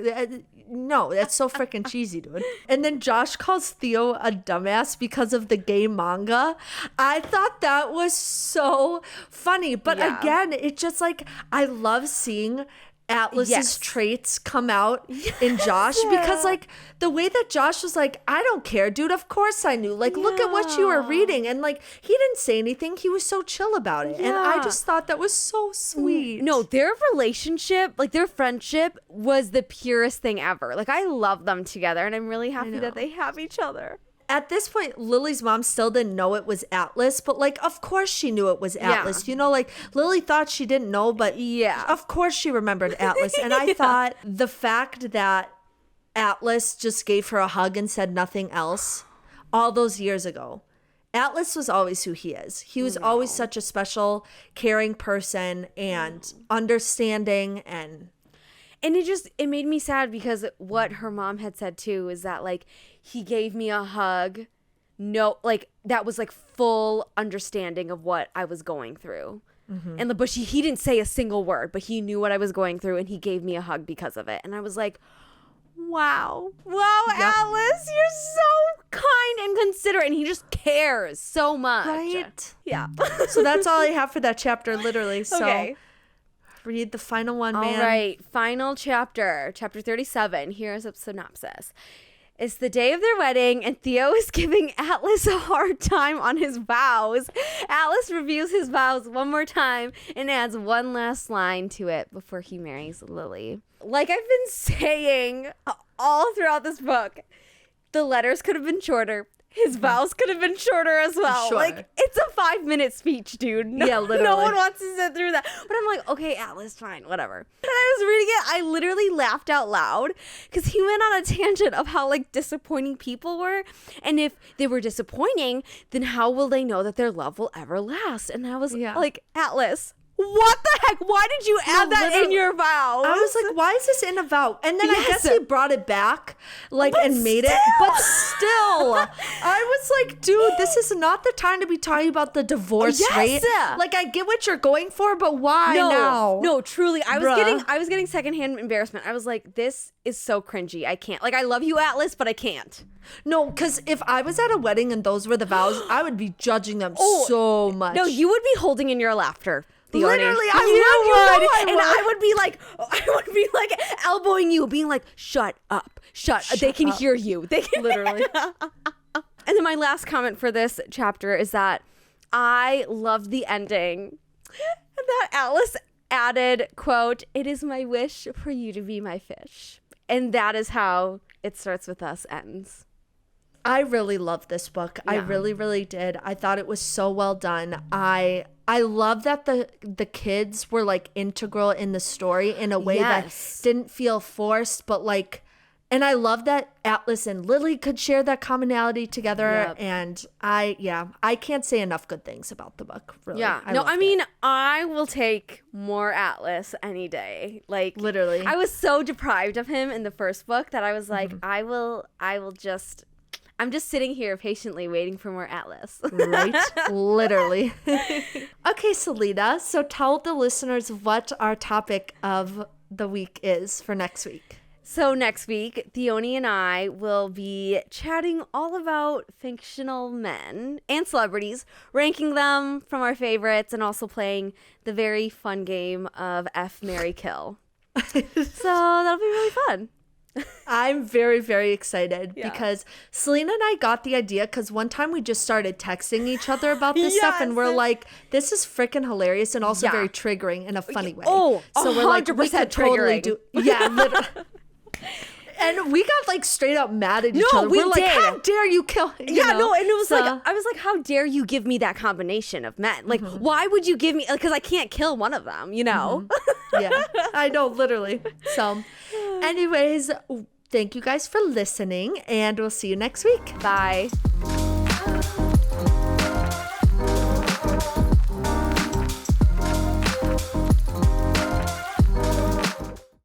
no, that's so freaking cheesy, dude. And then Josh calls Theo a dumbass because of the gay manga. I thought that was so funny. But again, it's just like, I love seeing Atlas's traits come out in Josh, because like the way that Josh was like, I don't care, dude, of course I knew, like look at what you were reading, and like he didn't say anything, he was so chill about it, and I just thought that was so sweet. No, their relationship, like their friendship, was the purest thing ever. Like I love them together, and I'm really happy that they have each other. At this point, Lily's mom still didn't know it was Atlas, but like, of course she knew it was Atlas. You know, like Lily thought she didn't know, but of course she remembered Atlas. And I thought the fact that Atlas just gave her a hug and said nothing else all those years ago. Atlas was always who he is. He was always such a special, caring person and understanding, and it made me sad, because what her mom had said too is that like he gave me a hug. No, like that was like full understanding of what I was going through. And but he didn't say a single word, but he knew what I was going through, and he gave me a hug because of it. And I was like, wow, Atlas, you're so kind and considerate, and he just cares so much. Right? Yeah. So that's all I have for that chapter, literally. So read the final one, man. All right, final chapter 37. Here's a synopsis. It's the day of their wedding, and Theo is giving Atlas a hard time on his vows. Atlas reviews his vows one more time and adds one last line to it before he marries Lily. Like I've been saying all throughout this book, the letters could have been shorter. His vows could have been shorter as well. Sure. Like, it's a 5-minute speech, dude. Literally. No one wants to sit through that. But I'm like, okay, Atlas, fine, whatever. And I was reading it, I literally laughed out loud, because he went on a tangent of how, like, disappointing people were. And if they were disappointing, then how will they know that their love will ever last? And I was like, Atlas, what the heck? Why did you add that in your vows? I was like, why is this in a vow? And then I guess he brought it back, like, and made it. But still, I was like, dude, this is not the time to be talking about the divorce rate. Like, I get what you're going for, but why now? No, truly, I was getting secondhand embarrassment. I was like, this is so cringy. I can't. Like, I love you, Atlas, but I can't. No, because if I was at a wedding and those were the vows, I would be judging them so much. No, you would be holding in your laughter. Literally, I would. And I would be like elbowing you, being like, shut up. They can hear you. They can literally. And then my last comment for this chapter is that I loved the ending that Alice added, quote, "It is my wish for you to be my fish." And that is how It Starts With Us ends. I really loved this book. I really, really did. I thought it was so well done. I love that the kids were like integral in the story in a way that didn't feel forced, but like, and I love that Atlas and Lily could share that commonality together. And I can't say enough good things about the book. Really. Yeah. I mean, I will take more Atlas any day. Like, literally. I was so deprived of him in the first book that I was like, I'm just sitting here patiently waiting for more Atlas. Right? Literally. Okay, Selena. So tell the listeners what our topic of the week is for next week. So next week, Theoni and I will be chatting all about fictional men and celebrities, ranking them from our favorites, and also playing the very fun game of F, Marry, Kill. So that'll be really fun. I'm very, very excited because Selena and I got the idea because one time we just started texting each other about this stuff, and we're like, this is freaking hilarious and also very triggering in a funny way. Oh, so we're like, we could totally triggering. literally. And we got like straight up mad at each other. we We're like, did. how dare you kill? And it was like, I was like, how dare you give me that combination of men? Like, why would you give me, because I can't kill one of them, you know? Yeah, I know, literally. So anyways, thank you guys for listening, and we'll see you next week. Bye.